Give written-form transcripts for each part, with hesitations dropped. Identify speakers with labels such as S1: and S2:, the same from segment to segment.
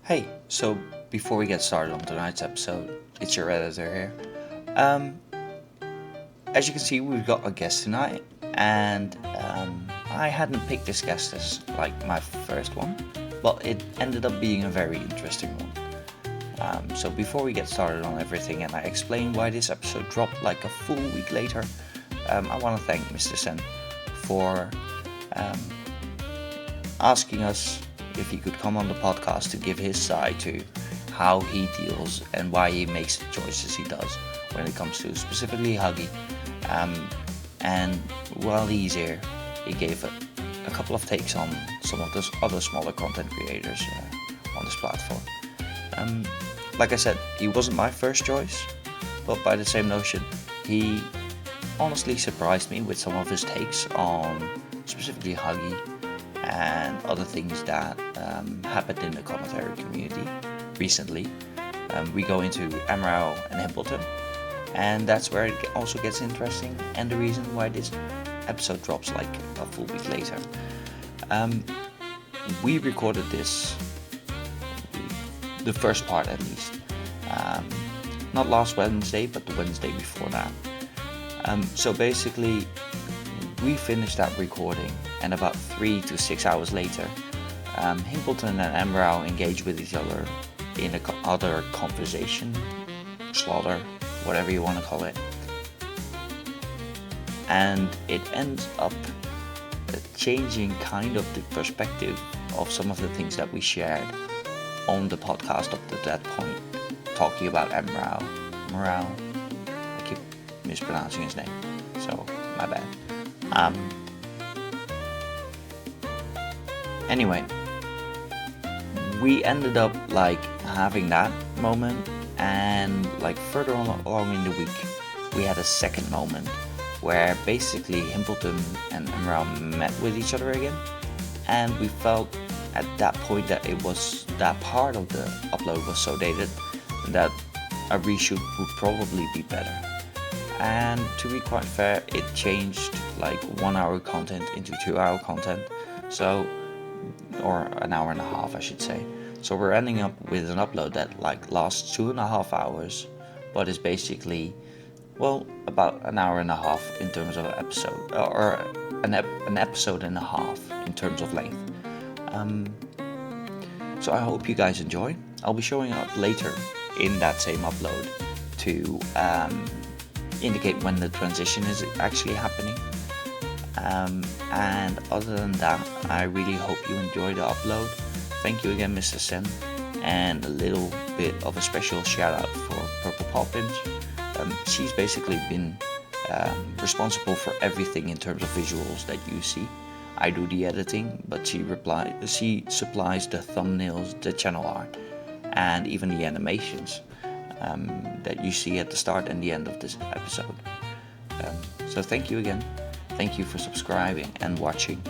S1: Hey, so before we get started on tonight's episode, it's your editor here. Um, as you can see, we've got a guest tonight, and I hadn't picked this guest as like my first one, but it ended up being a very interesting one. So before we get started on everything, and I explain why this episode dropped like a full week later, I want to thank Mr. Sen for um, asking us if he could come on the podcast to give his side to how he deals and why he makes the choices he does when it comes to specifically Huggy. Um, and while he's here, he gave a couple of takes on some of those other smaller content creators on this platform. Um, like I said, he wasn't my first choice, but by the same notion, he honestly surprised me with some of his takes on specifically Huggy and other things that happened in the commentary community recently. We go into Amrau and Himpleton, and that's where it also gets interesting, and the reason why this episode drops like a full week later. We recorded this, the first part at least, not last Wednesday, but the Wednesday before that. So basically, we finished that recording, and about 3 to 6 hours later, Himpleton and Amrau engage with each other in other conversation, slaughter, whatever you want to call it. And it ends up changing kind of the perspective of some of the things that we shared on the podcast up to that point, talking about Amrau. I keep mispronouncing his name, so my bad. Anyway, we ended up like having that moment, and like further along in the week, we had a second moment where basically Himpleton and Amrau met with each other again, and we felt at that point that it was that part of the upload was so dated that a reshoot would probably be better. And to be quite fair, it changed like 1 hour content into 2 hour content, so or an hour and a half I should say. So we're ending up with an upload that like lasts 2.5 hours, but is basically, well, about an hour and a half in terms of episode, or an episode and a half in terms of length. So I hope you guys enjoy. I'll be showing up later in that same upload to indicate when the transition is actually happening. And other than that, I really hope you enjoy the upload. Thank you again, Mr. Sen, and a little bit of a special shout out for Purple Poppins. She's basically been responsible for everything in terms of visuals that you see. I do the editing, but she supplies the thumbnails, the channel art, and even the animations that you see at the start and the end of this episode. So thank you again. Thank you for subscribing and watching,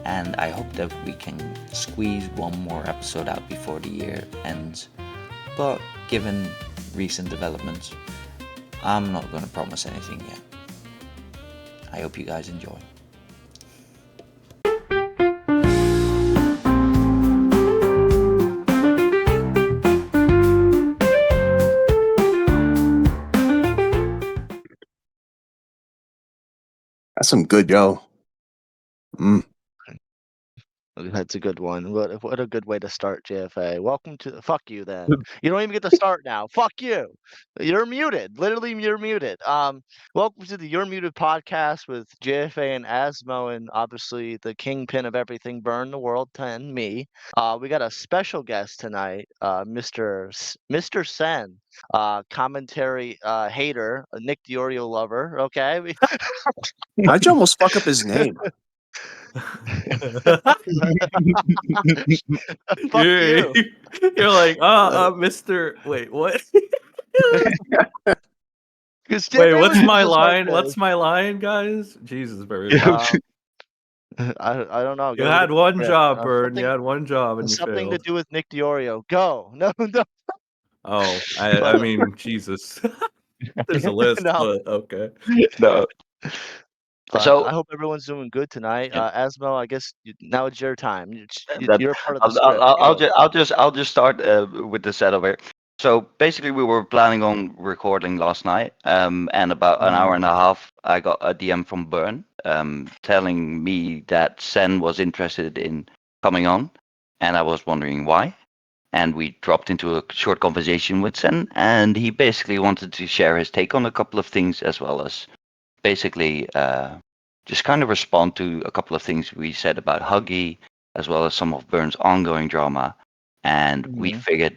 S1: and I hope that we can squeeze one more episode out before the year ends. But given recent developments, I'm not going to promise anything yet. I hope you guys enjoy.
S2: That's some good, yo.
S3: That's a good one. What a good way to start, JFA. Welcome to fuck you then. You don't even get to start now. Fuck you. You're muted. Literally, you're muted. Welcome to the You're Muted podcast with JFA and Asmo, and obviously the kingpin of everything, Burn the World 10, me. We got a special guest tonight, Mr. Sen, commentary hater, a Nick Diorio lover. Okay.
S2: How'd you almost fuck up his name?
S3: Fuck
S4: you're,
S3: you.
S4: You're like, Mr. Wait, what? Wait, what's my line? What's my line, guys? Jesus, very.
S3: I don't know.
S4: You had one job, Bird. You
S3: Something,
S4: had one job, and you
S3: something
S4: failed.
S3: to do with Nick Diorio. Go. No.
S4: Oh, I mean, Jesus. There's a list,
S3: No.
S4: but okay.
S3: No. But
S5: So
S3: I hope everyone's doing good tonight.
S5: yeah,
S3: Asmo, I guess now it's your time.
S5: that
S3: You're a part of the script.
S5: I'll just start with the setup here. So basically, we were planning on recording last night, and about an hour and a half, I got a DM from Bern, telling me that Sen was interested in coming on, and I was wondering why. And we dropped into a short conversation with Sen, and he basically wanted to share his take on a couple of things, as well as basically just kind of respond to a couple of things we said about Huggy, as well as some of Byrne's ongoing drama. And we figured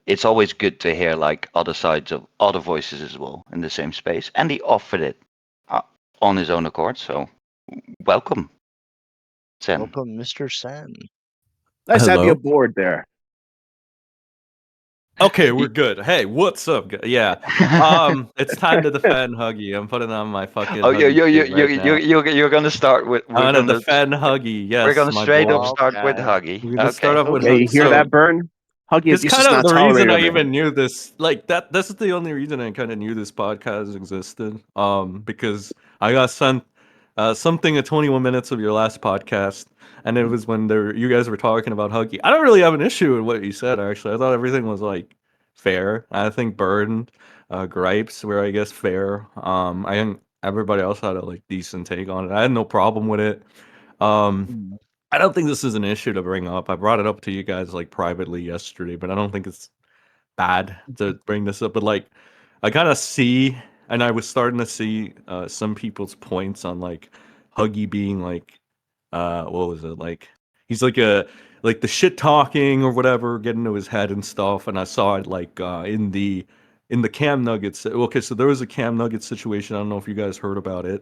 S5: it's always good to hear like other sides of other voices as well in the same space. And he offered it on his own accord. So welcome, Sen.
S3: Welcome, Mr. Sen.
S2: Nice to have you
S4: Hello?
S2: aboard there.
S4: Okay, we're good. Hey, what's up? Yeah. It's time to defend Huggy. I'm putting on my fucking
S5: Oh,
S4: Huggy cape right now.
S5: you're gonna start with
S4: I'm gonna defend Huggy.
S5: we're
S4: Yes,
S5: gonna
S4: my
S5: straight up
S4: boy.
S5: start with
S3: Okay.
S5: Huggy.
S4: We're gonna start
S5: Okay.
S4: off with
S2: Yeah, you
S4: Huggy.
S2: hear
S4: So
S2: that, Burn? Huggy
S4: it's
S2: abuse
S4: kind
S2: is
S4: of
S2: not
S4: the reason I
S2: tolerated.
S4: even knew this. Like that's the only reason I kind of knew this podcast existed. Because I got sent something at 21 minutes of your last podcast, and it was when you guys were talking about Huggy. I don't really have an issue with what you said. Actually, I thought everything was like fair. I think Burn gripes were, I guess, fair. I think everybody else had a like decent take on it. I had no problem with it. Um, I don't think this is an issue to bring up. I brought it up to you guys like privately yesterday, but I don't think it's bad to bring this up. But like, I kind of see, and I was starting to see some people's points on like Huggy being like, what was it like? He's like the shit talking or whatever, getting into his head and stuff. And I saw it like in the Cam Nuggets. Okay, so there was a Cam Nuggets situation. I don't know if you guys heard about it.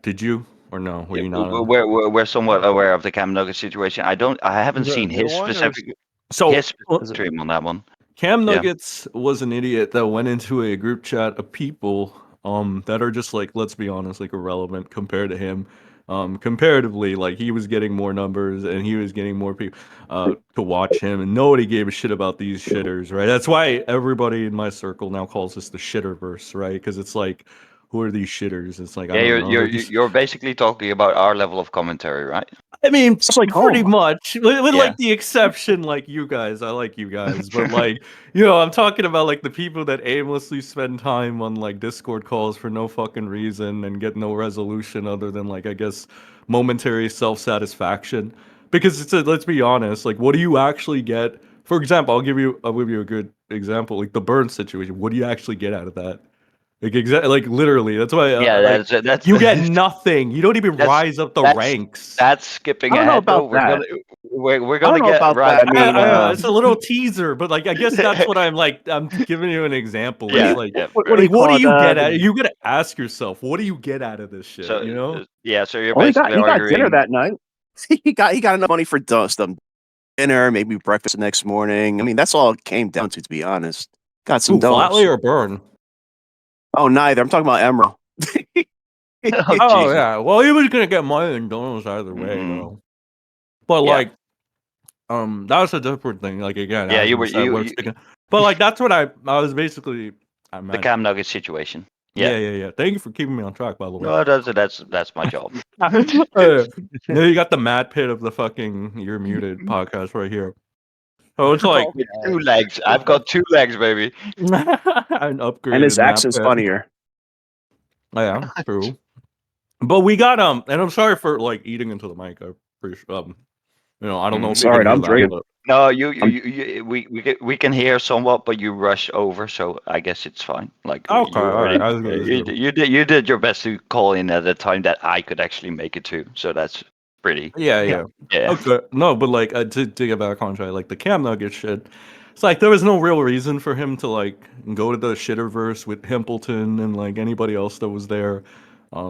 S4: Did you or no? Were you not?
S5: We're somewhat aware of the Cam Nugget situation. I haven't
S3: Is it a
S5: seen
S3: new
S5: his
S3: one or
S5: specific
S4: So
S5: his
S3: is it?
S5: stream on that one.
S4: Cam
S5: Yeah.
S4: Nuggets was an idiot that went into a group chat of people that are just like, let's be honest, like irrelevant compared to him. Comparatively, like he was getting more numbers and he was getting more people to watch him, and nobody gave a shit about these shitters, right? That's why everybody in my circle now calls this the shitterverse, right? Because it's like, who are these shitters? It's like, I
S5: Yeah,
S4: don't know. They're just
S5: you're basically talking about our level of commentary, right?
S4: I mean,
S2: It's like
S4: pretty
S2: home.
S4: much, with
S5: Yeah.
S4: like the exception, like you guys. I like you guys, but like, I'm talking about like the people that aimlessly spend time on like Discord calls for no fucking reason and get no resolution other than like, I guess, momentary self-satisfaction. Because let's be honest, like, what do you actually get? For example, I'll give you a good example, like the burn situation. What do you actually get out of that? Like literally, that's why
S5: Yeah,
S4: like
S5: that's
S4: you get nothing. You don't even
S5: that's
S4: rise up the
S5: that's
S4: ranks.
S5: that's skipping
S2: I don't know
S5: ahead though.
S2: about that.
S5: We're
S2: I
S5: gonna
S2: don't know
S5: get
S2: about
S5: right.
S2: that. I mean,
S4: I know it's a little teaser, but like I guess that's what I'm giving you an example. It's
S5: Yeah,
S4: like
S5: yeah.
S2: what do you
S4: what do
S2: call it?
S4: you get at? You gotta ask yourself, what do you get out of this shit?
S5: So
S4: You know?
S5: so you're
S2: Well,
S5: basically
S2: he got dinner
S5: arguing.
S2: that night. He got enough money for some dinner, maybe breakfast the next morning. I mean, that's all it came down to be honest. Got some
S4: Ooh, Flatley
S2: doughs.
S4: or Burn?
S2: Oh, neither. I'm talking about Emerald.
S5: Oh
S4: Oh
S5: Jesus.
S4: yeah. Well, he was gonna get money and donuts either way,
S5: Mm,
S4: though. But
S5: yeah,
S4: like, that's a different thing. Like again,
S5: yeah.
S4: as
S5: You
S4: we
S5: were
S4: said, we're sticking. But like that's what I was basically I
S5: the
S4: meant.
S5: Cam Nugget situation.
S4: Yeah,
S5: Yeah.
S4: yeah, yeah. Thank you for keeping me on track, by the way.
S5: No, that's my job.
S4: Now you got the Mad Pit of the fucking You're Muted podcast right here. So it's like
S5: With 2 legs. I've got 2 legs, baby.
S4: an upgraded
S2: And his
S4: Mad
S2: accent's
S4: Pit.
S2: funnier.
S4: Yeah, true. But we got and I'm sorry for like eating into the mic. I appreciate I don't know if you
S2: Sorry,
S4: can hear
S2: I'm
S4: that,
S2: drinking.
S4: but
S5: No,
S2: I'm-
S5: we can hear somewhat, but you rush over, so I guess it's fine. Like
S4: okay,
S5: you
S4: all
S5: already,
S4: right, as good as new.
S5: you did your best to call in at a time that I could actually make it to, so that's pretty.
S4: Yeah.
S5: Yeah.
S4: Okay, no, but like to get back on track, like the Cam Nugget shit. It's like there was no real reason for him to like go to the shitterverse with Himpleton and like anybody else that was there.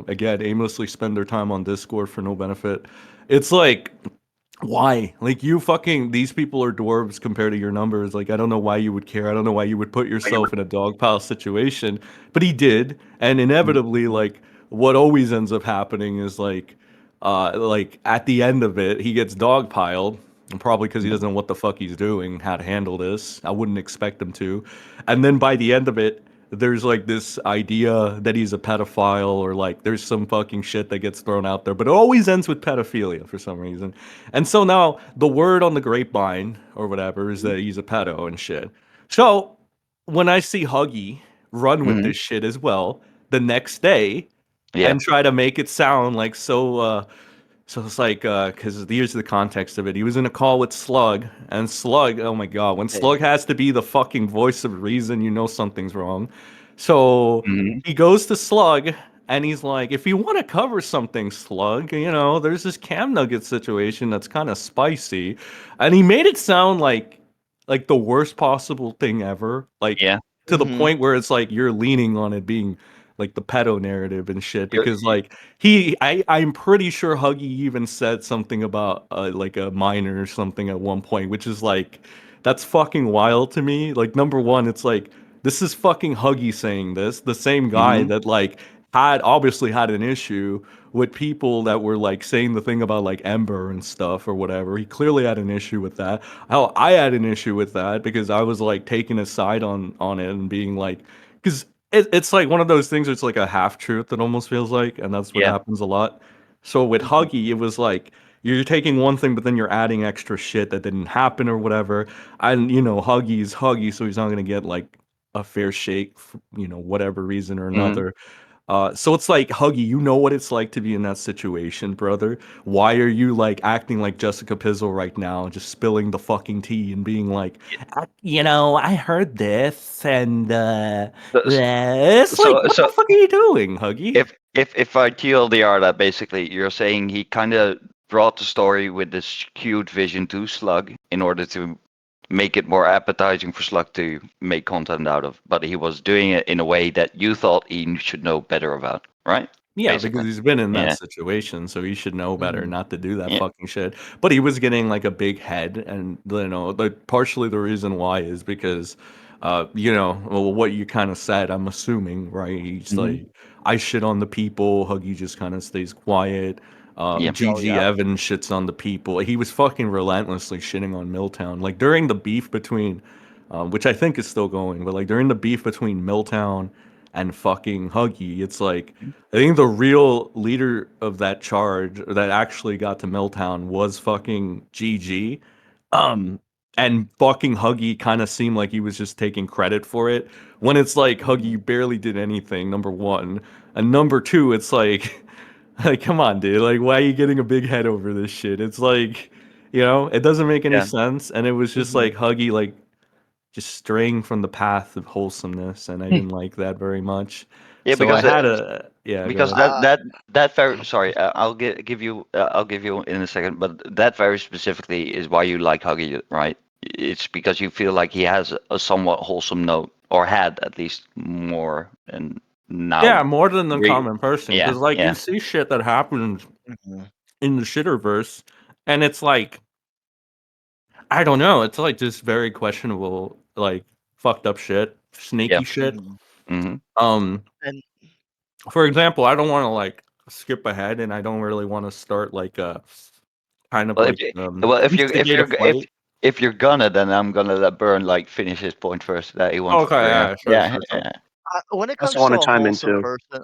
S4: Again, aimlessly spend their time on Discord for no benefit. It's like, why? Like these people are dwarves compared to your numbers. Like I don't know why you would care. I don't know why you would put yourself in a dog pile situation. But he did, and inevitably, like what always ends up happening is like at the end of it, he gets dogpiled, and probably because he doesn't know what the fuck he's doing, how to handle this. I wouldn't expect him to. And then by the end of it, there's like this idea that he's a pedophile, or like there's some fucking shit that gets thrown out there, but it always ends with pedophilia for some reason. And so now the word on the grapevine or whatever is that he's a pedo and shit. So when I see Huggy run with
S5: Mhm.
S4: this shit as well the next day
S5: Yeah.
S4: and try to make it sound like so it's like, because here's the context of it. He was in a call with Slug, and Slug, oh my God, when
S3: Hey.
S4: Slug has to be the fucking voice of reason, you know something's wrong. So
S5: Mhm.
S4: he goes to Slug, and he's like, if you want to cover something, Slug, there's this Cam Nugget situation that's kind of spicy. And he made it sound like the worst possible thing ever. Like,
S5: Yeah.
S4: to the
S3: Mhm.
S4: point where it's like you're leaning on it being like the pedo narrative and shit,
S5: You're-
S4: because like I'm pretty sure Huggy even said something about like a minor or something at one point, which is like that's fucking wild to me. Like, number one, it's like this is fucking Huggy saying this, the same guy
S5: Mhm.
S4: that like had obviously had an issue with people that were like saying the thing about like Ember and stuff or whatever. He clearly had an issue with that. Hell, I had an issue with that because I was like taking a side on it and being like, because it's like one of those things. It's like a half truth. It almost feels like, and that's what
S5: Yeah.
S4: happens a lot. So with
S3: Mhm.
S4: Huggy, it was like you're taking one thing, but then you're adding extra shit that didn't happen or whatever. And Huggy's Huggy, so he's not gonna get like a fair shake, for, whatever reason or
S5: Mhm.
S4: another. So it's like, Huggy, you know what it's like to be in that situation, brother. Why are you like acting like Jessica Pizzle right now, just spilling the fucking tea and being like, I heard this, and
S5: So,
S4: it's like,
S5: so,
S4: what the
S5: so
S4: fuck are you doing, Huggy?
S5: if I TLDR that, basically you're saying he kind of brought the story with this skewed vision to Slug in order to make it more appetizing for Slug to make content out of, but he was doing it in a way that you thought he should know better about, right?
S4: Yeah, because
S5: Basically.
S4: he's been in that
S5: Yeah.
S4: situation, so he should know better
S3: Mhm.
S4: not to do that
S5: Yeah.
S4: fucking shit. But he was getting like a big head, and like partially the reason why is because, well, what you kind of said. I'm assuming, right? He's
S5: Mhm.
S4: like, I shit on the people. Huggy just kind of stays quiet.
S5: Yeah.
S3: Oh,
S4: GG
S3: yeah.
S4: Evans shits on the people. He was fucking relentlessly shitting on Milltown. Like during the beef between, which I think is still going, but like during the beef between Milltown and fucking Huggy, it's like I think the real leader of that charge or that actually got to Milltown was fucking GG. Um, and fucking Huggy kind of seemed like he was just taking credit for it when it's like, Huggy,
S3: Mhm.
S4: you barely did anything, number one. And number two, it's like, like, come on, dude. Like, why are you getting a big head over this shit? It's like, it doesn't make any
S5: Yeah.
S4: sense. And it was just
S3: Mhm.
S4: like Huggy, like, just straying from the path of wholesomeness. And I didn't like that very much.
S5: Yeah,
S4: So I
S5: because
S4: had a, yeah, go
S5: because
S4: ahead.
S5: that very, sorry, I'll give you in a second, but that very specifically is why you like Huggy, right? It's because you feel like he has a somewhat wholesome note, or had at least more, and
S4: Yeah,
S5: now
S4: more than the
S5: re
S4: common person.
S5: yeah,
S4: Because, like, you
S5: yeah,
S4: see shit that happens
S3: Mhm.
S4: in the shitterverse, and it's like, I don't know. It's like just very questionable, like, fucked up shit,
S5: yeah.
S4: snaky shit.
S3: Mhm.
S5: Hmm.
S4: Um,
S3: And
S4: for example, I don't want to, like, skip ahead, and I don't really want to start, like, kind of
S5: Well,
S4: like,
S5: if you're
S4: instigate a fight.
S5: if you're gonna, then I'm gonna let Burn like finish his point first that he wants to
S4: Okay,
S5: bring up.
S4: yeah, sure,
S5: Yeah,
S4: sure, sure.
S5: yeah.
S3: when it
S2: I also
S3: comes
S2: want
S3: to
S2: to
S3: a
S2: chime in
S3: wholesome
S2: too.
S3: person,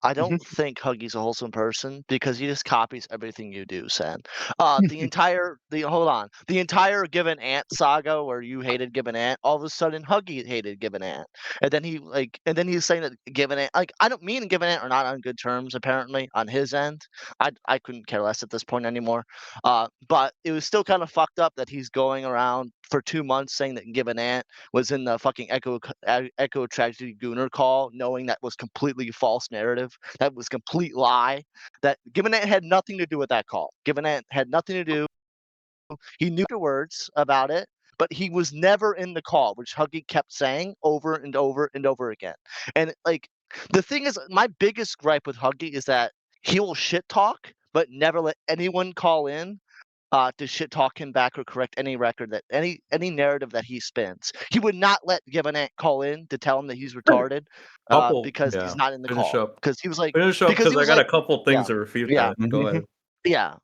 S3: I don't think Huggy's a wholesome person because he just copies everything you do, Sen. The entire Given Ant saga where you hated Given Ant, all of a sudden Huggy hated Given Ant, and then he's saying that Given Ant, like, I don't mean Given Ant are not on good terms apparently on his end. I couldn't care less at this point anymore. But it was still kind of fucked up that he's going around for 2 months saying that Given Ant was in the fucking Echo Tragedy Gooner call, knowing that was completely false narrative. That was complete lie. That Given Ant had nothing to do with that call. Given Ant had nothing to do. He knew afterwards about it, but he was never in the call, which Huggy kept saying over and over and over again. And like the thing is, my biggest gripe with Huggy is that he'll shit talk, but never let anyone call in to shit talk him back or correct any record that any narrative that he spins. He would not let Given Ant call in to tell him that he's retarded because he's
S4: Yeah.
S3: not in the
S4: Finish
S3: call.
S4: up.
S3: Because he was like,
S4: Finish up, because I got a couple
S3: yeah,
S4: things to refute
S3: yeah,
S4: that. Go ahead.
S3: yeah.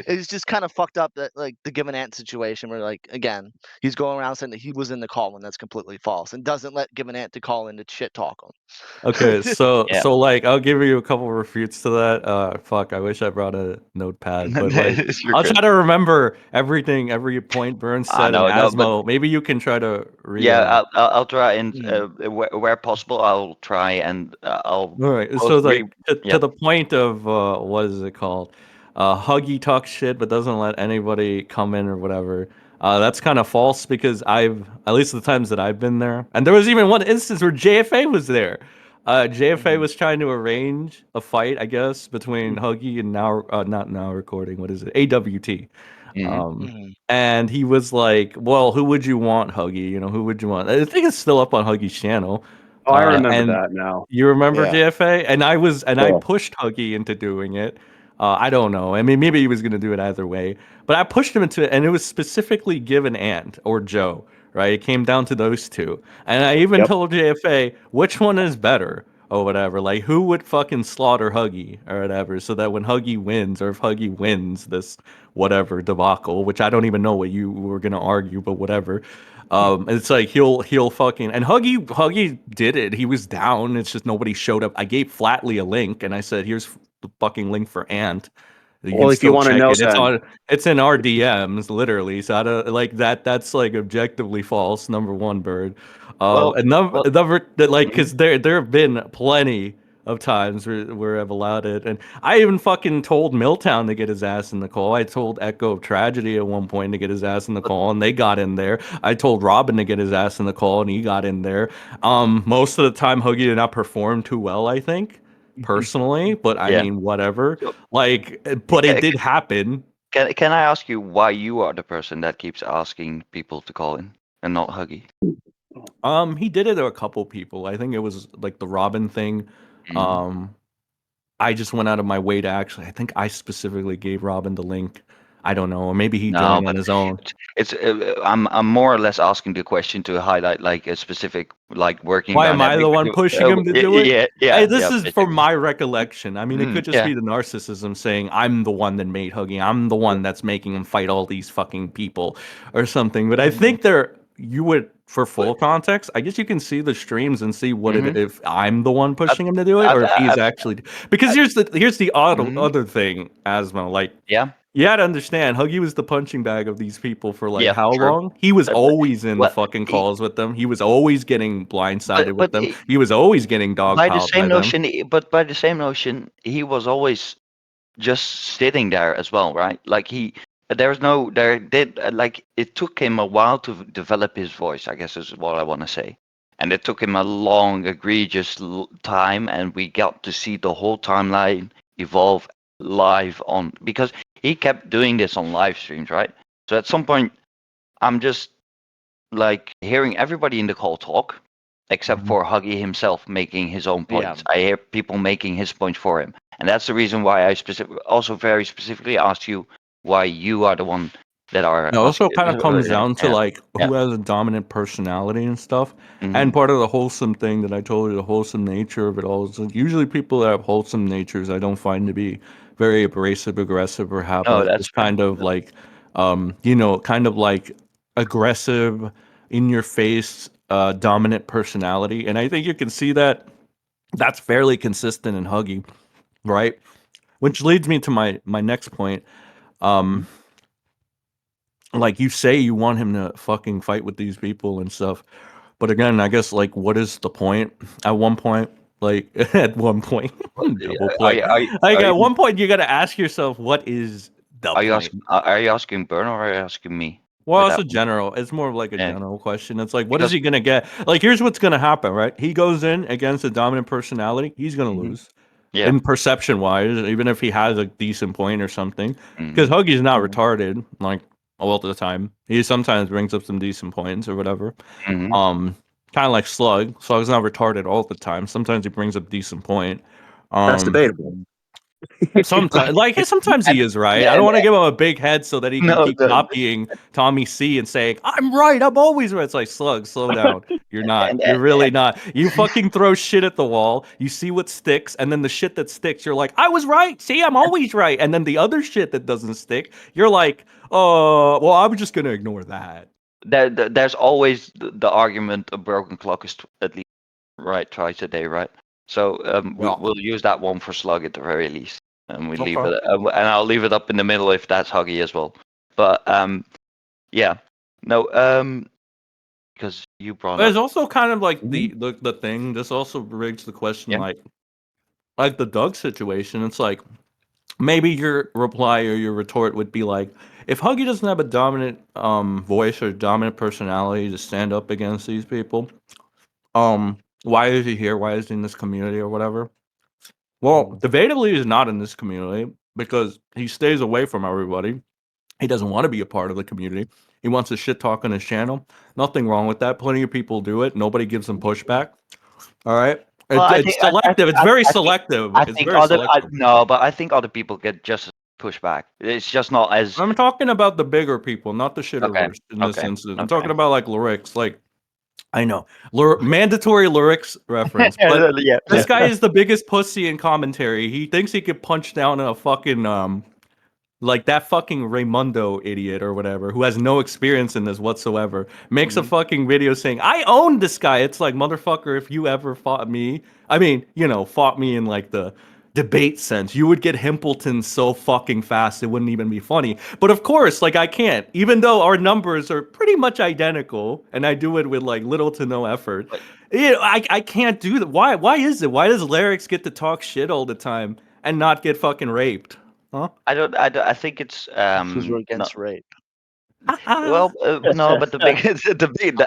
S3: It's just kind of fucked up that like the Given Ant situation where like again he's going around saying that he was in the call when that's completely false and doesn't let Given Ant to call in to shit talk him.
S4: Okay, so
S5: Yeah.
S4: like I'll give you a couple refutes to that. Fuck, I wish I brought a notepad, but like
S5: You're
S4: I'll
S5: good.
S4: try to remember everything, every point Burns
S5: I
S4: said and
S5: know, but
S4: Asmo. Maybe you can try to
S5: yeah, I'll try and where possible, I'll try and I'll
S4: All right, so
S5: post
S4: like to
S5: yeah.
S4: the point of what is it called? Huggy talks shit but doesn't let anybody come in or whatever. That's kind of false because I've at least the times that I've been there, and there was even one instance where JFA was there. JFA was trying to arrange a fight, I guess, between Huggy and now not now recording. What is it? AWT. And he was like, "Well, who would you want, Huggy? You know, who would you want?" I think it's still up on Huggy's channel.
S2: Oh, I remember
S4: And
S2: that now.
S4: you remember
S2: Yeah.
S4: JFA? And I
S2: Yeah.
S4: pushed Huggy into doing it. I don't know. I mean, maybe he was gonna do it either way, but I pushed him into it, and it was specifically Given Ant or Joe, right? It came down to those two, and I even
S2: Yep.
S4: told JFA which one is better or whatever. Like, who would fucking slaughter Huggy or whatever, so that when Huggy wins, or if Huggy wins this whatever debacle, which I don't even know what you were gonna argue, but whatever. It's like he'll fucking and Huggy did it. He was down. It's just nobody showed up. I gave Flatly a link and I said, "Here's the fucking link for Ant. You
S2: Well,
S4: can
S2: if you
S4: still
S2: want to
S4: check
S2: know,
S4: it. It's
S2: then
S4: on. It's in our DMs, literally. So I don't like that. That's like objectively false. Number one, Bird.
S5: Well,
S4: And
S5: well,
S4: number that like
S5: mhm.
S4: because there have been plenty of times where I've allowed it, and I even fucking told Milltown to get his ass in the call. I told Echo of Tragedy at one point to get his ass in the
S5: But
S4: call, and they got in there. I told Robin to get his ass in the call, and he got in there. Most of the time, Huggy did not perform too well, I think, personally, but I
S5: yeah.
S4: mean, whatever.
S5: So,
S4: Like, but it
S5: ca-
S4: did happen.
S5: can I ask you why you are the person that keeps asking people to call in and not Huggy?
S4: He did it to a couple people. I think it was like the Robin thing.
S5: Mhm.
S4: Um, I just went out of my way to actually. I think I specifically gave Robin the link. I don't know, or maybe he
S5: No,
S4: joined on
S5: but
S4: his own.
S5: I'm more or less asking the question to highlight like a specific like working
S4: Why am I
S5: dynamic.
S4: the one pushing him to do it?
S5: Yeah,
S4: Hey,
S5: yeah,
S4: this
S5: yeah,
S4: is from
S5: basically.
S4: my recollection. I mean, it could just
S5: Yeah.
S4: be the narcissism saying I'm the one that made Huggy. I'm the one that's making him fight all these fucking people or something. But I think there you would for full context. I guess you can see the streams and see what it
S5: Mm-hmm.
S4: if I'm the one
S5: I've,
S4: pushing him to do it or
S5: I've,
S4: if he's
S5: I've,
S4: actually because
S5: I,
S4: here's the
S5: mhm.
S4: other thing, Asmo. Like
S5: Yeah,
S4: you had to understand, Huggy was the punching bag of these people for like
S5: yeah,
S4: how
S5: true.
S4: long? He was
S5: But
S4: always in the
S5: well,
S4: fucking calls with them. He was always getting blindsided with
S5: but
S4: them. He was always getting
S5: by the
S4: dogpiled
S5: same
S4: by them.
S5: notion, but by the same notion, he was always just sitting there as well, right? Like there's no, there did like it took him a while to develop his voice, I guess is what I want to say, and it took him a long, egregious time, and we got to see the whole timeline evolve live on because he kept doing this on live streams, right? So at some point, I'm just like hearing everybody in the call talk, except for Huggy himself making his own
S3: Yeah.
S5: points. I hear people making his points for him, and that's the reason why I also very specifically asked you why you are the one that are
S4: It also
S5: asking.
S4: kind of comes down to
S5: Yeah,
S4: like
S5: yeah.
S4: who has a dominant personality and stuff. And
S5: Hmm.
S4: part of the wholesome thing that I told you, the wholesome nature of it all is that usually people that have wholesome natures, I don't find to be very abrasive, aggressive, or have
S5: No,
S4: like
S5: that's
S4: this
S5: fair.
S4: kind of like, kind of like aggressive, in your face, dominant personality. And I think you can see that that's fairly consistent in Huggy, right? Which leads me to my next point. Um, like you say you want him to fucking fight with these people and stuff. But again, I guess like what is the point? At one point, like at one point, double
S5: Are
S4: point.
S5: you are you
S4: Like
S5: are
S4: at
S5: you
S4: one point you gotta ask yourself what is the point?
S5: are you asking Burn or are you asking me
S4: Well,
S5: with
S4: it's
S5: that
S4: a
S5: one?
S4: general. It's more of like a
S5: Yeah,
S4: general question. It's like, what is
S5: because
S4: he gonna get? Like, here's what's gonna happen, right? He goes in against a dominant personality. He's gonna
S5: mhm,
S4: lose,
S5: yeah,
S4: in perception wise, even if he has a decent point or something. Because
S5: hmm,
S4: Huggy's not retarded, like all the time. He sometimes brings up some decent points or whatever.
S5: hmm,
S4: Um, kind of like Slug. Slug's not retarded all the time. Sometimes he brings up decent point.
S2: That's
S4: Um,
S2: debatable.
S4: Sometimes, sometimes he is right. I
S5: and,
S4: don't want to give him a big head so that he can
S5: no,
S4: keep copying Tommy C and saying, "I'm right. I'm always right." It's like, Slug, slow down. You're not.
S5: and,
S4: You're really not. You fucking throw shit at the wall. You see what sticks, and then the shit that sticks, you're like, "I was right. See, I'm always right." And then the other shit that doesn't stick, you're like, "Oh, well, I'm just gonna ignore that."
S5: there's always the argument a broken clock is at least right twice a day, right? So
S4: Yeah.
S5: we'll use that one for Slug at the very least, and we leave
S4: Okay.
S5: it, and I'll leave it up in the middle if that's Huggy as well. But yeah, no, because you brought
S4: But it's
S5: up,
S4: also kind of like the thing. This also brings the question,
S5: yeah,
S4: like the Doug situation. It's like, maybe your reply or your retort would be like, if Huggy doesn't have a dominant voice or dominant personality to stand up against these people, why is he here? Why is he in this community or whatever? Well, debatably he's not in this community because he stays away from everybody. He doesn't want to be a part of the community. He wants to shit talk on his channel. Nothing wrong with that. Plenty of people do it. Nobody gives him pushback. All right.
S5: well,
S4: It's selective. It's very selective.
S5: I
S4: It's
S5: think
S4: very selective.
S5: no, but I think other people get just as pushback. It's just not as
S4: I'm talking about the bigger people, not the
S5: okay,
S4: shitterverse in this
S5: okay,
S4: incident. I'm
S5: okay.
S4: talking about like lyrics. Like, I know mandatory lyrics reference, but
S5: Yeah,
S4: this guy is the biggest pussy in commentary. He thinks he could punch down a fucking like that fucking Raimundo idiot or whatever, who has no experience in this whatsoever, makes a fucking video saying, "I own this guy." It's like, motherfucker, if you ever fought me, I mean, fought me in like the debate sense, you would get Himpleton so fucking fast it wouldn't even be funny. But of course, like, I can't, even though our numbers are pretty much identical, and I do it with like little to no effort.
S5: But
S4: I can't do that. Why is it? Why does Larix get to talk shit all the time and not get fucking raped? Huh?
S5: I think it's
S3: Because we're
S5: not
S3: against rape.
S5: well, no, but the biggest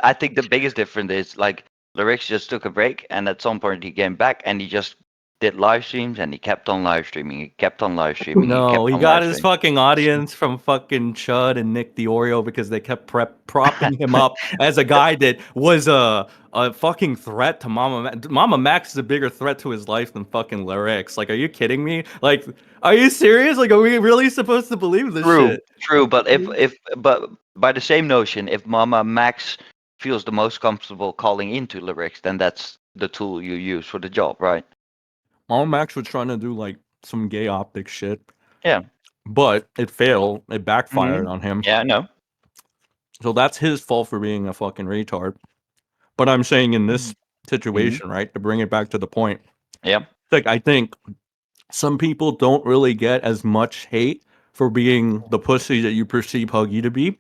S5: I think the biggest difference is like Lyrics just took a break, and at some point he came back, and he just did live streams, and he kept on live streaming. He kept on live streaming. He
S4: No,
S5: kept
S4: he
S5: on
S4: got
S5: live
S4: his
S5: streaming.
S4: fucking audience from fucking Chud and Nick the Oreo because they kept propping him up as a guy that was a fucking threat to Mama Max. Mama Max is a bigger threat to his life than fucking Lyrics. Like, are you kidding me? Like, are you serious? Like, are we really supposed to believe this
S5: True,
S4: shit?
S5: true, but if but by the same notion, if Mama Max feels the most comfortable calling into Lyrics, then that's the tool you use for the job, right?
S4: Mama Max was trying to do like some gay optic shit,
S5: Yeah.
S4: but it failed. It backfired
S5: Hmm.
S4: on him.
S5: Yeah, I know.
S4: So that's his fault for being a fucking retard. But I'm saying in this
S5: Hmm.
S4: situation, right, to bring it back to the point,
S5: Yeah.
S4: like, I think some people don't really get as much hate for being the pussy that you perceive Huggy to be,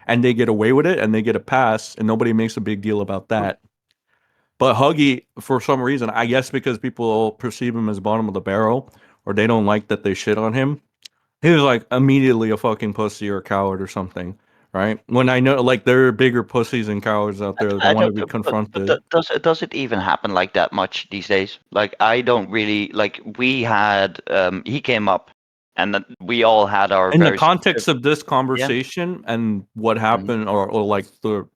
S4: and they get away with it and they get a pass, and nobody makes a big deal about that. But Huggy, for some reason, I guess because people perceive him as bottom of the barrel, or they don't like that they shit on him, he was like immediately a fucking pussy or a coward or something, right? When I know, like, there are bigger pussies and cowards out there that
S5: I
S4: don't want to
S5: don't.
S4: be
S5: But
S4: confronted.
S5: does it even happen like that much these days? Like I don't really like. We had he came up, and then we all had our
S4: In the
S5: very
S4: context
S5: specific.
S4: of this
S5: Yeah.
S4: conversation and what
S5: Mhm.
S4: happened, or like the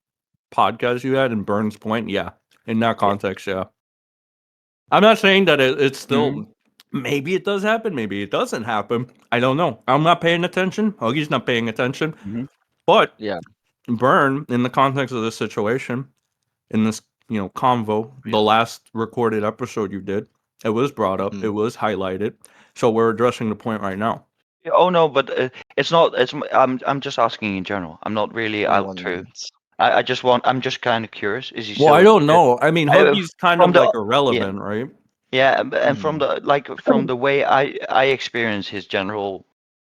S4: podcast you had in Burns Point, yeah. In that
S5: Yeah.
S4: context, yeah. I'm not saying that it's
S5: Mhm.
S4: still, maybe it does happen, maybe it doesn't happen. I don't know. I'm not paying attention. Huggy's not paying attention.
S5: Mhm.
S4: But
S3: Yeah.
S4: Burn, in the context of this situation, in this, convo, the
S3: Yeah.
S4: last recorded episode you did, it was brought up, it
S3: Mhm.
S4: was highlighted. So we're addressing the point right now.
S5: Oh no, but it's not. I'm just asking in general. I'm not really out
S3: 21
S5: to.
S3: minutes.
S5: I just want. I'm just kind of curious. Is he
S4: Well, I
S5: still?
S4: don't know. I mean,
S5: I,
S4: Huggy's kind
S5: from
S4: of like
S5: the yeah.
S4: irrelevant, right?
S5: Yeah, and from
S3: Mhm.
S5: the from the way I experience his general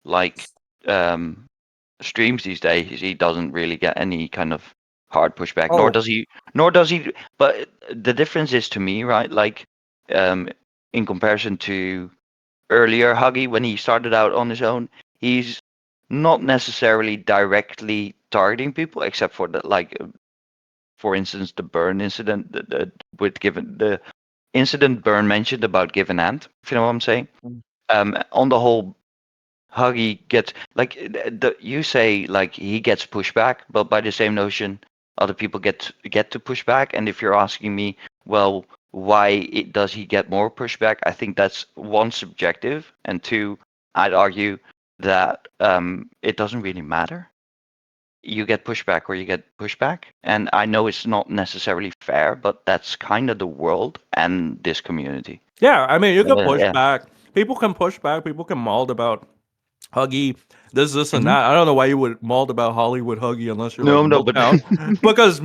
S5: like um streams these days, he doesn't really get any kind of hard pushback,
S4: Oh,
S5: nor does he. But the difference is to me, right? Like um in comparison to earlier Huggy when he started out on his own, he's not necessarily directly targeting people, except for the like, for instance, the burn incident with given the incident Burn mentioned about Give and Ant, if you know what I'm saying.
S3: Mm.
S5: On the whole, Huggy gets like you say like he gets pushback, but by the same notion, other people get to push back. And if you're asking me, well, does he get more pushback? I think that's one, subjective, and two, I'd argue that it doesn't really matter. You get pushback or you get pushback, and I know it's not necessarily fair, but that's kind of the world and this community.
S4: Yeah, I mean, you can push
S5: Yeah.
S4: back. People can push back. People can maul about Huggy, this, and
S2: Mhm.
S4: that. I don't know why you would maul about Hollywood Huggy unless you're like
S5: No, but
S4: Milltown. Because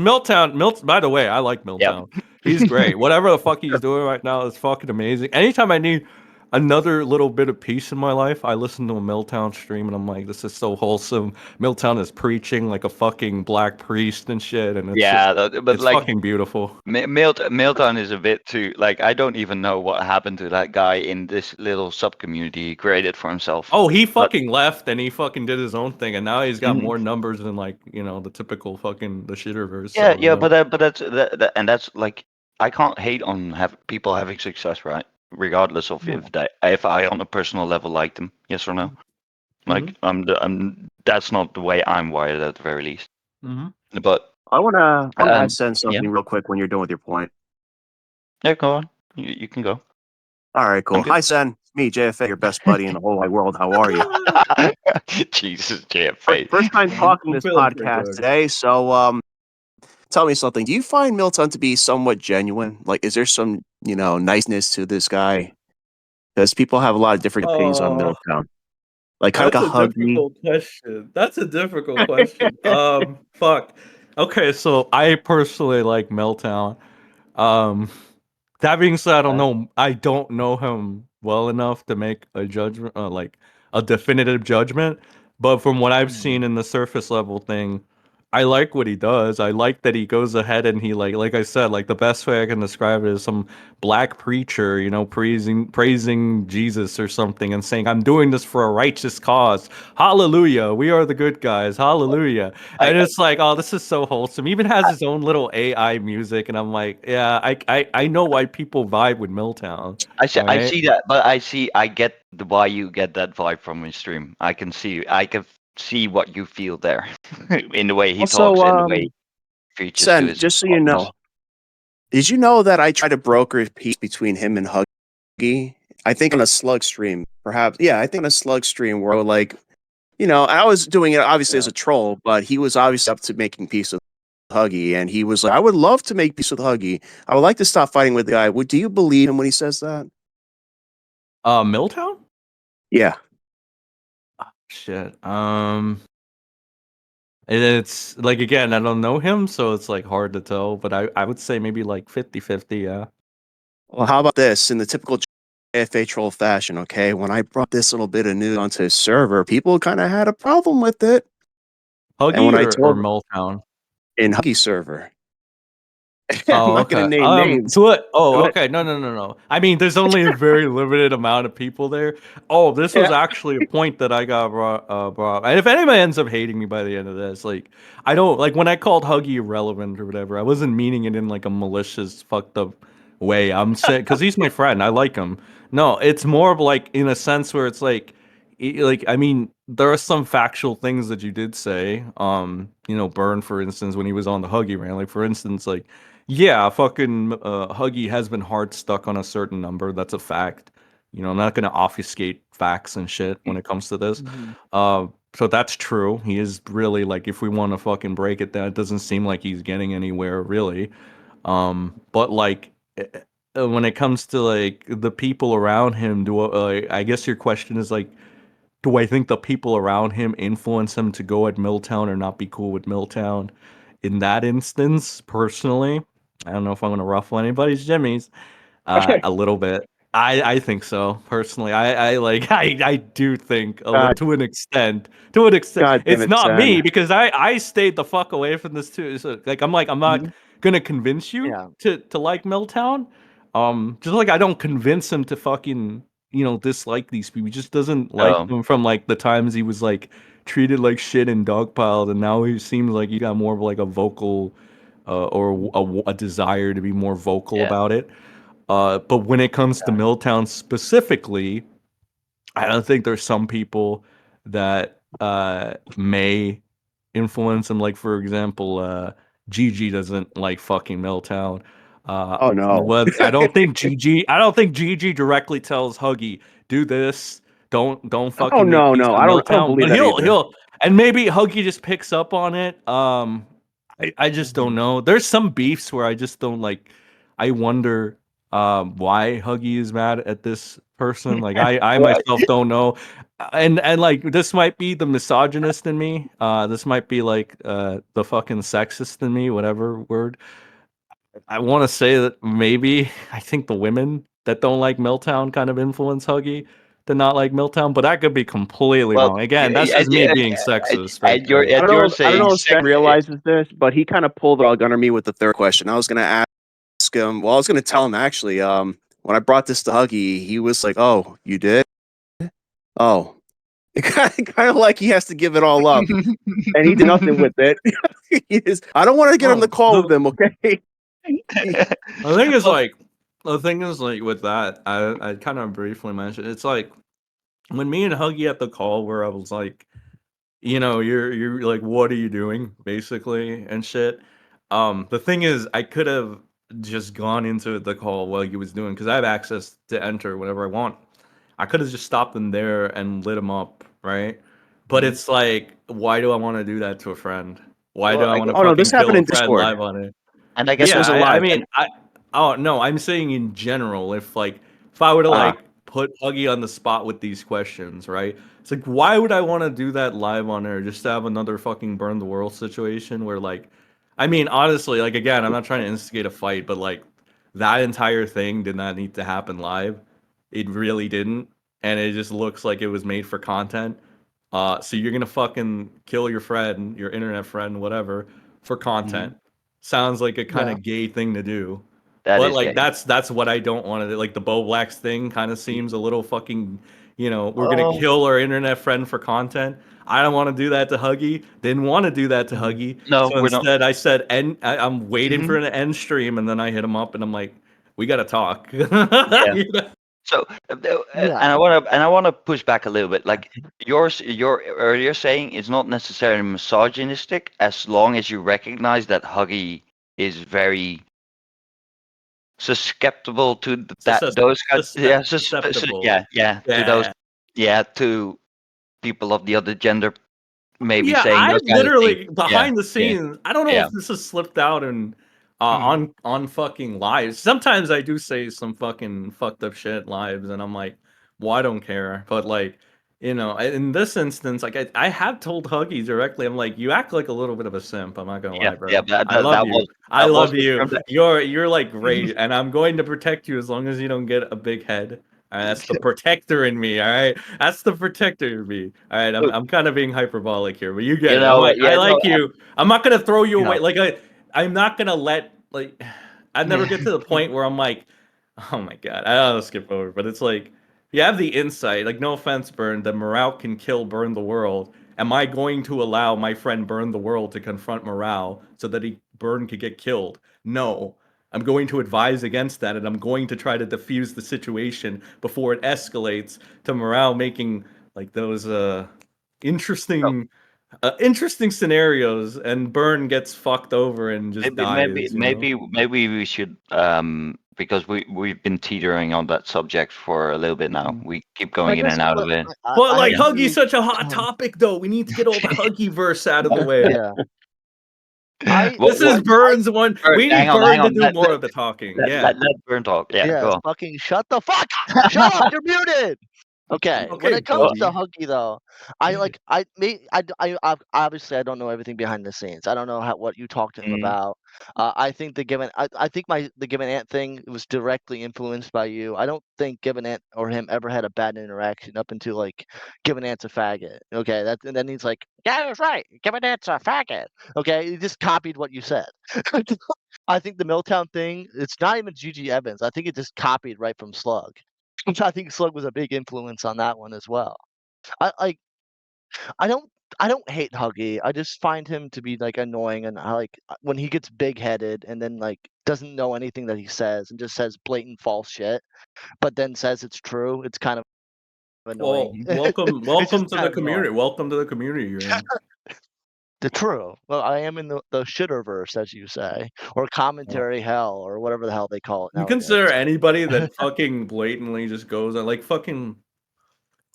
S4: by the way, I like
S5: Yep.
S4: Milltown. He's great. Whatever the fuck he's doing right now is fucking amazing. Anytime I need another little bit of peace in my life, I listen to a Milltown stream and I'm like, this is so wholesome. Milltown is preaching like a fucking black priest and shit, and it's
S5: yeah, but
S4: it's
S5: like
S4: fucking beautiful.
S5: Milton is a bit too like, I don't even know what happened to that guy in this little sub community he created for himself.
S4: Oh, he
S5: But
S4: fucking left and he fucking did his own thing, and now he's got
S5: Mhm.
S4: more numbers than like the typical fucking the shitterverse.
S5: yeah,
S4: So,
S5: yeah, but that's like, I can't hate on people having success, right? Regardless of if I on a personal level like them, yes or no. Like that's not the way I'm wired at the very least.
S4: Mm-hmm.
S5: But
S2: I wanna ask Sen
S5: yeah,
S2: something real quick when you're done with your point.
S5: yeah, go on. You can go.
S2: All right, cool.
S5: I'm good.
S2: Hi, Sen. It's me, JFA, your best buddy in the whole wide world. How are you?
S5: Jesus, JFA.
S2: First time talking
S4: I'm
S2: this
S4: feeling pretty
S2: podcast
S4: good.
S2: today. So, tell me something. Do you find Milton to be somewhat genuine? Like, is there some, niceness to this guy? Because people have a lot of different opinions on
S4: Oh,
S2: Middletown. Like, kind of
S4: that's
S2: like
S4: a
S2: a huggy.
S4: difficult question. That's a difficult question. Fuck. Okay, so I personally like Meltdown. Um, that being said, I don't know him well enough to make a judgment, like a definitive judgment. But from what I've seen in the surface level thing, I like what he does. I like that he goes ahead and he like I said, like the best way I can describe it is some black preacher, praising Jesus or something and saying, "I'm doing this for a righteous cause. Hallelujah! We are the good guys. Hallelujah!"
S5: I,
S4: And it's like, oh, this is so wholesome. He even has his own little AI music, and I'm like, yeah, I know why people vibe with Milltown.
S5: I
S4: Right?
S5: see that, but I get why you get that vibe from his stream. I can see what you feel there in the way he
S2: Also,
S5: talks and the way he features to
S2: Sen,
S5: his
S2: just so you
S5: audience.
S2: know, did you know that I tried to broker a peace between him and Huggy? I think on a slug stream, perhaps. Yeah, I think on a slug stream where like, I was doing it obviously as a troll, but he was obviously up to making peace with Huggy, and he was like, "I would love to make peace with Huggy. I would like to stop fighting with the guy." Do you believe him when he says that?
S4: Milltown?
S2: Yeah.
S4: Shit. It's like again, I don't know him, so it's like hard to tell. But I would say maybe like 50-50, yeah.
S2: Well, how about this? In the typical JFA troll fashion, okay, when I brought this little bit of news onto his server, people kind of had a problem with it. And
S4: Huggy
S2: when I
S4: or
S2: told
S4: Milltown?
S2: in Huggy server, I'm
S4: Oh,
S2: not going to
S4: okay.
S2: name names,
S4: To it. Oh,
S2: but
S4: okay. No. I mean, there's only a very limited amount of people there. Oh, this was
S2: yeah,
S4: actually a point that I got brought up. And if anybody ends up hating me by the end of this, like, I don't like when I called Huggy irrelevant or whatever. I wasn't meaning it in like a malicious, fucked up way. I'm saying because he's my friend. I like him. No, it's more of like in a sense where it's like, I mean, there are some factual things that you did say. Burn, for instance, when he was on the Huggy rant. Like, for instance, like. Yeah, fucking Huggy has been hard stuck on a certain number. That's a fact. I'm not gonna obfuscate facts and shit when it comes to this. So that's true. He is really like, if we want to fucking break it down, it doesn't seem like he's getting anywhere really. But like, when it comes to like the people around him, I guess your question is like, do I think the people around him influence him to go at Milltown or not be cool with Milltown? In that instance, personally, I don't know if I'm gonna ruffle anybody's jimmies. A little bit. I think so personally. I like I do think
S2: God,
S4: to an extent. To an extent,
S2: God damn
S4: it's
S2: it,
S4: not
S2: Sen.
S4: me because I stayed the fuck away from this too. So, like I'm not gonna convince you
S3: Yeah.
S4: to like Milltown. Just like I don't convince him to fucking dislike these people. He just doesn't like them from like the times he was like treated like shit and dogpiled, and now he seems like he got more of like a vocal or a desire to be more vocal
S5: Yeah.
S4: about it. But when it comes to Milltown specifically, I don't think there's some people that may influence him. Like, for example, Gigi doesn't like fucking Milltown.
S2: Oh no.
S4: Well, I don't think Gigi directly tells Huggy, do this. Don't
S2: Oh
S4: fucking make
S2: no,
S4: peace
S2: no.
S4: with
S2: I don't
S4: Milltown.
S2: believe
S4: But
S2: that either.
S4: and maybe Huggy just picks up on it. I just don't know. There's some beefs where I just don't like. I wonder why Huggy is mad at this person. Like I
S5: Well,
S4: myself don't know. And like this might be the misogynist in me. This might be like the fucking sexist in me, whatever word. I want to say that maybe I think the women that don't like Milltown kind of influence Huggy to not like Milltown, but that could be completely
S5: well,
S4: wrong. Again, that's
S5: yeah,
S4: just me being sexist right
S5: and
S4: there.
S5: you're
S2: I don't
S5: saying
S2: know if Sam realizes this, but he kind of pulled the rug under me with the third question. I was going to ask him. Well, I was going to tell him actually. When I brought this to Huggy, he was like, "Oh, you did? Oh." Kind of like he has to give it all up, and he did nothing with it. I don't want to get him the
S4: Well,
S2: call with him, okay?
S4: the thing is
S5: Well,
S4: like with that, I kind of briefly mentioned it's like when me and Huggy at the call where I was like, you're like, what are you doing, basically, and shit. The thing is, I could have just gone into the call while he was doing because I have access to enter whenever I want. I could have just stopped him there and lit him up, right? But
S5: Mhm.
S4: it's like, why do I want to do that to a friend? Why do
S5: well,
S4: I want to
S2: Oh no, this
S4: fucking
S2: happened
S4: kill a
S2: in
S4: friend
S2: Discord.
S4: live on it?
S5: and I
S2: This
S5: guess
S4: Yeah,
S2: wasn't
S4: I
S2: live.
S4: mean, oh no, I'm saying in general, if I were to
S2: Ah,
S4: like put Huggy on the spot with these questions, right? It's like, why would I want to do that live on air just to have another fucking burn the world situation where like, I mean, honestly, like again, I'm not trying to instigate a fight, but like that entire thing did not need to happen live. It really didn't, and it just looks like it was made for content. So you're gonna fucking kill your friend, your internet friend, whatever, for content.
S5: Mhm.
S4: Sounds like a kind
S3: Yeah.
S4: of gay thing to do.
S5: That
S4: But
S5: is
S4: like
S5: gay.
S4: that's what I don't want to do. Like the Bo Blacks thing kind of seems a little fucking, we're gonna
S5: Oh
S4: kill our internet friend for content. I don't want to do that to Huggy. Didn't want to do that to Huggy.
S5: no,
S4: So
S5: we're not.
S4: instead I said I'm waiting
S5: Mhm.
S4: for an end stream and then I hit him up and I'm like, we gotta talk.
S5: Yeah.
S4: You know?
S5: So,
S3: Yeah.
S5: and I wanna push back a little bit. Like your earlier saying is not necessarily misogynistic as long as you recognize that Huggy is very susceptible to those kind. Yeah,
S4: Susceptible.
S5: yeah, to those,
S4: Yeah.
S5: yeah, to people of the other gender
S4: Oh,
S5: maybe
S4: yeah,
S5: saying
S4: I
S5: those kind of things.
S4: literally
S5: Yeah,
S4: behind the
S5: yeah,
S4: scenes. I don't know
S5: yeah.
S4: if this has slipped out and
S5: Mhm.
S4: on fucking lives. Sometimes I do say some fucking fucked up shit lives, and I'm like, well, I don't care. But like, in this instance, like I have told Huggy directly. I'm like, you act like a little bit of a simp. I'm not gonna
S5: Yeah,
S4: lie,
S5: yeah.
S4: bro.
S5: That
S4: I
S5: that,
S4: love
S5: that
S4: you.
S5: was
S4: I
S5: that was
S4: love
S5: the
S4: you.
S5: term that.
S4: You're like great, and I'm going to protect you as long as you don't get a big head. That's the protector in me, all right? That's the protector in me. All right, I'm
S5: Look,
S4: I'm kind of being hyperbolic here, but you get
S5: you
S4: it. I'm
S5: know,
S4: like, I
S5: yeah, no,
S4: like you. I'm not gonna throw you
S3: Yeah.
S4: away. Like I'm not gonna let like I'd never get to the point where I'm like, oh my god, I don't skip over, but it's like you have the insight. Like, no offense, Burn, that Morale can kill Burn the World. Am I going to allow my friend Burn the World to confront Morale so that Burn could get killed? No. I'm going to advise against that, and I'm going to try to defuse the situation before it escalates to Morale making like those
S5: no,
S4: interesting scenarios, and Burn gets fucked over and just dies.
S5: maybe we should because we've been teetering on that subject for a little bit now. We keep
S3: I
S5: going in
S3: guess
S5: and out
S3: what
S5: of it.
S4: But
S3: I
S4: like
S3: have
S5: Yeah.
S3: to
S4: Huggy's
S3: really
S4: such a hot topic, though. We need to get all the Huggy verse out of the way.
S3: yeah. I
S5: Well,
S4: This is Burns one. We
S5: hang
S4: need
S5: on, hang
S4: Burn to
S5: on.
S4: do more of the talking. Yeah.
S5: Let Burn talk. Yeah, go
S3: yes,
S5: on.
S3: fucking shut the fuck up! Shut up, you're muted! Okay, when
S4: Okay,
S3: it comes
S5: Well,
S3: to
S4: Bubby.
S3: Huggy though, I like obviously I don't know everything behind the scenes. I don't know what you talked to him
S5: mm,
S3: about. I think I think the Given Ant thing was directly influenced by you. I don't think Given Ant or him ever had a bad interaction up until like Given Ant's a faggot. Okay, and then he's like, yeah, that's right. Given Ant's a faggot. Okay, he just copied what you said. I think the Milltown thing, it's not even Gigi Evans. I think it just copied right from Slug. Which I think Slug was a big influence on that one as well. I like I don't I don't hate Huggy. I just find him to be like annoying, and I like when he gets big headed and then like doesn't know anything that he says and just says blatant false shit, but then says it's true. It's kind of annoying.
S4: Well, welcome,
S3: It's just
S4: welcome to
S3: kind
S4: the
S3: of
S4: community.
S3: annoying.
S4: Welcome to the community you're in.
S3: The true. Well, I am in the shitterverse, as you say, or commentary hell, or whatever the hell they call it
S4: You
S3: nowadays.
S4: consider anybody that fucking blatantly just goes on like fucking.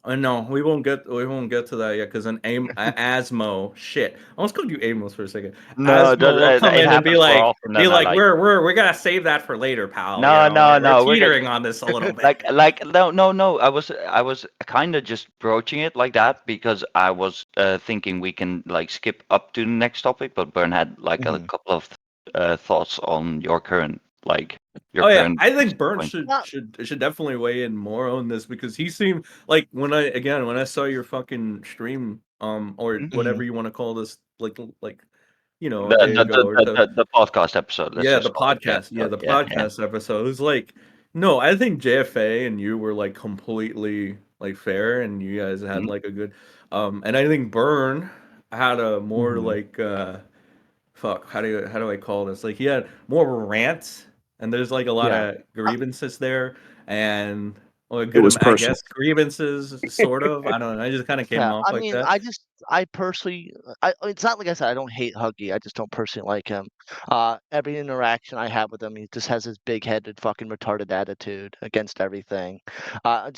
S4: No, we won't get to that yet because an Asmo shit. I almost called you Amos for a second.
S5: No,
S4: Asmo will come
S5: it
S4: in and
S5: happens more often than I like.
S4: we're gonna save that for later, pal.
S5: No,
S4: you know,
S5: no,
S4: we're
S5: no. We're
S4: teetering
S5: good.
S4: on this a little bit.
S5: Like no. I was kind of just broaching it like that because I was thinking we can like skip up to the next topic, but Bern had like a couple of thoughts on your current
S4: Oh yeah,
S5: current
S4: I think Burnt
S5: point.
S4: should definitely weigh in more on this because he seemed like when I saw your fucking stream or whatever you want to call this like a day ago or so.
S5: The podcast episode. Let's
S4: Yeah,
S5: just
S4: the
S5: call it that.
S4: podcast. Yeah, the
S5: Yeah.
S4: podcast episode. It was like, no, I think JFA and you were like completely like fair, and you guys had like a good. And I think Burn had a more like fuck. How do I call this? Like he had more of a rant, and there's like a lot
S3: Yeah.
S4: of grievances there, and well, a
S2: It
S4: good
S2: was
S4: I
S2: personal.
S4: guess grievances sort of. I don't know. I just kind of came
S3: Yeah,
S4: off
S3: I
S4: like
S3: mean,
S4: that.
S3: I personally, it's not like I said, I don't hate Huggy. I just don't personally like him. Every interaction I have with him, he just has this big-headed, fucking retarded attitude against everything. I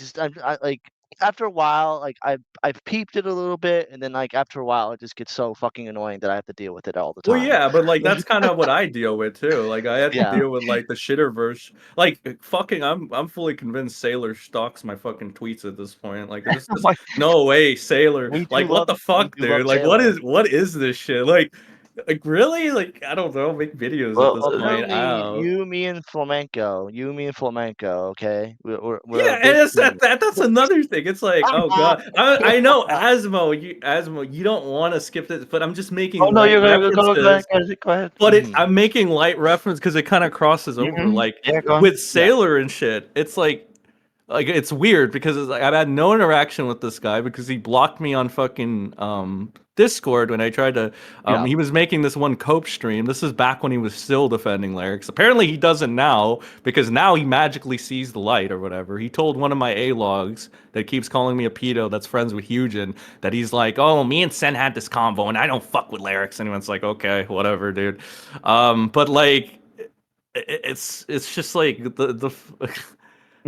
S3: like after a while, like I've peeped it a little bit, and then like after a while, it just gets so fucking annoying that I have to deal with it all the
S4: Well,
S3: time.
S4: yeah, but like that's kind of what I deal with too. Like I have to
S3: Yeah.
S4: deal with like the shitterverse. Like fucking, I'm fully convinced Sailor stalks my fucking tweets at this point. Like there's just
S3: Like,
S4: no way Sailor.
S3: we do
S4: Like what
S3: love
S4: the fuck,
S3: we do love
S4: dude? Like
S3: Sailor.
S4: what is this shit? Like really? Like I don't know. Make videos at
S5: Well,
S4: this
S3: Well,
S4: point. I
S3: apparently,
S4: don't know.
S3: you, me, and Flamenco. Okay, we're
S4: Yeah,
S3: a
S4: and
S3: big
S4: it's
S3: team.
S4: that's another thing. It's like, oh god, I know Asmo, you don't want to skip this, but I'm just
S5: oh
S4: making
S5: no,
S4: light
S5: you're gonna
S4: references.
S5: go ahead.
S4: But
S3: Mhm.
S4: I'm making light reference because it kind of crosses over. Like
S5: Yeah, go on.
S4: with Sailor and shit, it's like it's weird because it's like I've had no interaction with this guy because he blocked me on fucking Discord when I tried to
S3: Yeah.
S4: he was making this one cope stream. This is back when he was still defending lyrics. Apparently he doesn't now because now he magically sees the light or whatever. He told one of my A-logs that keeps calling me a pedo that's friends with Hugin that he's like, oh, me and Sen had this convo and I don't fuck with lyrics. And it's like, okay, whatever, dude. But like it's just like the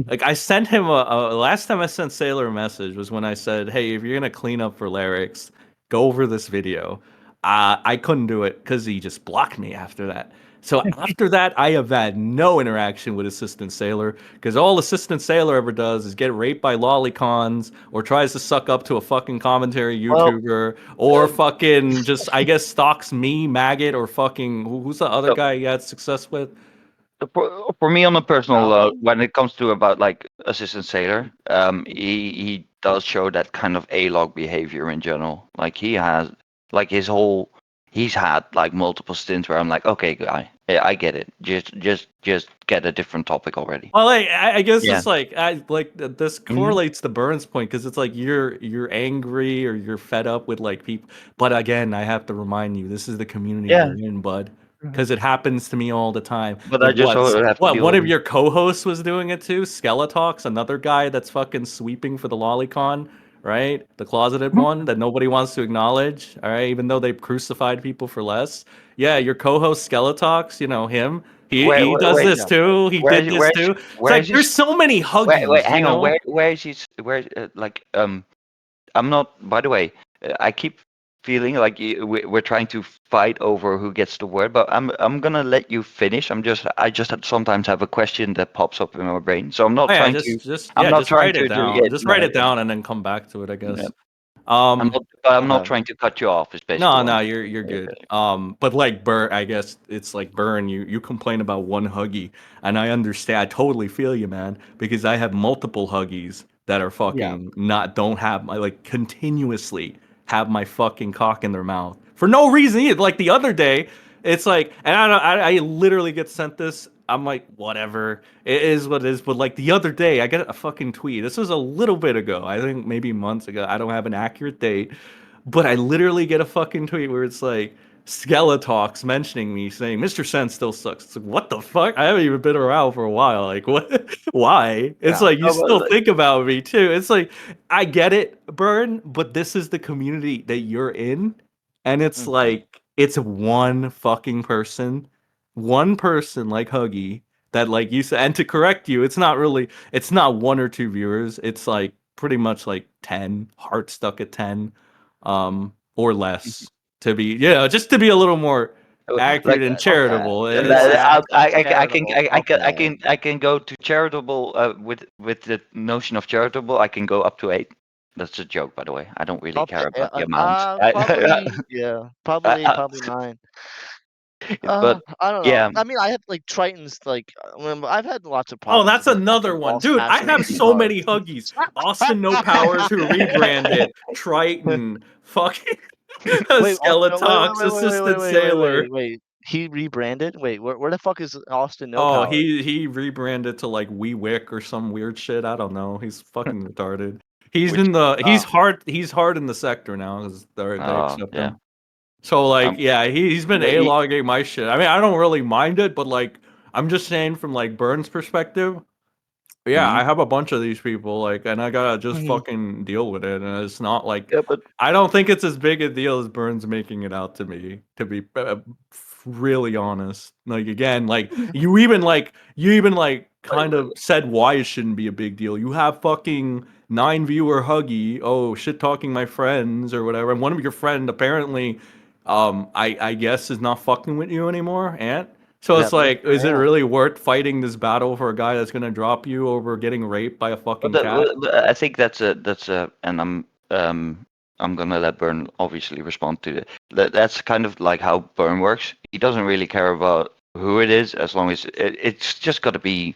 S4: like I sent him a last time I sent Sailor a message was when I said, hey, if you're gonna clean up for lyrics, go over this video. I couldn't do it because he just blocked me after that. So after that, I have had no interaction with Assistant Sailor because all Assistant Sailor ever does is get raped by lolicons or tries to suck up to a fucking commentary
S5: Well,
S4: YouTuber or fucking just I guess stalks me, Maggot, or fucking who's the other
S5: so-
S4: guy he had success with?
S5: for me on a personal
S3: Malcolm?
S5: when it comes to about like Assistant Sailor, he does show that kind of A-log behavior in general. Like he has like he's had like multiple stints where I'm like, okay, guy, I get it. Just get a different topic already.
S4: Well, like, I guess
S5: Yeah.
S4: it's like this correlates to Burns' point because it's like you're angry or you're fed up with like people. But again, I have to remind you, this is the community
S5: Yeah.
S4: we're in, bud. Because it happens to me all the time.
S5: But I just have to deal
S4: One
S5: with
S4: of
S5: it.
S4: your co-hosts was doing it too. Skeletox, another guy that's fucking sweeping for the lolicon, right? The closeted one that nobody wants to acknowledge. All right, even though they've crucified people for less. Yeah, your co-host Skeletox, you know him. He does
S5: Wait,
S4: this too. He
S5: where
S4: did
S5: is
S4: this too. It's
S5: where
S4: like
S5: is he?
S4: there's so many huggies.
S5: Wait, hang
S4: you
S5: on.
S4: know?
S5: Where is he? Where like I'm not. By the way, I keep feeling like we're trying to fight over who gets the word, but I'm gonna let you finish. I just sometimes have a question that pops up in my brain, so I'm not
S4: Oh yeah,
S5: trying to.
S4: just
S5: I'm not trying
S4: write it
S5: to
S4: down.
S5: get.
S4: Just
S5: No,
S4: write it down and then come back to it, I
S5: no,
S4: guess.
S5: I'm not
S3: Okay.
S5: trying to cut you off. Is basically
S4: No,
S5: what
S4: no,
S5: I'm
S4: you're good. But like Burn, I guess it's like Burn. You complain about one huggy, and I understand. I totally feel you, man, because I have multiple huggies that are
S3: Yeah.
S4: fucking don't have my like continuously have my fucking cock in their mouth for no reason either. Like the other day, it's like, and I don't, I literally get sent this. I'm like, whatever, it is what it is. But like the other day, I get a fucking tweet. This was a little bit ago. I think maybe months ago. I don't have an accurate date. But I literally get a fucking tweet where it's like Skeletox mentioning me saying Mr. Sen still sucks. It's like what the fuck? I haven't even been around for a while. Like what? Why? It's
S3: Yeah.
S4: like you
S5: No, but,
S4: still
S5: like,
S4: think about me too. It's like I get it, Burn, but this is the community that you're in. and it's like it's one fucking person, one person like Huggy that like you said. And to correct you, it's not one or two viewers. It's like pretty much like 10, heart stuck at 10, or less to be just to be a little more accurate
S5: Like
S4: and
S3: Okay.
S4: charitable. It's
S3: Charitable. Okay.
S5: I can go to charitable with the notion of charitable. I can go up to 8. That's a joke, by the way. I don't really care about the amount.
S3: Probably
S5: Uh,
S3: 9.
S5: but
S3: I don't know.
S5: yeah,
S3: I mean, I have like Tritons. Like, I've had lots of
S4: Oh,
S3: problems
S4: that's
S3: with just
S4: another
S3: fucking
S4: one.
S3: wall
S4: Dude, I
S3: smashing
S4: have so many
S3: retards.
S4: Huggies. Austin No Powers who rebranded, Triton, fucking
S3: Wait, Austin,
S4: Skeletox, Assistant Sailor.
S3: wait. He rebranded. Wait, where the fuck is Austin No
S4: Oh,
S3: Power?
S4: he rebranded to like Wee Wick or some weird shit. I don't know. He's fucking retarded. He's
S5: which
S4: he's hard in the sector now because they accept
S5: yeah.
S4: him. So like
S5: Um,
S4: he's been
S5: he-
S4: A-logging my shit. I mean, I don't really mind it, but like I'm just saying from like Burns' perspective. Yeah,
S5: mhm.
S4: I have a bunch of these people, like, and I gotta just
S3: Mhm.
S4: fucking deal with it. And it's not like
S5: Yeah, but
S4: I don't think it's as big a deal as Burns making it out to me. To be really honest, like again, like you even like kind of said why it shouldn't be a big deal. You have fucking 9 viewer Huggy, oh shit talking my friends or whatever, and one of your friend apparently, I guess is not fucking with you anymore, Ant. So
S3: Yeah,
S4: it's like,
S3: Mr.
S4: is it
S3: Ant.
S4: really worth fighting this battle for a guy that's gonna drop you over getting raped by a fucking cat?
S5: I think that's a, and I'm gonna let Burn obviously respond to it. That's kind of like how Burn works. He doesn't really care about who it is as long as it's just got to be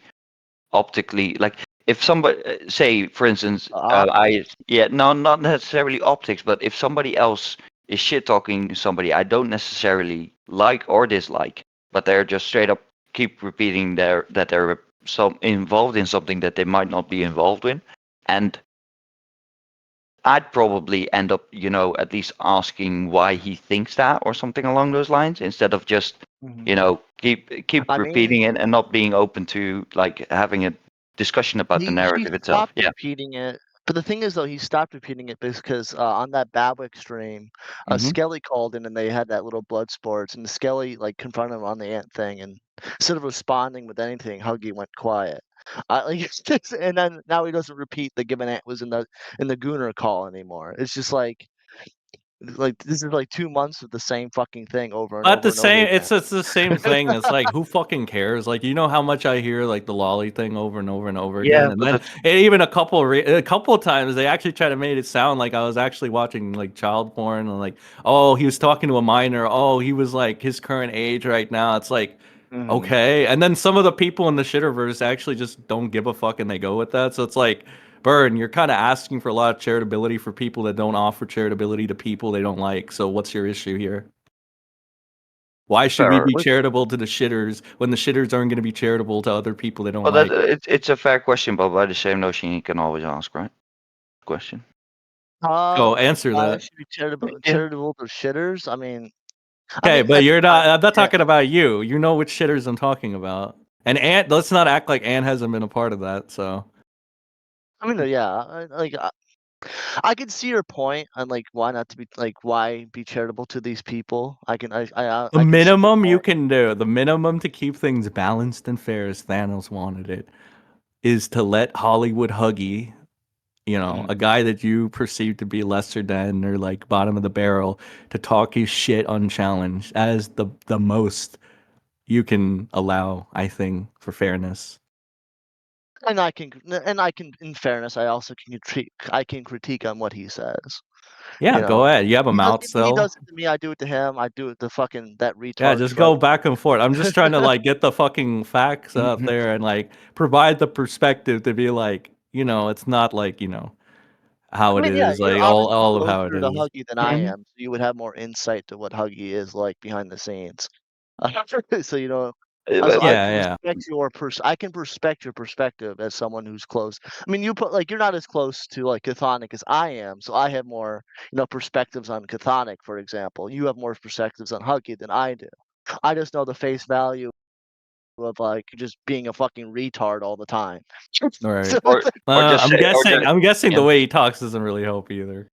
S5: optically like if somebody say for instance
S3: Optics.
S5: no, not necessarily optics, but if somebody else is shit talking somebody I don't necessarily like or dislike, but they're just straight up keep repeating that they're some involved in something that they might not be involved in, and I'd probably end up, at least asking why he thinks that or something along those lines, instead of just,
S3: Mhm.
S5: keep
S3: I mean,
S5: repeating it and not being open to like having a discussion about the
S3: he
S5: narrative itself.
S3: stopped
S5: Yeah.
S3: repeating it. But the thing is, though, he stopped repeating it because on that Badwick stream,
S5: Hmm.
S3: Skelly called in and they had that little blood sports, and Skelly like confronted him on the ant thing, and instead of responding with anything, Huggy went quiet. Like it's just, and then now he doesn't repeat the given ant was in the Gooner call anymore. It's just like this is like 2 months of the same fucking thing over and
S4: At
S3: over
S4: the
S3: and over
S4: same,
S3: again.
S4: it's the same thing. It's like who fucking cares? Like you know how much I hear like the lolly thing over and over and over again,
S5: Yeah,
S4: and
S5: but
S4: then
S5: that's
S4: even a couple of times they actually try to make it sound like I was actually watching like child porn and like oh he was talking to a minor, oh he was like his current age right now. It's like
S3: Mhm.
S4: okay, and then some of the people in the shitterverse actually just don't give a fuck and they go with that. So it's like. Burn, you're kind of asking for a lot of charitability for people that don't offer charitability to people they don't like. So what's your issue here? Why should we
S5: fair.
S4: be charitable to the shitters when the shitters aren't going to be charitable to other people they don't
S5: Well, that
S4: like?
S5: it's a fair question, but by the same notion, you can always ask, right? Question.
S4: So answer
S3: Why
S4: that.
S3: should we charitable
S5: Yeah.
S3: charitable to shitters?
S4: Okay, but
S3: At the
S4: you're
S3: time,
S4: not. I'm not
S3: yeah.
S4: talking about you. You know which shitters I'm talking about. And Ant, let's not act like Ant hasn't been a part of that. So
S3: Yeah. I can see your point on like why not to be like why be charitable to these people.
S4: the
S3: I can see your
S4: minimum you
S3: point.
S4: can do, the minimum to keep things balanced and fair, as Thanos wanted it, is to let Hollywood Huggy,
S5: Mhm.
S4: a guy that you perceive to be lesser than or like bottom of the barrel, to talk his shit unchallenged as the most you can allow, I think, for fairness.
S3: In fairness, I can critique on what he says.
S4: Yeah,
S3: You
S4: go
S3: know,
S4: ahead. You have a mouth
S3: he
S4: still.
S3: does it to me. I do it to him. I do it to fucking that
S4: Yeah,
S3: retard
S4: just go
S3: Triton.
S4: back and forth. I'm just trying to like get the fucking facts out
S5: Mhm.
S4: there and like provide the perspective to be like, it's not like, how it
S3: Yeah,
S4: is,
S3: you're
S4: like
S3: obviously
S4: all of how it
S3: closer to
S4: is.
S3: Huggy than I
S5: Mhm.
S3: am, so you would have more insight to what Huggy is like behind the scenes. So so I
S5: But
S4: Yeah,
S3: can
S4: yeah.
S3: respect I can respect your perspective as someone who's close. I mean, you're not as close to like Chthonic as I am, so I have more perspectives on Chthonic, for example. You have more perspectives on Huggy than I do. I just know the face value of like just being a fucking retard all the time.
S4: All
S3: So
S4: right.
S3: it's like,
S5: or just
S4: I'm
S5: say or
S4: guessing
S5: just
S4: I'm guessing
S5: yeah.
S4: the way he talks doesn't really help either.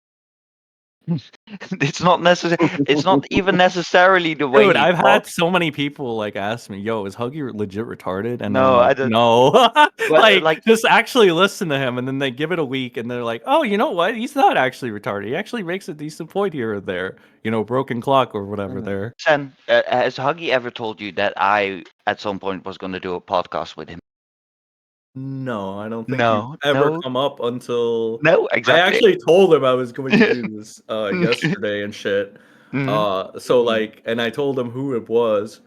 S5: It's not necessary. It's not even necessarily the way
S4: Dude,
S5: he
S4: I've had
S5: talks.
S4: so many people like ask me, "Yo, is Huggy legit retarded?" And I'm
S5: No, I
S4: like,
S5: don't.
S4: "No."
S5: But
S4: Like,
S5: like,
S4: just actually listen to him, and then they give it a week, and they're like, "Oh, you know what? He's not actually retarded. He actually makes a decent point here or there. You know, broken clock or whatever."
S3: Mhm.
S4: There.
S5: Sen, has Huggy ever told you that I, at some point, was going to do a podcast with him?
S4: No, I don't think you've
S5: No,
S4: ever
S5: no,
S4: come up until
S5: no,
S4: I
S5: exactly.
S4: actually told him I was going to do this yesterday and shit.
S5: Mhm.
S4: So
S3: Mhm.
S4: like, and I told him who it was.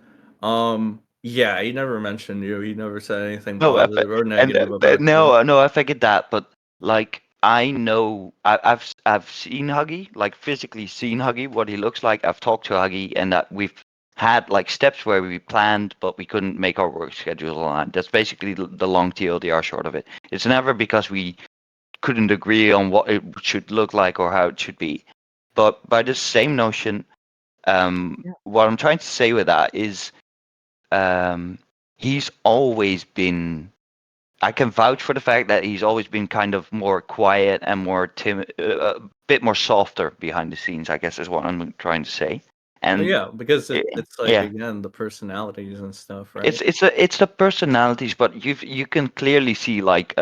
S4: Yeah, he never mentioned you. He never said anything
S5: No,
S4: positive or
S5: and
S4: negative about you.
S5: no, I figured that, but like I know I've seen Huggy, like physically seen Huggy, what he looks like. I've talked to Huggy, and that we've had like steps where we planned, but we couldn't make our work schedule align. That's basically the long TLDR short of it. It's never because we couldn't agree on what it should look like or how it should be. But by the same notion,
S3: Yeah.
S5: what I'm trying to say with that is, he's always been. I can vouch for the fact that he's always been kind of more quiet and more timid, a bit more softer behind the scenes, I guess is what I'm trying to say.
S4: Well,
S5: And
S4: yeah, because it's like
S5: yeah,
S4: again the personalities and stuff, right?
S5: it's the personalities, but you can clearly see like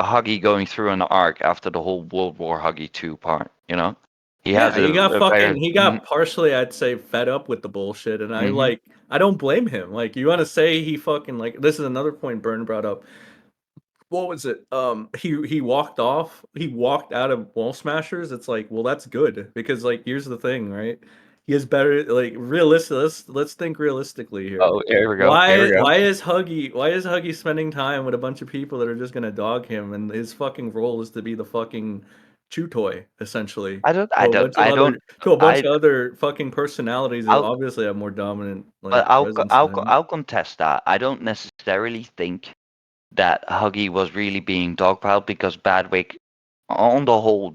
S5: Huggy going through an arc after the whole World War Huggy 2 part, you know? He has
S4: Yeah,
S5: a very
S4: he got partially, I'd say, fed up with the bullshit, and
S5: mhm.
S4: I don't blame him. Like, you want to say he fucking like this is another point Byrne brought up. What was it? He walked off. He walked out of Wall Smashers. It's like, well, that's good because like here's the thing, right? He is better. Like realistic. Let's think realistically here.
S5: Oh, here we go. Here we go.
S4: Why is Huggy spending time with a bunch of people that are just gonna dog him and his fucking role is to be the fucking chew toy essentially
S5: I don't
S4: to
S5: I
S4: a
S5: don't
S4: bunch of
S5: I
S4: other
S5: don't
S4: to other fucking personalities that
S5: I'll
S4: obviously have more dominant
S5: but
S4: like presence than him.
S5: I'll contest that. I don't necessarily think that Huggy was really being dogpiled because Badwick, on the whole,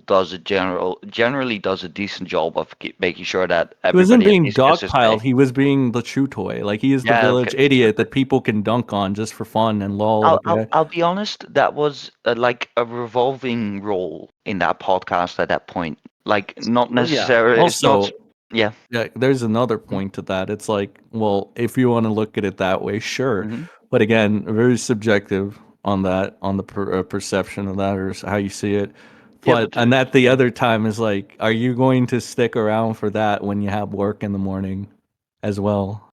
S5: generally does a decent job of making sure that
S4: He wasn't
S5: everybody at
S4: being
S5: least gets his
S4: dogpiled.
S5: pay.
S4: He was being the chew toy. Like he is the
S5: Yeah,
S4: village idiot that people can dunk on just for fun and lol. Okay.
S5: I'll be honest. That was like a revolving role in that podcast at that point. Like not
S3: Well, yeah.
S5: necessarily. It's not.
S4: Also,
S5: Yeah.
S4: yeah, there's another point to that. It's like, well, if you want to look at it that way, sure.
S5: Mm-hmm.
S4: But again, very subjective on that, on the perception of that, or how you see it.
S5: Yeah,
S4: But
S5: but
S4: and at the other time is like, are you going to stick around for that when you have work in the morning as well?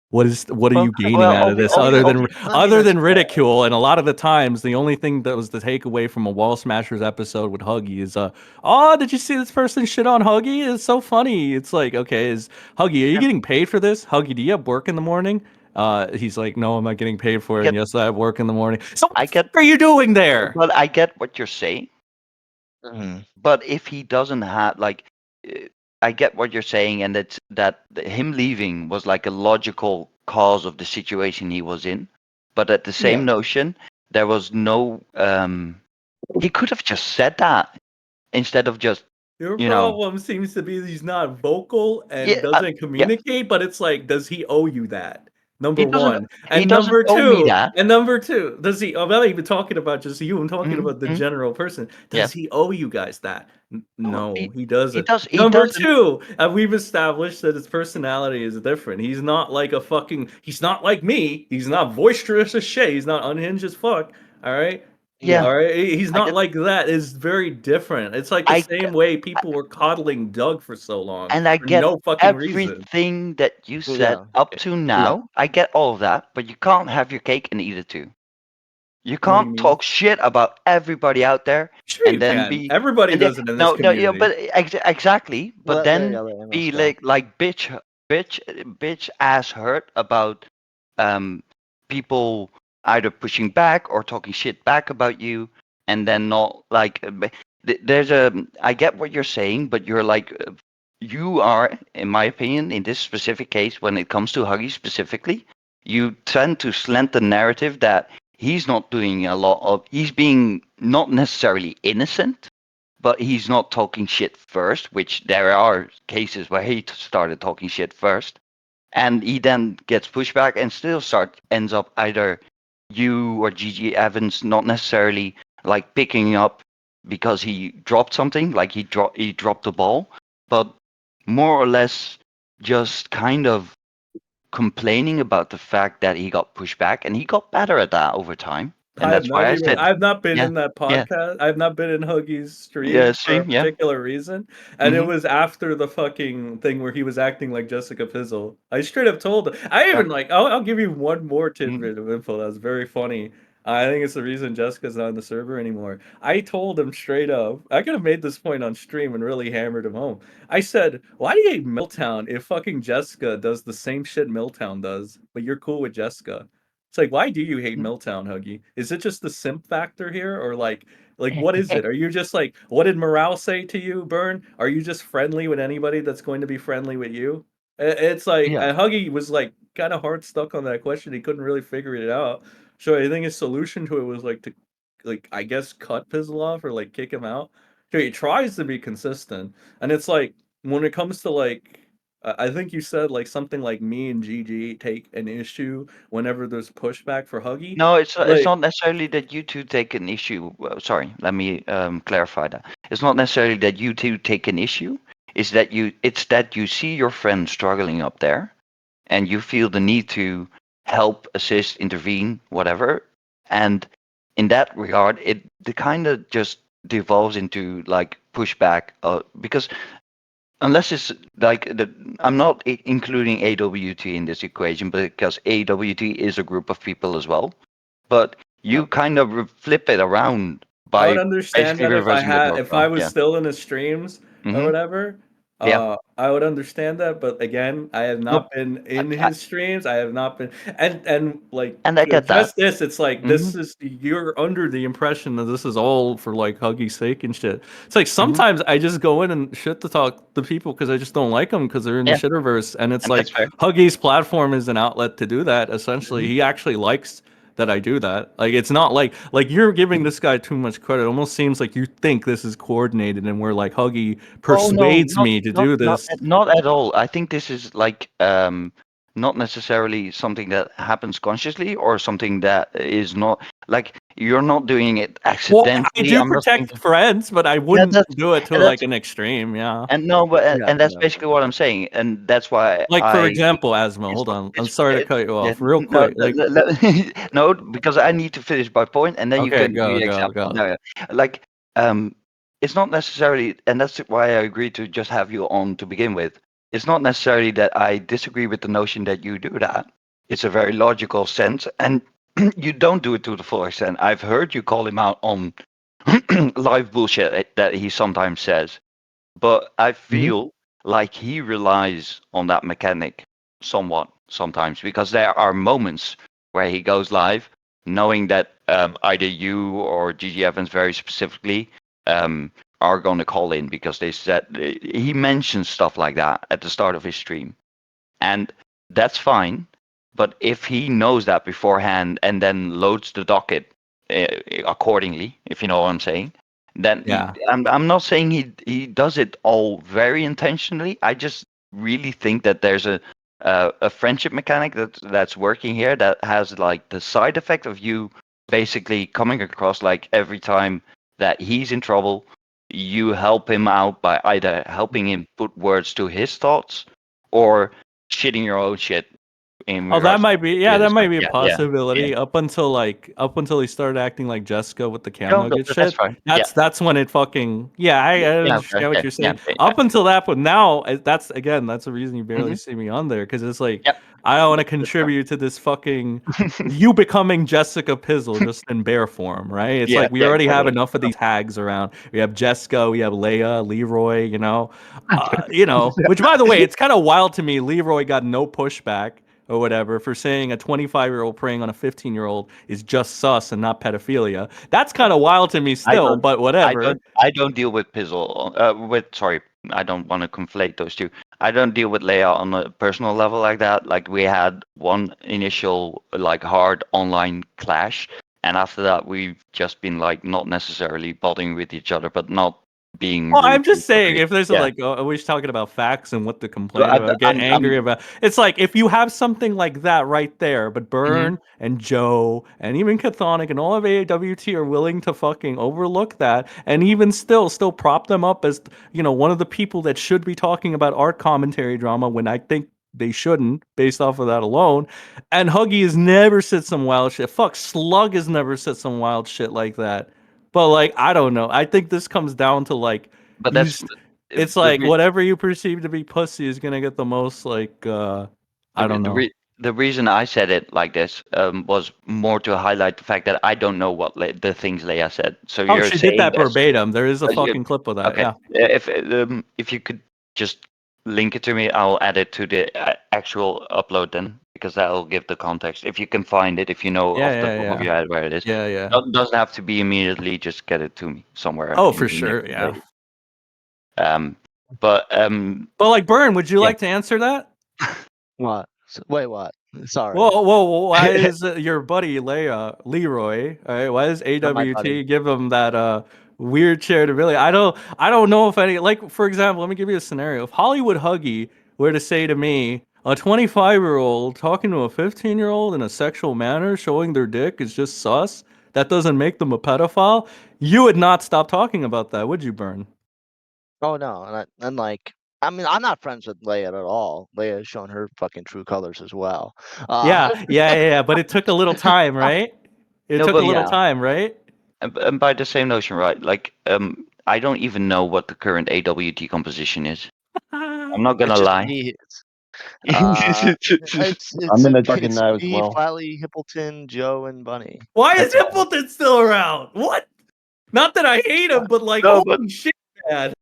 S4: What are
S5: well,
S4: you gaining
S5: well,
S4: out of this
S3: I mean,
S4: other
S3: that's
S4: than
S3: fair.
S4: ridicule? And a lot of the times, the only thing that was the takeaway from a Wall Smashers episode with Huggy is, oh, did you see this person shit on Huggy? It's so funny. It's like, okay, is Huggy, are you
S3: Yeah.
S4: getting paid for this? Huggy, do you have work in the morning? He's like, no, I'm not getting paid for it. And
S5: get
S4: yes, I have work in the morning. So what
S5: I
S4: the fuck
S5: get,
S4: are you doing there?
S5: but I get what you're saying.
S3: Mhm.
S5: But if he doesn't have like, I get what you're saying, and that him leaving was like a logical cause of the situation he was in. But at the
S3: Yeah.
S5: same notion, there was no. He could have just said that instead of just,
S4: Your
S5: you know,
S4: problem seems to be he's not vocal and
S5: yeah,
S4: doesn't
S5: yeah.
S4: communicate, but it's like, does he owe you that?
S5: He
S4: Number
S5: doesn't.
S4: one.
S5: He
S4: And
S5: doesn't
S4: number
S5: owe me
S4: two,
S5: that.
S4: does he, I'm not even talking about just you, I'm talking
S5: Mhm,
S4: about the
S5: mhm,
S4: general person.
S5: yeah.
S4: Does he owe you guys that?
S5: No,
S4: No, he doesn't.
S5: he
S4: Number
S5: doesn't.
S4: two, and we've established that his personality is different. He's not like me. He's not boisterous as shit. He's not unhinged as fuck. All right. Yeah,
S5: Yeah,
S4: all right. He's
S5: I
S4: not
S5: get.
S4: like that. It's very different. It's like the
S5: I,
S4: same way people were coddling Doug for so long
S5: and I
S4: for
S5: get
S4: no fucking reason.
S5: everything that you said
S3: Yeah.
S5: up to
S3: Yeah.
S5: now. I get all of that, but you can't have your cake and eat it too. You
S4: What do you
S5: can't
S4: mean?
S5: talk shit about everybody out there
S4: Sure,
S5: and
S4: you
S5: then
S4: can.
S5: be
S4: Everybody
S5: and then
S4: does it in this
S5: no, no, yeah,
S4: community.
S5: but exactly. But
S3: Well, there you
S5: then
S3: go. Let Amos
S5: be
S3: go.
S5: like bitch ass hurt about um people either pushing back or talking shit back about you, and then not like there's a. I get what you're saying, but you're like you are, in my opinion, in this specific case, when it comes to Huggy specifically, you tend to slant the narrative that he's not doing a lot of. He's being not necessarily innocent, but he's not talking shit first, which there are cases where he started talking shit first, and he then gets pushback and still ends up either you or Gigi Evans not necessarily like picking up because he dropped something, like he dropped the ball, but more or less just kind of complaining about the fact that he got pushed back, and he got better at that over time. And that's why I said,
S4: I've not been
S5: yeah,
S4: in that
S5: yeah,
S4: podcast. I've not been in Huggy's
S5: yeah,
S4: stream for a
S5: stream, yeah.
S4: particular reason. And it
S5: Hmm.
S4: was after the fucking thing where he was acting like Jessica Fizzle. I straight up told him. I even like, I'll give you one more tidbit of info that's very funny. I think it's the reason Jessica's not on the server anymore. I told him straight up, I could have made this point on stream and really hammered him home. I said, why do you hate Milltown if fucking Jessica does the same shit Milltown does, but you're cool with Jessica? It's like, why do you hate Milltown, Huggy? Is it just the simp factor here, or like what is it? Are you just like, what did morale say to you, Burn? Are you just friendly with anybody that's going to be friendly with you? It's like,
S3: Yeah.
S4: and Huggy was like kind of hard stuck on that question. He couldn't really figure it out. So I think his solution to it was like to, like I guess cut Pizzle off or like kick him out. So he tries to be consistent, and it's like when it comes to like I think you said like something like me and GG take an issue whenever there's pushback for Huggy.
S5: No, it's
S4: Like,
S5: not necessarily that you two take an issue. Sorry, let me clarify that. It's not necessarily that you two take an issue. It's that you see your friend struggling up there, and you feel the need to help, assist, intervene, whatever. And in that regard, it kind of just devolves into like pushback, because unless it's like I'm not including AWT in this equation, because AWT is a group of people as well. But you kind of flip it around
S4: I would
S5: by
S4: understand
S5: basically
S4: that
S5: reversing the
S4: if I
S5: profile.
S4: was
S5: Yeah.
S4: still in his streams or
S5: Hmm.
S4: whatever,
S5: Yeah.
S4: I would understand that. But again, I have
S5: No,
S4: not been in
S5: I,
S4: his streams. I have not been, and like
S5: and I
S4: to
S5: get that.
S4: address this, it's like
S5: Hmm.
S4: this is you're under the impression that this is all for like Huggy's sake and shit. It's like
S5: Hmm.
S4: sometimes I just go in and shit to talk to people because I just don't like them because they're in the
S5: Yeah,
S4: shitterverse, and it's
S5: and that's
S4: like
S5: fair.
S4: Huggy's platform is an outlet to do that. Essentially,
S5: Hmm.
S4: he actually likes that I do that. Like it's not like you're giving this guy too much credit. It almost seems like you think this is coordinated and where like Huggy
S5: Oh no,
S4: persuades me to do this.
S5: not at all. I think this is like not necessarily something that happens consciously, or something that is not like you're not doing it
S4: Well, I
S5: accidentally.
S4: do
S5: I'm not saying.
S4: protect friends, but I
S5: Yeah,
S4: wouldn't
S5: that's
S4: do it to
S5: and
S4: like
S5: that's
S4: an extreme, yeah.
S5: and no, but
S3: Yeah.
S5: and that's
S3: Yeah.
S5: basically what I'm saying, and that's why
S4: Like for
S5: I.
S4: example, Asmo,
S5: It's
S4: hold on. I'm
S5: it's
S4: sorry to
S5: it,
S4: cut you
S5: yeah,
S4: off. Real
S5: no,
S4: quick. Like
S5: no, because I need to finish my point, and then you
S4: okay,
S5: can give
S4: go,
S5: your
S4: go,
S5: example.
S4: go.
S5: No, yeah. Like it's not necessarily, and that's why I agreed to just have you on to begin with. It's not necessarily that I disagree with the notion that you do that. It's a very logical sense, and you don't do it to the full extent. I've heard you call him out on live bullshit that he sometimes says, but I
S3: Mhm.
S5: feel like he relies on that mechanic somewhat sometimes, because there are moments where he goes live knowing that either you or GG Evans very specifically um, are going to call in, because they said he mentions stuff like that at the start of his stream, and that's fine. But if he knows that beforehand and then loads the docket accordingly, if you know what I'm saying, then
S4: Yeah.
S5: I'm not saying he does it all very intentionally. I just really think that there's a friendship mechanic that's working here, that has like the side effect of you basically coming across like every time that he's in trouble, you help him out by either helping him put words to his thoughts, or shitting your own shit in
S4: Oh, that
S5: regards to
S4: might be
S5: the
S4: yeah,
S5: other
S4: that might
S5: side.
S4: be a
S5: Yeah, yeah, yeah.
S4: possibility. Up until he started acting like Jessica with the cam
S5: No,
S4: nugget
S5: that's
S4: shit.
S5: fine. Yeah,
S4: That's when it fucking yeah. I
S5: yeah, okay,
S4: understand what
S5: yeah,
S4: you're
S5: yeah,
S4: saying.
S5: okay, yeah.
S4: Up until that, but now that's again that's the reason you barely
S5: Hmm.
S4: see me on there because it's like
S5: Yep,
S4: I don't want to
S5: that's fine.
S4: contribute to this fucking you becoming Jessica Pizzle just in bear form, right? It's
S5: Yeah,
S4: like we
S5: yeah,
S4: already have
S5: exactly.
S4: enough of these hags around. We have Jessica, we have Leia, Leroy, which by the way, it's kind of wild to me. Leroy got no pushback or whatever for saying a 25-year-old preying on a 15-year-old is just sus and not pedophilia. That's kind of wild to me
S5: I
S4: still,
S5: don't,
S4: but whatever.
S5: I don't deal with Pizzle. Sorry, I don't want to conflate those two. I don't deal with Leia on a personal level like that. Like we had one initial like hard online clash, and after that we've just been like not necessarily bothering with each other, but not being
S4: Well,
S5: rude
S4: I'm just
S5: to
S4: saying,
S5: somebody.
S4: if there's
S5: Yeah.
S4: we're just talking about facts and what to
S5: So
S4: complain about, get angry
S5: I'm
S4: about. It's like if you have something like that right there, but
S5: Mhm.
S4: Burn and Joe and even Cathonic and all of AWT are willing to fucking overlook that, and even still prop them up as one of the people that should be talking about art commentary drama when I think they shouldn't, based off of that alone. And Huggy has never said some wild shit. Fuck, Slug has never said some wild shit like that. But like, I don't know. I think this comes down to like
S5: but
S4: you.
S5: that's
S4: It's
S5: the
S4: like whatever you perceive to be pussy is gonna get the most like I don't know.
S5: the reason I said it like this was more to highlight the fact that I don't know what the things Leia said. So
S4: Oh,
S5: you're
S4: she did
S5: saying
S4: that
S5: this.
S4: verbatim. There is a
S5: Yeah,
S4: fucking clip of that.
S5: okay.
S4: Yeah.
S5: If you could just link it to me, I'll add it to the actual upload then, because that'll give the context. If you can find it, if you know
S4: Yeah,
S5: off the
S4: yeah,
S5: top of
S4: yeah.
S5: your head where it is,
S4: Yeah, yeah.
S5: doesn't have to be immediately. Just get it to me somewhere
S4: Oh,
S5: in
S4: for
S5: the next
S4: sure.
S5: few
S4: Yeah.
S5: days. But
S4: But like, Burn, would you
S5: yeah.
S4: like to answer that?
S3: What? Wait, what? Sorry.
S4: Whoa, why is your buddy Leroy, all right, why does
S3: Not my buddy.
S4: AWT give him that weird charitability? I don't know if any, like, for example, let me give you a scenario. If Hollywood Huggy were to say to me, a 25-year-old talking to a 15-year-old in a sexual manner, showing their dick is just sus, that doesn't make them a pedophile, you would not stop talking about that, would you, Burn?
S3: Oh no, and like, I mean, I'm not friends with Leia at all. Leia has shown her fucking true colors as well.
S4: Yeah, yeah, but it took a little time, right? It
S5: No,
S4: took a
S5: but
S4: little
S3: yeah.
S4: time, right?
S5: and by the same notion, right? Like, I don't even know what the current AWT composition is. I'm not
S3: It's
S5: gonna
S3: just
S5: lie.
S3: me. Uh, it's
S2: I'm in
S3: a,
S2: the Duggan
S3: it's
S2: now as
S3: me,
S2: well.
S3: Flatly, Hippleton, Joe, and Bunny.
S4: Why is
S3: That's all.
S4: Hippleton still around? What? Not that I hate him, but like,
S5: No,
S4: holy
S5: but
S4: shit, man.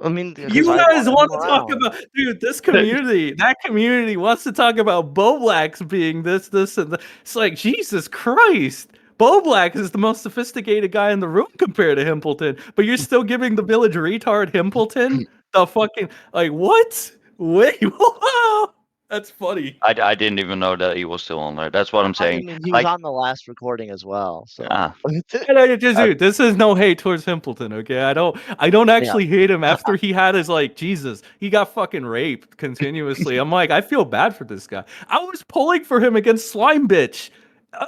S3: I mean, because
S4: You
S3: I
S4: guys
S3: wanted
S4: want
S3: him
S4: to talk
S3: around.
S4: about, dude, that community wants to talk about Boblax being this, and that. It's like, Jesus Christ. Boblax is the most sophisticated guy in the room compared to Himpleton, but you're still giving the village retard Himpleton the fucking, like, what? Wait, that's funny.
S5: I didn't even know that he was still on there. That's what I'm
S3: I
S5: saying.
S3: mean, he was
S5: Like,
S3: on the last recording as well. So
S5: ah,
S4: And I just,
S5: uh,
S4: dude, this is no hate towards Himpleton, okay? I don't
S3: yeah.
S4: actually hate him after he had his like Jesus. He got fucking raped continuously. I'm like, I feel bad for this guy. I was pulling for him against Slime Bitch.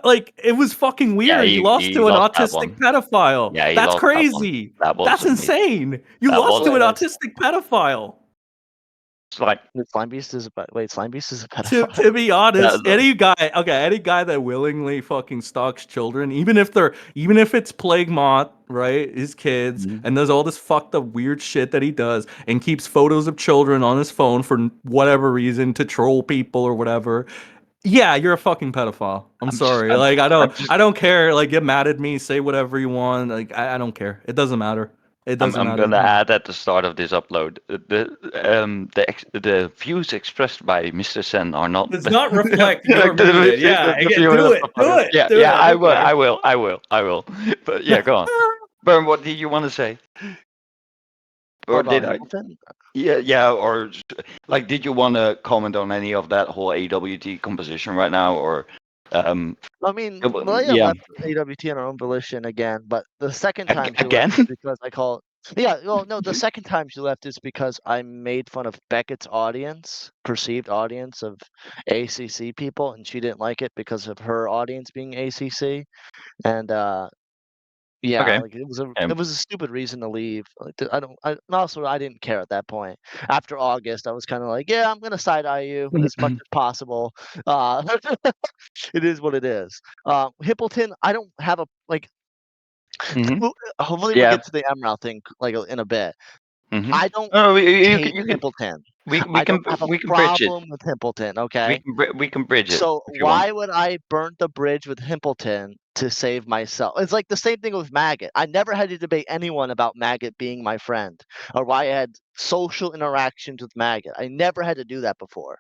S4: Like it was fucking
S5: yeah,
S4: weird. He lost
S5: he
S4: to an
S5: lost that
S4: autistic
S5: one.
S4: pedophile.
S5: Yeah, he
S4: That's
S5: lost that one.
S4: crazy.
S5: That was
S4: That's
S5: amazing.
S4: insane. You
S5: That
S4: lost
S5: was
S4: to an
S3: Wait,
S4: autistic pedophile.
S5: like
S3: Slime Beast is Slime Beast is a
S4: To
S3: pedophile.
S4: be honest,
S5: that,
S4: any guy that willingly fucking stalks children, even if it's Plague Mott, right, his kids,
S5: Mhm.
S4: and does all this fucked up weird shit that he does, and keeps photos of children on his phone for whatever reason to troll people or whatever. Yeah, you're a fucking pedophile. I'm
S5: I'm just
S4: sorry. Like
S5: I'm just
S4: I don't care. Like get mad at me, say whatever you want. Like I don't care. It doesn't matter. It doesn't
S5: I'm
S4: matter
S5: gonna
S4: to me.
S5: add at the start of this upload the views expressed by Mr. Sen are not
S4: Does not reflect
S5: like
S4: you're muted. Yeah,
S5: the
S4: again,
S5: viewer
S4: do
S5: of
S4: it.
S5: the
S4: Do
S5: podcast.
S4: it.
S5: Yeah,
S4: Do
S5: yeah,
S4: it. I don't care.
S5: I will. But yeah, go on. Burn, what did you want to say?
S3: What
S5: Or
S3: about
S5: did I?
S3: Hippleton?
S5: Yeah, or like, did you want to comment on any of that whole AWT composition right now, or um,
S3: I mean, Leia
S5: yeah,
S3: left AWT on her own volition again, but the second time she
S5: again?
S3: left is because I call. Yeah, well, no, the second time she left is because I made fun of Beckett's audience, perceived audience of ACC people, and she didn't like it because of her audience being ACC, and yeah,
S5: Okay.
S3: like it was a stupid reason to leave. Like, I don't. And also, I didn't care at that point. After August, I was kind of like, yeah, I'm gonna side eye you as much as possible. Uh, it is what it is. Hippleton, I don't have a like.
S5: hmm
S3: Hopefully, we'll
S5: Yeah.
S3: get to the Emerald thing like in a bit.
S5: hmm
S3: I don't
S5: Oh,
S3: hate
S5: you can
S3: Hippleton.
S5: we
S3: I
S5: can
S3: don't have a
S5: we can bridge it.
S3: problem with Hippleton. Okay.
S5: We can bridge it
S3: So
S5: if you want.
S3: why would I burn the bridge with Himpleton to save myself? It's like the same thing with Maggot. I never had to debate anyone about Maggot being my friend or why I had social interactions with Maggot. I never had to do that before.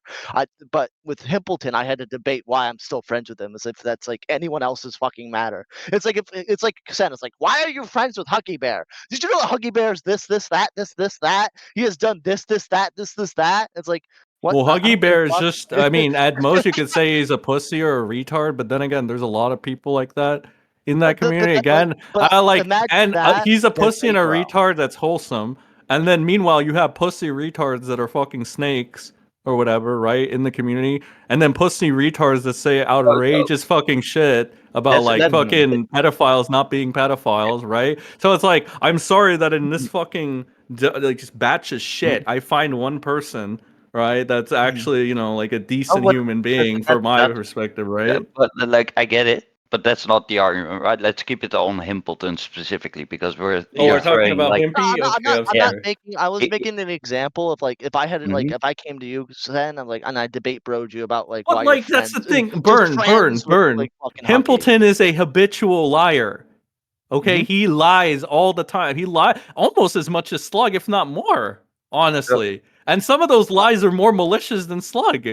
S3: But with Himpleton, I had to debate why I'm still friends with him, as if that's like anyone else's fucking matter. It's like if it's like Ken. It's like, why are you friends with Huggy Bear? Did you know Huggy Bear's this, that? He has done this, that. It's like, what?
S4: Well,
S3: I
S4: Huggy
S3: don't give
S4: Bear
S3: a
S4: is
S3: fuck.
S4: just, I mean, at most you could say he's a pussy or a retard, but then again, there's a lot of people like that. in that community again.
S3: But
S4: I like,
S3: imagine
S4: and
S3: that
S4: he's a
S3: as
S4: pussy and a
S3: bro.
S4: retard that's wholesome. And then meanwhile, you have pussy retards that are fucking snakes or whatever, right, in the community. And then pussy retards that say outrageous fucking shit about like
S5: That's
S4: fucking pedophiles not being pedophiles, right? So it's like, I'm sorry that in this fucking like just batch of shit, I find one person, right, that's actually, you know, like a decent
S5: what
S4: human being from my perspective, right?
S5: but like I get it, but that's not the argument, right? Let's keep it on Himpleton specifically because
S4: Oh,
S5: you're
S4: we're talking
S5: throwing
S4: about
S5: like
S4: Himpy?
S3: No,
S4: Okay, I'm
S3: I'm not
S4: sorry.
S3: making. I was
S5: It-
S3: making an example of like if I had like
S5: Mhm.
S3: if I came to you, then I'm like, and I debate broed you about like
S4: But
S3: why you're
S4: like that's the
S3: friends,
S4: thing.
S3: just
S4: Burn, burn,
S3: friends with
S4: burn.
S3: like fucking Huggy.
S4: Himpleton is a habitual liar. Okay,
S5: Mhm.
S4: he lies all the time. He lies almost as much as Slug, if not more, honestly. And some of those
S3: Well,
S4: lies are more malicious than Slug.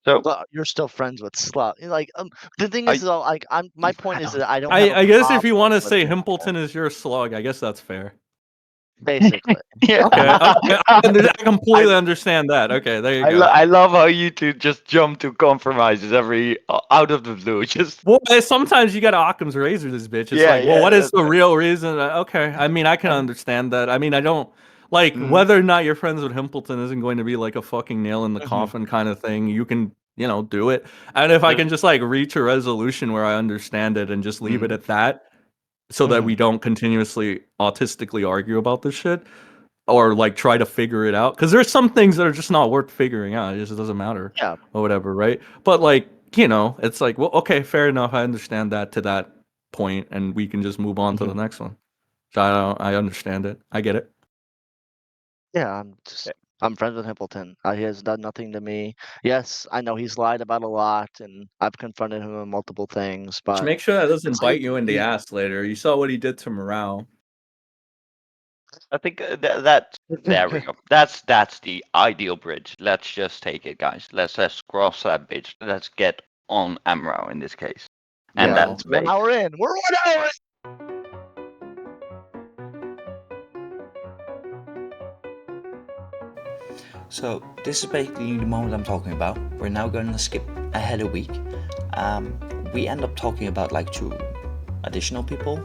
S5: So
S3: but you're still friends with Slut. Like the thing
S5: I
S3: is though, like my point is that I don't have a
S4: I guess if you want
S3: problem
S4: to
S3: with
S4: say
S3: it,
S4: Himpleton is your Slug, I guess that's fair.
S3: basically.
S5: yeah.
S4: Okay, okay, I completely understand that. Okay, there you go.
S5: I love how you two just jump to compromises every out of the blue. Just
S4: Well, sometimes you gotta Occam's razor this bitch. It's like, well, what is the real reason? Okay, I mean, I can understand that. I mean, I don't like
S5: Mhm.
S4: whether or not you're friends with Himpleton isn't going to be like a fucking nail in the
S5: Mhm.
S4: coffin kind of thing. You can, you know, do it. And if I
S5: There's-
S4: can just like reach a resolution where I understand it and just leave it
S5: Mhm.
S4: at that, so that
S5: Mhm.
S4: we don't continuously autistically argue about this shit or like try to figure it out, because there's some things that are just not worth figuring out. It just doesn't matter
S3: Yeah.
S4: or whatever, right? But like, you know, it's like, well, okay, fair enough, I understand that to that point, and we can just move on to the
S5: Mhm.
S4: next one. So I understand it, I get it.
S3: Yeah, I'm friends with Himpleton. He has done nothing to me. Yes, I know he's lied about a lot, and I've confronted him on multiple things.
S4: Just
S3: But
S4: make sure that doesn't
S3: it's like
S4: bite you in the ass later. You saw what he did to morale.
S5: I think that there we go. That's the ideal bridge. Let's just take it, guys. Let's just cross that bridge. Let's get on Amro in this case, and
S3: yeah,
S4: Wow.
S5: that's
S3: it's 1
S5: bait.
S3: hour in. We're 1 hour in.
S1: So this is basically the moment I'm talking about. We're now going to skip ahead a week. We end up talking about like 2 additional people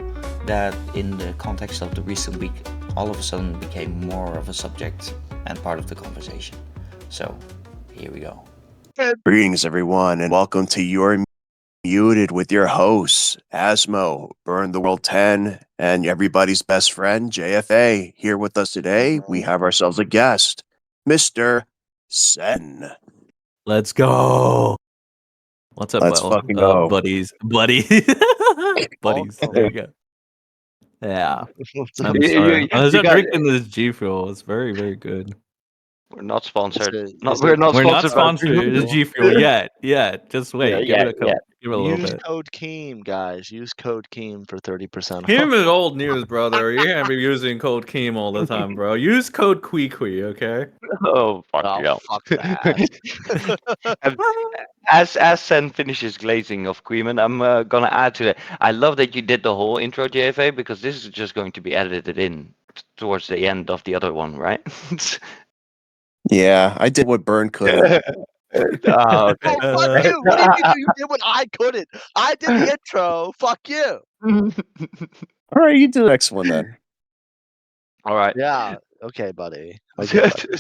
S1: that in the context of the recent week all of a sudden became more of a subject and part of the conversation. So here we go.
S2: Greetings, everyone, and welcome to You're Muted with your hosts, Asmo, Burn the World 10, and everybody's best friend, JFA. Here with us today, we have ourselves a guest, Mr. Sen.
S4: Let's go. What's up,
S2: Let's fucking go.
S4: buddies? Buddies. There you go. Yeah. I'm
S5: You,
S4: sorry.
S5: you,
S4: I was
S5: you
S4: just
S5: got.
S4: drinking this G Fuel. It's very, very good.
S5: We're not sponsored.
S3: Is
S5: We're
S3: it
S5: not
S4: We're not
S5: sponsored by
S4: sponsored with G Fuel yet. Just
S5: Yeah,
S4: wait. Give it a
S5: yeah.
S4: couple. Give it a little
S3: Use
S4: bit.
S3: code Keem, guys. Use code Keem for 30%
S4: Keem
S3: off.
S4: is old news, brother. You can't be using code Keem all the time, bro. Use code Queequee, okay?
S5: Oh fuck
S3: Oh,
S5: yeah.
S3: fuck that.
S5: And as Sen finishes glazing of Queeman, I'm gonna add to that. I love that you did the whole intro, JFA, because this is just going to be edited in towards the end of the other one, right?
S2: Yeah, I did what Burn couldn't.
S5: Oh,
S3: Oh, fuck you! What do you mean you did what I couldn't? I did the intro. Fuck you.
S2: All right, you do the next one then.
S5: All right.
S3: Yeah. Okay, buddy. Okay, buddy.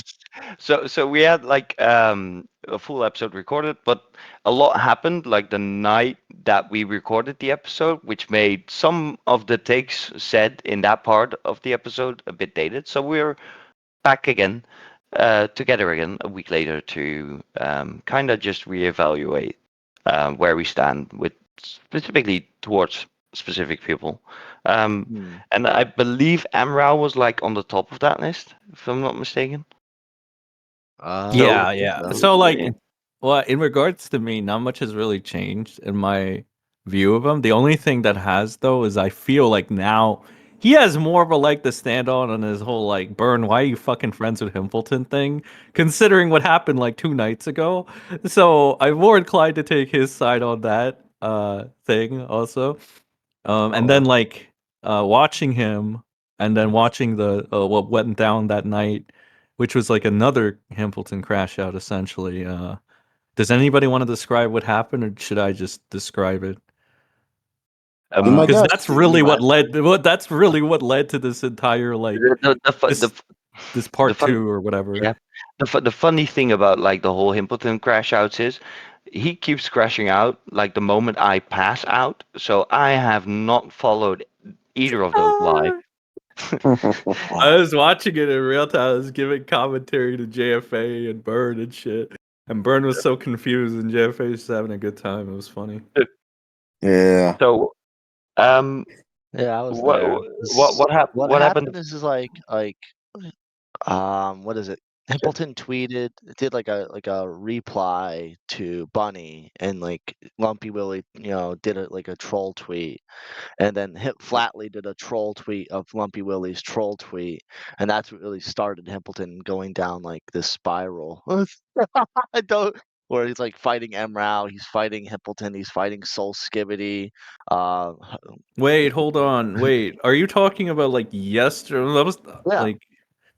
S5: So we had like a full episode recorded, but a lot happened like the night that we recorded the episode, which made some of the takes said in that part of the episode a bit dated. So we're back again, together again a week later to kind of just reevaluate where we stand with specifically towards specific people.
S3: Hmm.
S5: And I believe Amral was like on the top of that list, if I'm not mistaken.
S4: Yeah,
S5: So-
S4: yeah. So like, well, in regards to me, not much has really changed in my view of him. The only thing that has though is I feel like now he has more of a leg to stand on his whole like Burn, why are you fucking friends with Himpleton thing, considering what happened like 2 nights ago. So I'm more inclined to take his side on that thing also. And then like watching him and then watching the what went down that night, which was like another Himpleton crash out essentially. Does anybody want to describe what happened, or should I just describe it?
S2: Be my
S4: Because
S2: guest.
S4: that's really what led. That's really what led to this entire like
S5: the, fu-
S4: this
S5: the,
S4: this part
S5: fun-
S4: 2 or whatever.
S5: Yeah. The funny thing about like the whole Himpleton crash outs is he keeps crashing out like the moment I pass out. So I have not followed either of those live.
S4: I was watching it in real time. I was giving commentary to JFA and Burn and shit. And Burn was so confused, and JFA was just having a good time. It was funny.
S2: Yeah.
S5: So
S3: Yeah, I was
S5: what
S3: there. What
S5: what happened?
S3: happened is what is it? Himpleton did like a reply to Bunny, and like Lumpy Willie, did like a troll tweet, and then Flatley did a troll tweet of Lumpy Willie's troll tweet, and that's what really started Himpleton going down like this spiral. I don't. Where he's like fighting Emrau, he's fighting Himpleton, he's fighting Soul Skibbity. Uh,
S4: Wait, hold on. Wait, are you talking about like yesterday? That was
S3: yeah.
S4: like,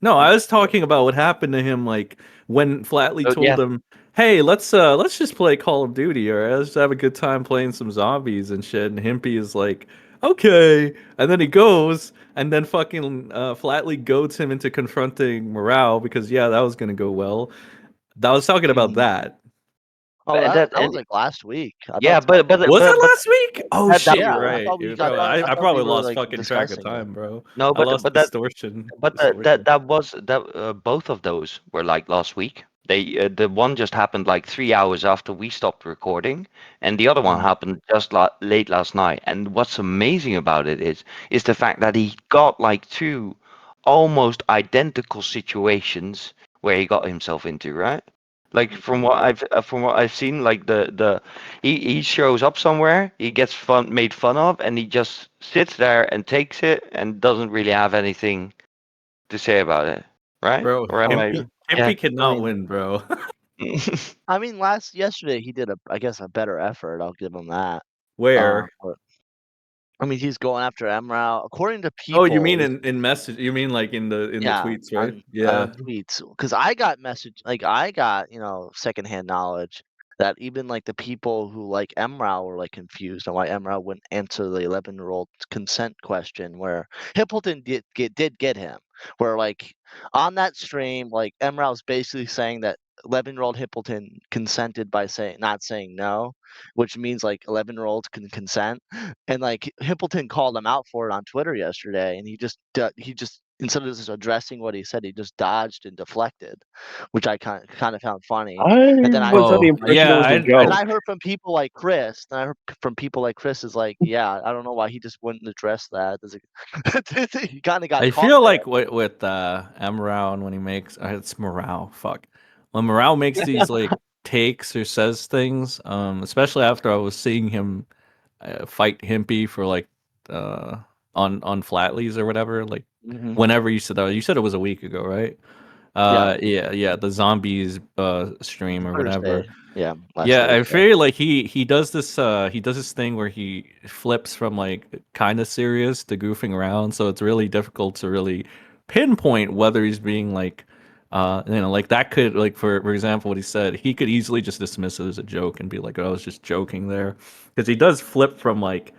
S4: no, I was talking about what happened to him like when Flatley
S5: Oh,
S4: told
S5: yeah.
S4: him, "Hey, let's just play Call of Duty, or let's have a good time playing some zombies and shit." And Himpy is like, "Okay," and then he goes, and then fucking Flatley goads him into confronting Morale because yeah, that was gonna go well. I was talking about
S3: Mhm.
S4: that.
S3: Oh,
S5: And
S3: that
S5: that
S3: was
S5: and
S3: like last week. I
S5: yeah,
S3: thought
S5: but
S4: Was it
S5: but
S4: last week? Oh
S5: that,
S4: shit,
S5: that
S4: you're
S3: yeah,
S4: right.
S3: I
S4: I
S3: thought we
S4: probably
S3: were
S4: lost
S3: like
S4: fucking track of
S3: discussing it.
S4: time, bro.
S5: no,
S4: I lost
S5: but that
S4: distortion.
S5: But
S4: Distortion.
S5: both of those were like last week. They the one just happened like 3 hours after we stopped recording, and the other one
S3: Mm.
S5: happened just late last night. And what's amazing about it is the fact that he got like two almost identical situations where he got himself into, right? Like from what I've seen, like he shows up somewhere, he gets made fun of, and he just sits there and takes it and doesn't really have anything to say about it, right?
S4: Bro,
S5: Or am I?
S3: Yeah,
S5: Yeah.
S4: Himpy
S3: I
S4: cannot
S3: mean,
S4: win, bro.
S3: yesterday he did I guess a better effort. I'll give him that.
S4: Where?
S3: But, I mean, he's going after Emrau. According to
S4: Oh, you
S3: people,
S4: mean in message? You mean like in the
S3: yeah,
S4: tweets, right?
S3: on
S4: Yeah.
S3: tweets, because I got I got secondhand knowledge that even like the people who like Emrau were like confused on why Emrau wouldn't answer the 11-year-old consent question, where Hippleton did get him, where like on that stream, like Emrau's basically saying that 11-year-old Hippleton consented by not saying no, which means like 11-year-olds can consent, and like Hippleton called him out for it on Twitter yesterday, and he just instead of just addressing what he said, he just dodged and deflected, which I kind of found funny.
S2: I
S3: And then
S2: was under the
S4: Oh,
S2: impression it
S4: yeah.
S2: was a
S3: and
S2: joke.
S3: I heard from people like Chris. And I heard from people like Chris is like, yeah, I don't know why he just wouldn't address that. He kind of got
S4: I
S3: caught
S4: feel
S3: there.
S4: like with Morale when he makes it's Morale. Fuck. When Morale makes these like takes or says things, especially after I was seeing him fight Himpy for like on Flatleys or whatever. Like
S3: Hmm.
S4: whenever you said it was a week ago, right?
S3: Yeah,
S4: Yeah, the zombies stream or whatever.
S3: Thursday. Yeah, last
S4: Yeah, I
S3: Thursday.
S4: feel like he does this thing where he flips from like kind of serious to goofing around, so it's really difficult to really pinpoint whether he's being like like that could like for example what he said, he could easily just dismiss it as a joke and be like, "Oh, I was just joking there." Because he does flip from like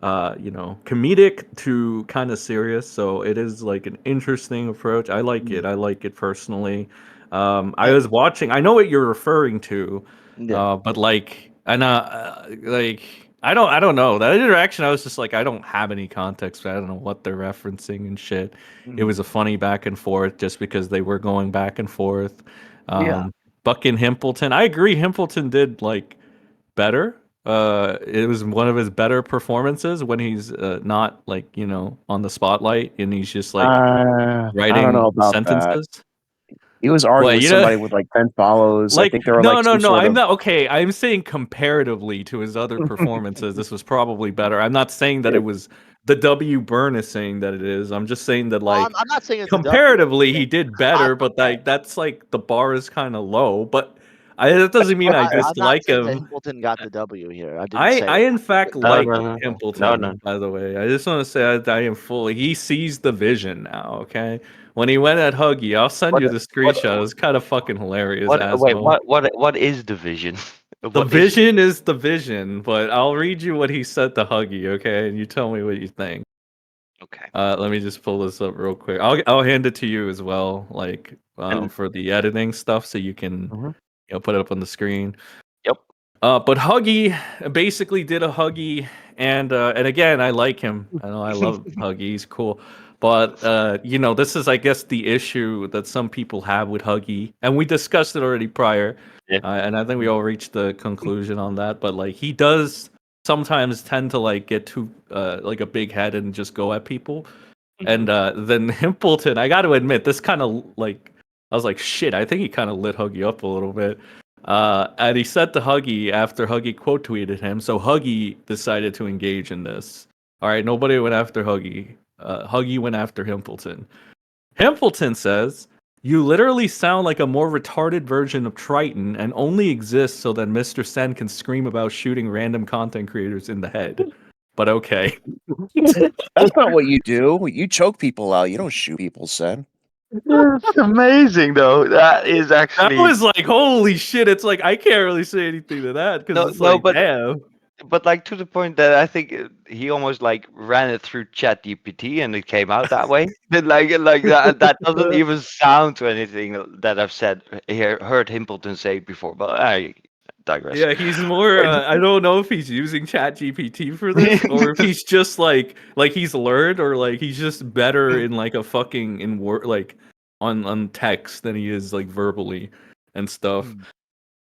S4: comedic to kind of serious, so it is like an interesting approach. I like it.
S3: Mm.
S4: I like it personally. I
S3: Yeah,
S4: was watching. I know what you're referring to,
S3: yeah.
S4: but like, and like, I don't know that interaction. I was just like, I don't have any context. I don't know what they're referencing and shit. It
S3: Mhm.
S4: was a funny back and forth just because they were going back and forth.
S3: Yeah.
S4: Buck and Himpleton. I agree. Himpleton did like better. It was one of his better performances when he's not like on the spotlight and he's just like
S2: I don't know
S4: writing
S2: about that.
S4: sentences.
S2: He was arguing
S4: Well,
S2: with somebody with like 10 follows. I
S4: like
S2: think they were like
S4: no,
S2: some
S4: no,
S2: sort
S4: I'm
S2: of.
S4: not okay. I'm saying comparatively to his other performances, this was probably better. I'm not saying that
S2: Yeah.
S4: it was the W. Burn is saying that it is. I'm just saying that
S3: Well,
S4: like
S3: I'm not saying it's a W. I'm
S4: comparatively
S3: saying
S4: he did
S3: I,
S4: better, but like that's like the bar is kind of low. But that doesn't mean I
S3: I'm not
S4: dislike
S3: saying that
S4: him.
S3: Himpleton got the W here. I didn't say
S4: I
S3: that.
S4: in fact
S5: No,
S4: like
S5: no, no, no,
S4: Templeton,
S5: no.
S4: by the way. I just want to say I am fully he sees the vision now, okay? When he went at Huggy, I'll send
S5: What
S4: you the
S5: what
S4: screenshot. It was kind of fucking hilarious,
S5: wait?
S4: Asmo.
S5: What is division?
S4: The vision is the vision, but I'll read you what he said to Huggy, okay? And you tell me what you think.
S5: Okay.
S4: Let me just pull this up real quick. I'll hand it to you as well, like for the editing stuff, so you can put it up on the screen.
S5: Yep.
S4: But Huggy basically did a Huggy, and again, I like him. I know I love Huggy. He's cool. But this is, I guess, the issue that some people have with Huggy, and we discussed it already prior.
S5: Yeah.
S4: And I think we all reached the conclusion on that. But like, he does sometimes tend to like get too like a big head and just go at people. And then Himpleton, I got to admit, this kind of like, I was like, shit, I think he kind of lit Huggy up a little bit. And he said to Huggy after Huggy quote tweeted him, so Huggy decided to engage in this. All right, nobody went after Huggy. Huggy went after Himpleton. Himpleton says, "You literally sound like a more retarded version of Triton and only exist so that Mr. Sen can scream about shooting random content creators in the head." But okay.
S2: That's not what you do. You choke people out. You don't shoot people, Sen.
S5: That's amazing, though. That is
S4: That
S5: actually
S4: was like, holy shit. It's like, I can't really say anything to that because
S5: no,
S4: like, damn.
S5: but like to the point that I think he almost like ran it through ChatGPT and it came out that way. Then like that doesn't even sound to anything that I've said heard Himpleton say before. But I digress.
S4: Yeah, he's more. I don't know if he's using ChatGPT for this, or if he's just like he's learned, or like he's just better in like a fucking in word like on text than he is like verbally and stuff.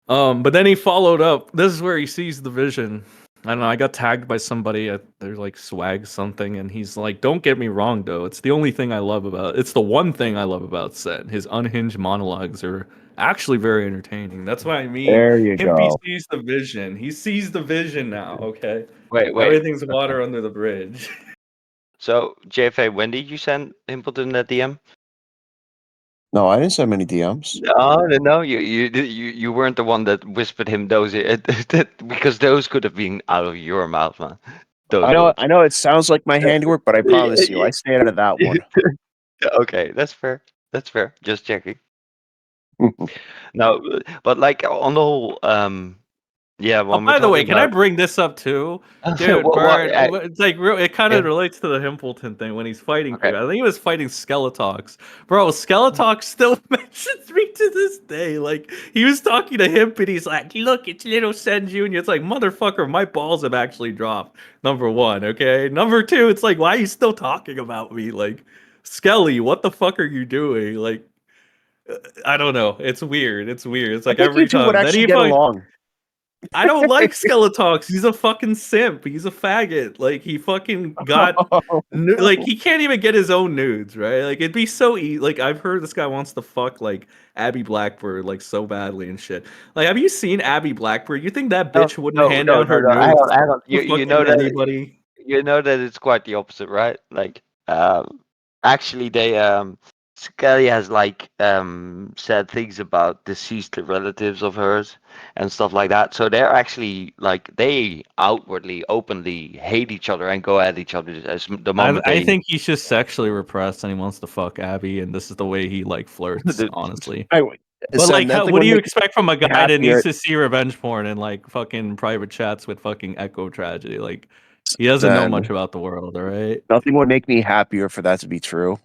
S4: But then he followed up. This is where he sees the vision. I don't know. I got tagged by somebody at their like swag something, and he's like, "Don't get me wrong, though. It's the only thing I love about. It's the one thing I love about Set. His unhinged monologues are actually very entertaining. That's what I mean.
S2: There you
S4: Himpy
S2: go.
S4: sees the vision. He sees the vision now. Okay.
S5: Wait.
S4: Everything's water under the bridge.
S5: So JFA, when did you send Himpleton that DM?
S2: No, I didn't send many DMs.
S5: No. You weren't the one that whispered him those because those could have been out of your mouth, man. Those words.
S2: I know it sounds like my handiwork, but I promise you, I stay out of that one.
S5: Okay, that's fair. That's fair. Just checking. No, but like on the whole, yeah.
S4: Oh,
S5: When we're
S4: by the way,
S5: talking
S4: can I
S5: about
S4: bring this up too? Dude, it's like it kind of relates to the Himpleton thing when he's fighting.
S5: Okay.
S4: I think he was fighting Skeletox. Bro, Skeletox still mentions me to this day. Like, he was talking to him and he's like, look, it's little Sen Jr. It's like, motherfucker, my balls have actually dropped. Number one, okay? Number two, it's like, why are you still talking about me? Like, Skelly, what the fuck are you doing? Like, I don't know. It's weird. It's weird. It's like
S2: I think
S4: every
S2: you two
S4: time.
S2: would
S4: Then
S2: actually
S4: he
S2: get
S4: fucking
S2: along.
S4: I don't like Skeletox. He's a fucking simp. He's a faggot. Like, he fucking got like, he can't even get his own nudes, right? Like, it'd be so easy. Like, I've heard this guy wants to fuck like Abby Blackbird like so badly and shit. Like, have you seen Abby Blackbird? You think that bitch wouldn't hand out her
S5: no.
S4: nudes
S5: Hang on.
S4: to
S5: You know
S4: fucking
S5: that
S4: anybody?
S5: you know that it's quite the opposite, right? Like, actually, Scully has like said things about deceased relatives of hers and stuff like that. So they're actually like they outwardly, openly hate each other and go at each other as the moment
S4: I
S5: they.
S4: think he's just sexually repressed and he wants to fuck Abby, and this is the way he like flirts, honestly. But
S2: Sen,
S4: like,
S2: that thing
S4: what
S2: would
S4: do you
S2: make
S4: expect from a
S2: me
S4: guy that needs
S2: happier.
S4: to see revenge porn and like fucking private chats with fucking Echo Tragedy? Like, he doesn't know
S2: Sen,
S4: much about the world, all right?
S2: nothing would make me happier for that to be true.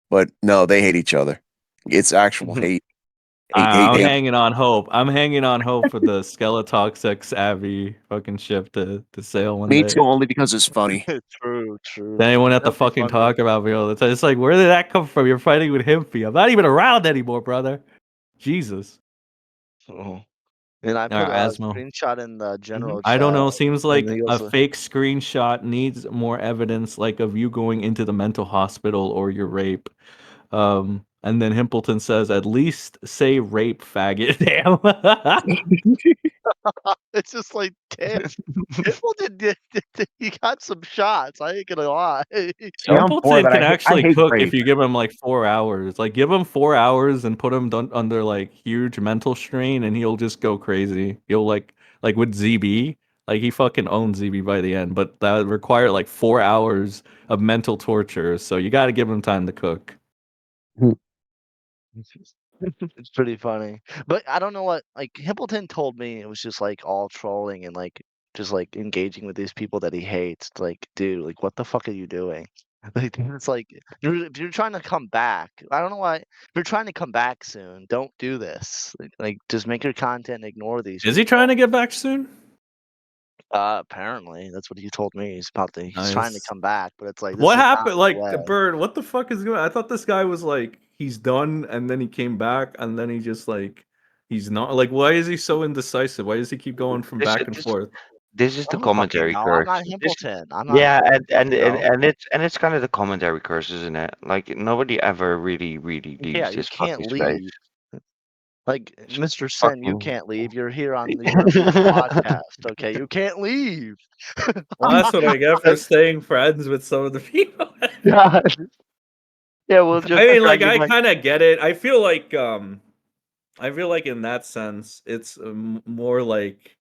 S2: But no, they hate each other. It's actual hate.
S4: I'm
S2: Hate.
S4: hanging on hope. I'm hanging on hope for the Skeletox X Abby fucking ship to sail one
S2: Me
S4: day.
S2: too, only because it's funny.
S3: True.
S4: Then anyone have to
S3: That'd be
S4: fucking
S3: funny.
S4: talk about me all the time. It's like, where did that come from? You're fighting with Himpy. I'm not even around anymore, brother. Jesus.
S3: Oh. And I
S4: All
S3: put
S4: right,
S3: a
S4: Asmo.
S3: screenshot in the general
S4: I don't
S3: chat.
S4: know. Seems
S3: And
S4: like
S3: he
S4: a
S3: also,
S4: fake screenshot needs more evidence, like of you going into the mental hospital or your rape. And then Himpleton says, "At least say rape, faggot." Damn.
S3: it's just like, damn, Himpleton he got some shots. I ain't gonna lie.
S2: See, I'm poor
S4: Himpleton
S2: that
S4: can
S2: I
S4: actually
S2: hate
S4: cook if
S2: rape.
S4: you give him like 4 hours. Like, give him 4 hours and put him under like huge mental strain, and he'll just go crazy. He'll like with ZB. Like, he fucking owns ZB by the end, but that would require like 4 hours of mental torture. So you got to give him time to cook.
S3: It's pretty funny. But I don't know what like Himpleton told me it was just like all trolling and like just like engaging with these people that he hates. It's like, dude, like what the fuck are you doing? Like it's like if you're trying to come back, I don't know why. If you're trying to come back soon, don't do this. Like just make your content, and ignore these
S4: Is he
S3: people.
S4: trying to get back soon?
S3: Apparently that's what he told me. He's trying to
S4: Nice.
S3: come back, but it's like this
S4: What
S3: is not
S4: happened?
S3: the
S4: Like
S3: way.
S4: the bird. What the fuck is going? I thought this guy was like he's done, and then he came back, and then he just like he's not. Like, why is he so indecisive? Why does he keep going from
S5: This
S4: back and forth?
S5: this is
S3: I
S5: the
S3: don't fucking
S5: commentary
S3: know. I'm
S5: curse.
S3: not
S5: This
S3: Himpleton. I'm not.
S5: Yeah,
S3: No.
S5: and it's kind of the commentary curse, isn't it? Like nobody ever really
S3: Yeah,
S5: leaves
S3: you
S5: this
S3: can't
S5: fucking space.
S3: leave. Like,
S5: It's
S3: Mr. Sen, you
S5: fucking.
S3: can't leave. You're here on the Your Muted podcast, okay? You can't leave.
S4: Well, that's what I get for staying friends with some of the people.
S5: God. Yeah, well, just
S4: I mean, like,
S5: dragging
S4: I
S5: my.
S4: kind of get it. I feel like in that sense, it's more like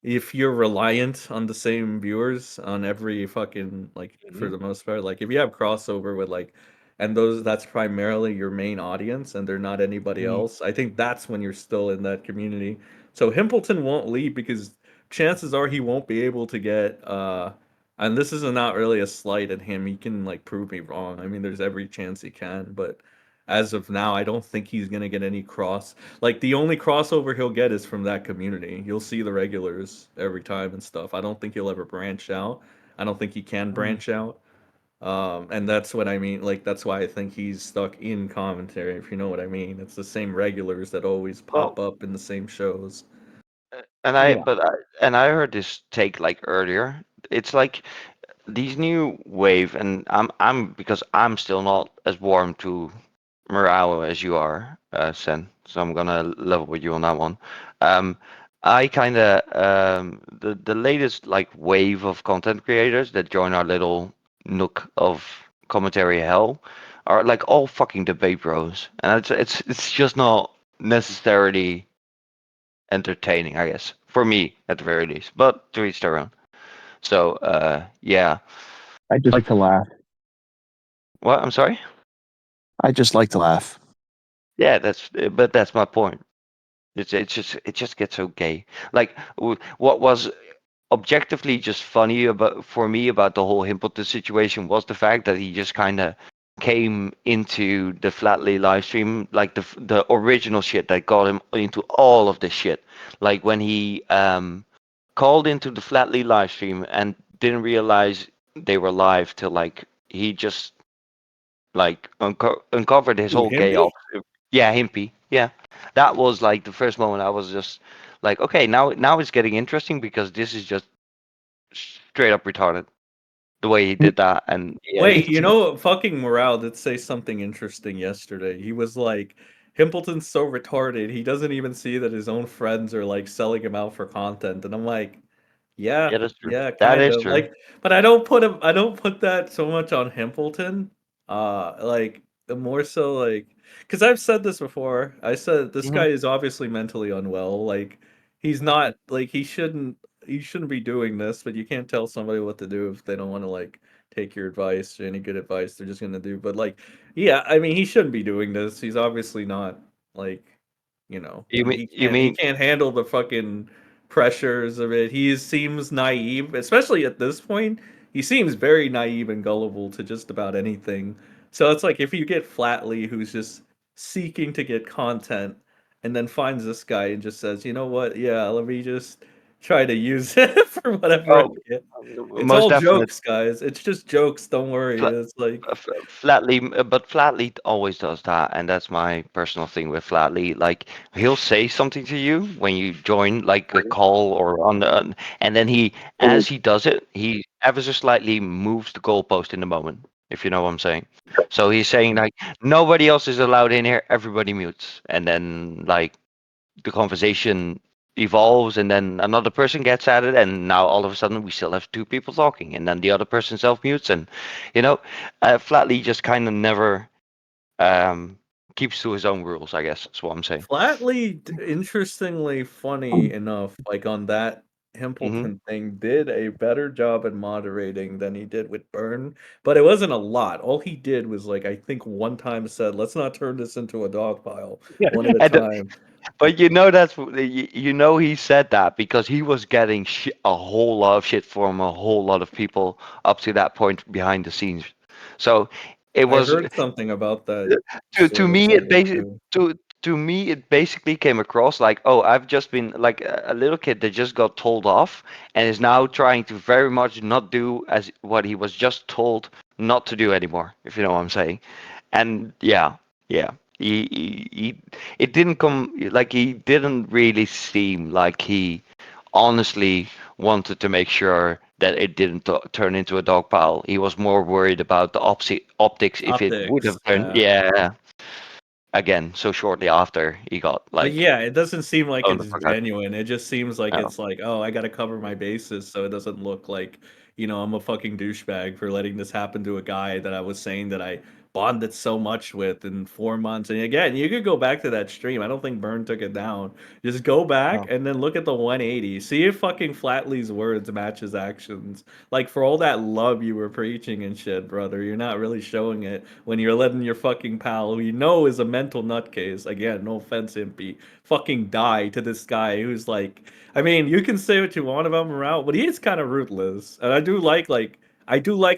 S4: if you're reliant on the same viewers on every fucking like for
S3: Mhm.
S4: the most part, like if you have crossover with like and those that's primarily your main audience and they're not anybody
S3: Mhm.
S4: else, I think that's when you're still in that community. So Himpleton won't leave because chances are he won't be able to get and this is not really a slight at him. He can like prove me wrong. I mean, there's every chance he can, but as of now, I don't think he's gonna get any cross like the only crossover he'll get is from that community. You'll see the regulars every time and stuff. I don't think he'll ever branch out. I don't think he can
S3: Mhm.
S4: branch out. And that's what I mean. Like that's why I think he's stuck in commentary. If you know what I mean, it's the same regulars that always
S5: Well,
S4: pop up in the same shows.
S3: Yeah.
S5: I heard this take like earlier. It's like these new wave, and I'm because I'm still not as warm to Morale as you are, Sen. So I'm gonna level with you on that one. Um, I kind of the latest like wave of content creators that join our little nook of commentary hell are like all fucking debate bros, and it's just not necessarily entertaining, I guess, for me at the very least. But to each their own. So yeah.
S2: I just like to laugh.
S5: What? I'm sorry.
S2: I just like to laugh.
S5: Yeah, but that's my point. It just gets so gay. Like what was objectively just funny about for me about the whole Himpleton situation was the fact that he just kind of came into the Flatly live stream like the original shit that got him into all of this shit. Like when he called into the Flatly live stream and didn't realize they were live till like he just like uncovered his
S4: Ooh,
S5: whole gay
S4: Himpy?
S5: off. Yeah, Himpy. Yeah, that was like the first moment I was just like, okay, now it's getting interesting because this is just straight up retarded the way he did that, and yeah,
S4: Wait, you know, fucking Morale did say something interesting yesterday. He was like, Himpleton's so retarded, he doesn't even see that his own friends are like selling him out for content. And I'm like,
S5: yeah,
S4: yeah,
S5: that's true.
S4: yeah,
S5: That
S4: kind
S5: is
S4: of.
S5: true.
S4: Like, but I don't put that so much on Himpleton. Like the more so like because I've said this before. I said this
S5: Hmm.
S4: guy is obviously mentally unwell. Like he's not like he shouldn't be doing this, but you can't tell somebody what to do if they don't want to like take your advice or any good advice they're just gonna do. But like, yeah, I mean he shouldn't be doing this. He's obviously not like
S5: You
S4: he
S5: mean
S4: can't handle the fucking pressures of it. He seems naive, especially at this point. He seems very naive and gullible to just about anything. So it's like if you get Flatley, who's just seeking to get content, and then finds this guy and just says, "You know what? Yeah, let me just try to use it for whatever I
S5: oh
S4: get." It's
S5: most
S4: all
S5: definitely.
S4: jokes, guys. It's just jokes. Don't worry. It's like
S5: Flatly, but Flatly always does that, and that's my personal thing with Flatly. Like he'll say something to you when you join, like a call or on the, and then as he does it, he ever so slightly moves the goalpost in the moment. If you know what I'm saying. So he's saying like nobody else is allowed in here. Everybody mutes, and then like the conversation evolves and then another person gets at it and now all of a sudden we still have two people talking and then the other person self mutes and you know Flatly just kind of never um keeps to his own rules, I guess that's what I'm saying.
S4: Flatly, interestingly funny enough, like on that Himpleton thing did a better job at moderating than he did with Byrne, but it wasn't a lot. All he did was like I think one time said, "Let's not turn this into a dog pile,
S5: Yeah,
S4: one at a
S5: and
S4: time."
S5: but you know he said that because he was getting a whole lot of shit from a whole lot of people up to that point behind the scenes. So it
S4: I
S5: was
S4: heard something about that
S5: to
S4: sort of
S5: me it
S4: setting
S5: basically
S4: too.
S5: to me it basically came across like, oh, I've just been like a little kid that just got told off and is now trying to very much not do as what he was just told not to do anymore, if you know what I'm saying. And yeah, he it didn't come like he didn't really seem like he honestly wanted to make sure that it didn't turn into a dog pile. He was more worried about the optics if it would have
S4: Optics,
S5: turned.
S4: yeah.
S5: Yeah, again, so shortly after he got
S4: But
S5: like
S4: yeah, it doesn't seem like
S5: blown the
S4: it's
S5: fuck out.
S4: genuine. It just seems like
S5: Oh,
S4: it's like, oh, I gotta cover my bases so it doesn't look like, I'm a fucking douchebag for letting this happen to a guy that I was saying that I bonded so much with in 4 months. And again, you could go back to that stream. I don't think Byrne took it down. Just go back
S3: No.
S4: and then look at the 180. See if fucking Flatley's words match his actions. Like for all that love you were preaching and shit, brother, you're not really showing it when you're letting your fucking pal, who you know is a mental nutcase, again, no offense, Impy, fucking die to this guy who's like, I mean, you can say what you want about Morale, but he is kind of ruthless, and I do like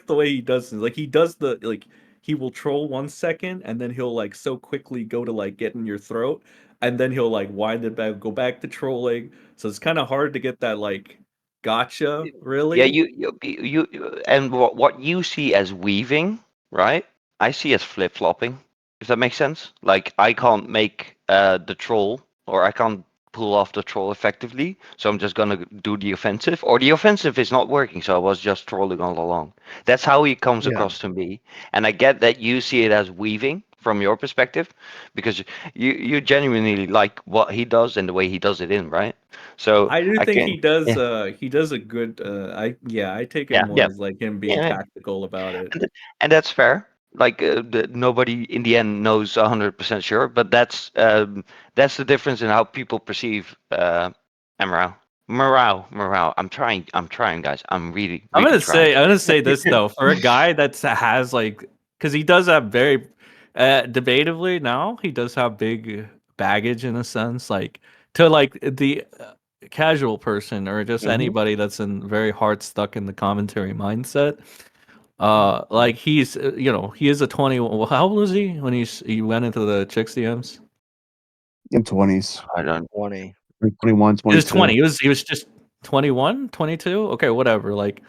S4: the way he does things. Like he does the like he will troll 1 second and then he'll like so quickly go to like get in your throat, and then he'll like wind it back, go back to trolling. So it's kind of hard to get that like gotcha,
S5: yeah,
S4: really.
S5: and what you see as weaving, right? I see as flip flopping. If that makes sense. Like I can't make the troll, or I can't pull off the troll effectively, so I'm just gonna do the offensive, or the offensive is not working, so I was just trolling all along. That's how he comes
S2: Yeah.
S5: across to me, and I get that you see it as weaving from your perspective, because you genuinely like what he does and the way he does it in, right? So
S4: I do
S5: I
S4: think
S5: can,
S4: he does a good I take it
S5: yeah,
S4: more
S5: yeah,
S4: as like him being
S5: yeah.
S4: tactical about it.
S5: And that's fair. Like nobody in the end knows 100% sure, but that's the difference in how people perceive morale. Morale. I'm trying, guys. I'm really, really trying.
S4: I'm gonna say this though, for a guy that has like, because he does have very, debatably now he does have big baggage in a sense, like to like the casual person or just
S2: Mhm.
S4: anybody that's in very hard stuck in the commentary mindset. Like he's, he is a 20. Well, how old was he when he went into the chicks DMs?
S2: In 20s,
S5: I don't.
S3: 20.
S2: like 21,
S4: He was
S2: 22.
S4: 20. He was just 21, 22. Okay, whatever. Like,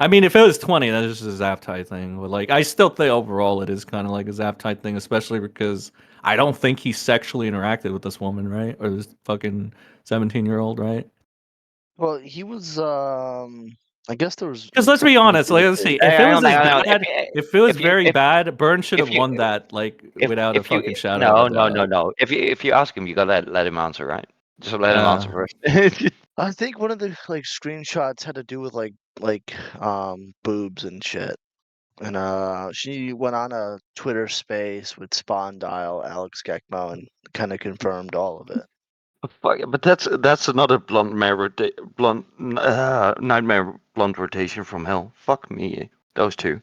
S4: I mean, if it was 20, that's just a Zaptai thing. But like, I still think overall it is kind of like a Zaptai thing, especially because I don't think he sexually interacted with this woman, right? Or this fucking 17-year-old, right?
S3: Well, he was I guess there was
S4: Because
S3: like
S4: let's be
S3: something to
S4: honest,
S3: do
S4: like
S3: with
S4: let's
S3: it.
S4: see, if it
S5: Hang
S4: was
S5: on,
S4: as
S5: hang on.
S4: bad, if it was
S5: If you
S4: very bad, Burn should have
S5: if you
S4: won that like without a
S5: if you
S4: fucking shadow of a
S5: no, no,
S4: doubt.
S5: no, no. If you ask him, you gotta let him answer, right? Just let him answer
S4: Uh,
S5: first.
S3: I think one of the like screenshots had to do with boobs and shit. And she went on a Twitter space with Spawn Dial, Alex Gekmo, and kind of confirmed all of it.
S5: Fuck, but that's another nightmare blunt rotation from hell. Fuck me, those two.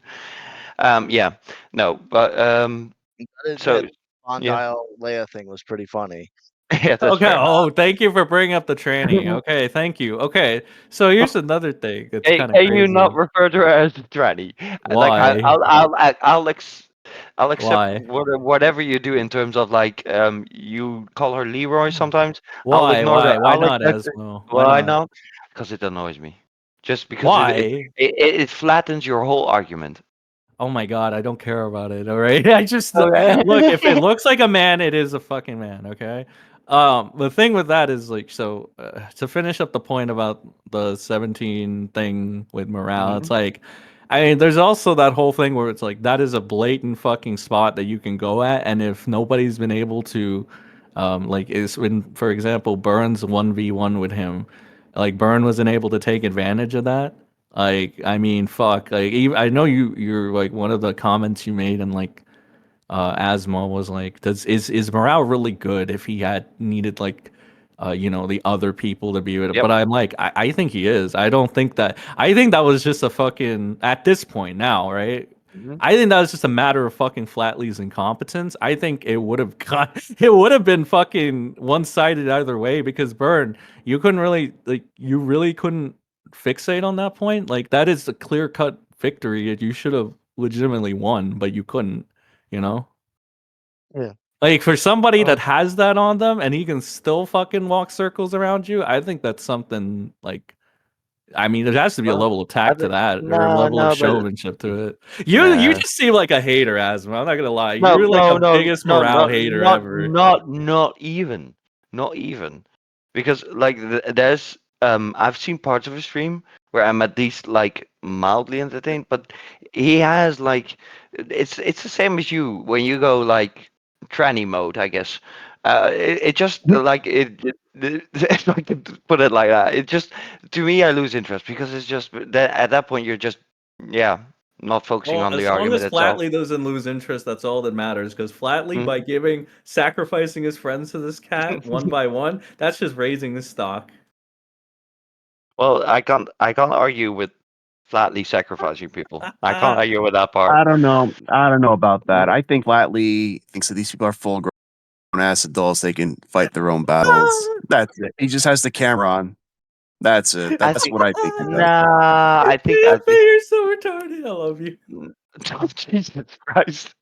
S5: Yeah, no, but
S3: Gotta
S5: so
S3: admit, Spawn
S5: yeah,
S3: Dial Leia thing was pretty funny.
S5: yeah, that's
S4: okay.
S5: fair.
S4: Oh, thank you for bringing up the tranny. Okay, thank you. Okay, so here's another thing that's
S5: Hey,
S4: kind of
S5: can you not
S4: crazy.
S5: refer to her as the tranny? Like
S4: Why?
S5: I'll accept
S4: Why?
S5: whatever you do in terms of like you call her Leroy sometimes. I'll
S4: Why?
S5: ignore
S4: Why?
S5: that.
S4: Why
S5: I'll
S4: not,
S5: accept it.
S4: Esmo? Why
S5: Why
S4: not?
S5: not? Because it annoys me. Just because
S4: Why?
S5: it flattens your whole argument.
S4: Oh my god, I don't care about it. All right, I just look. If it
S5: Okay.
S4: looks like a man, it is a fucking man. Okay. The thing with that is like, so to finish up the point about the 17 thing with morale, it's
S2: Mhm.
S4: like, I mean, there's also that whole thing where it's like that is a blatant fucking spot that you can go at, and if nobody's been able to, like, is when, for example, Burns 1v1 with him, like Burn wasn't able to take advantage of that. Like, I mean, fuck. Like, even, I know you're like one of the comments you made in like Asmo was like, is morale really good if he had needed like the other people to be with it.
S5: Yep.
S4: But I'm like, I think he is. I don't think that. I think that was just a fucking at this point now, right?
S5: Mhm.
S4: I think that was just a matter of fucking Flatley's incompetence. I think it would have it would have been fucking one sided either way because Burn, you couldn't really you really couldn't fixate on that point. Like that is a clear cut victory. You should have legitimately won, but you couldn't. You know.
S3: Yeah.
S4: Like for somebody
S5: Oh.
S4: that has that on them and he can still fucking walk circles around you, I think that's something like. I mean, there has to be a
S5: Well,
S4: level of tact to that, or a
S5: no,
S4: level of
S5: no, but
S4: showmanship to it. You
S5: nah.
S4: just seem like a hater, Asma. I'm not gonna lie.
S5: No,
S4: You're like
S5: no,
S4: a
S5: no,
S4: biggest
S5: no,
S4: morale
S5: not
S4: hater
S5: not
S4: ever.
S5: not not even, not even, because like there's I've seen parts of his stream where I'm at least like mildly entertained, but he has like it's the same as you when you go like tranny mode, I guess. It just like if I could put it like that, it just to me I lose interest because it's just that at that point you're just yeah not focusing
S4: Well,
S5: on the
S4: as long
S5: argument
S4: as
S5: itself.
S4: Flatley doesn't lose interest, that's all that matters. Because Flatley,
S5: Mm.
S4: by sacrificing his friends to this cat one by one, that's just raising his stock.
S5: Well, I can't argue with flatly sacrificing people. I can't argue with that part.
S2: I don't know. I don't know about that.
S5: Mm.
S2: I think Flatley thinks that these people are full grown ass adults. They can fight their own battles. That's it. He just has the camera on. That's it.
S5: I
S2: That's
S5: think
S2: what I think he does.
S5: nah. I think
S4: You're so retarded. I love you.
S5: oh, Jesus Christ.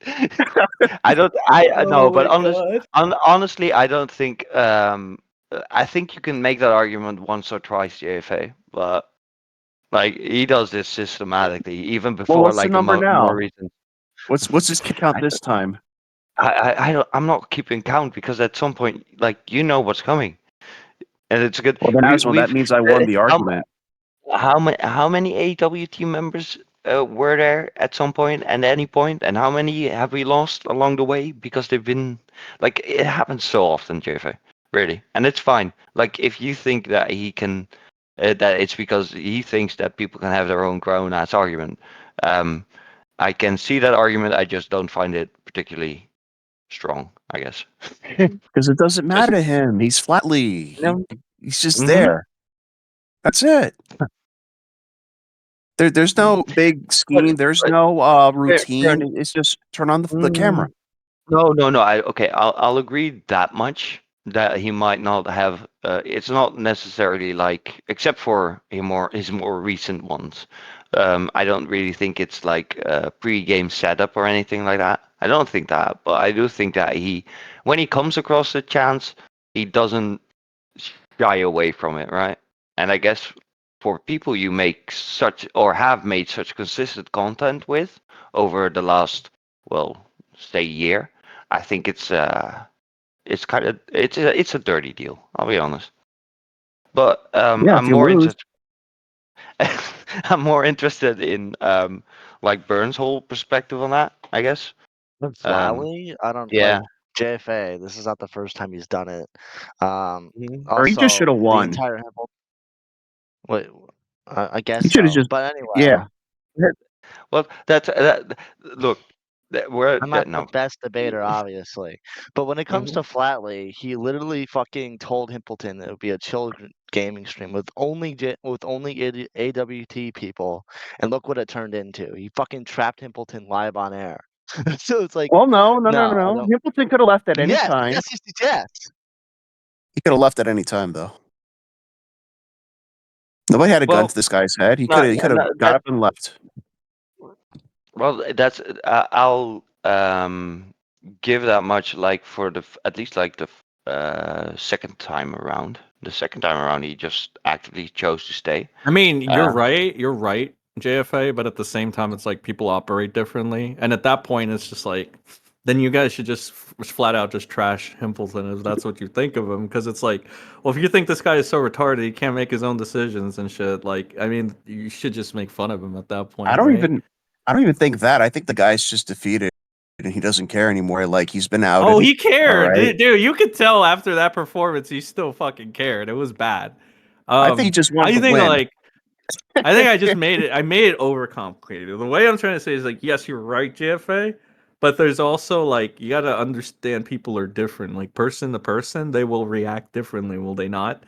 S5: I don't. I no,
S4: Oh
S5: but
S4: my god.
S5: honestly, I don't think. I think you can make that argument once or twice, JFA, but like he does this systematically, even
S2: Well,
S5: before
S2: what's the
S5: like
S2: number
S5: more
S2: now?
S5: recent.
S2: What's his kick count
S5: I
S2: this time?
S5: I'm not keeping count because at some point, like you know what's coming, and it's good.
S2: Well, then Aswell, that
S5: We've
S2: means I won the
S5: how
S2: argument.
S5: how many AEW team members were there at some point and any point, and how many have we lost along the way because they've been like it happens so often, JFA, really, and it's fine. Like if you think that he can, that it's because he thinks that people can have their own grown ass argument. Um, I can see that argument. I just don't find it particularly strong, I guess.
S2: Because it doesn't matter to him. He's Flatley.
S5: No.
S2: He's just
S5: Mhm.
S2: there. That's it. There's no big
S5: But,
S2: scheme. There's
S5: but
S2: no
S5: fair,
S2: routine. It's just turn on the camera.
S5: no, no, no. I'll agree that much that he might not have. It's not necessarily like, except for his more recent ones. I don't really think it's like a pre-game setup or anything like that. I don't think that, but I do think that when he comes across a chance, he doesn't shy away from it, right? And I guess for people you make such or have made such consistent content with over the last, well, say year, I think it's kind of it's a dirty deal. I'll be honest. But
S2: Yeah, if
S5: I'm
S2: you
S5: more
S2: lose.
S5: interested. I'm more interested in like Burns' whole perspective on that. I guess.
S3: But
S5: Um,
S3: Flowey, I don't like
S5: yeah.
S3: JFA. This is not the first time he's done it. Um,
S5: Mhm.
S2: Or he just should
S3: also
S2: have
S3: the
S2: won.
S3: entire Hempel. Wait, I
S2: He
S3: guess
S2: should have
S3: so.
S2: just,
S3: But anyway,
S2: yeah.
S5: Well, look. We're
S3: I'm not the
S5: no.
S3: best debater, obviously. But when it comes
S5: Mhm.
S3: to Flatley, he literally fucking told Himpleton it would be a chill gaming stream with only AWT people, and look what it turned into. He fucking trapped Himpleton live on air. So it's like,
S2: Well, no.
S3: no, I don't.
S2: Himpleton could have left at any
S3: Yes,
S2: time.
S3: yes, yes, yes.
S2: He could have left at any time, though. Nobody had a gun to
S5: Well,
S2: this guy's head. He
S5: no,
S2: could have
S5: no,
S2: got up and left.
S5: well, that's I'll give that much like for at least like the second time around. The second time around, he just actively chose to stay.
S4: I mean, you're
S5: Uh,
S4: right. You're right, JFA. But at the same time, it's like people operate differently, and at that point, it's just like, then you guys should just flat out just trash Himpleton if that's what you think of him. Because it's like, well, if you think this guy is so retarded, he can't make his own decisions and shit. Like, I mean, you should just make fun of him at that
S2: I
S4: point,
S2: don't
S4: right?
S2: even, I don't even think that. I think the guy's just defeated and he doesn't care anymore. Like he's been
S4: Oh,
S2: outed.
S4: he
S2: All
S4: cared,
S2: right.
S4: dude. You could tell after that performance, he still fucking cared. It was bad.
S2: I think he just wanted
S4: I
S2: to
S4: think
S2: win.
S4: like I think I just made it. I made it overcomplicated. The way I'm trying to say is like, yes, you're right, JFA, but there's also like you gotta understand people are different. Like person to person, they will react differently, will they not?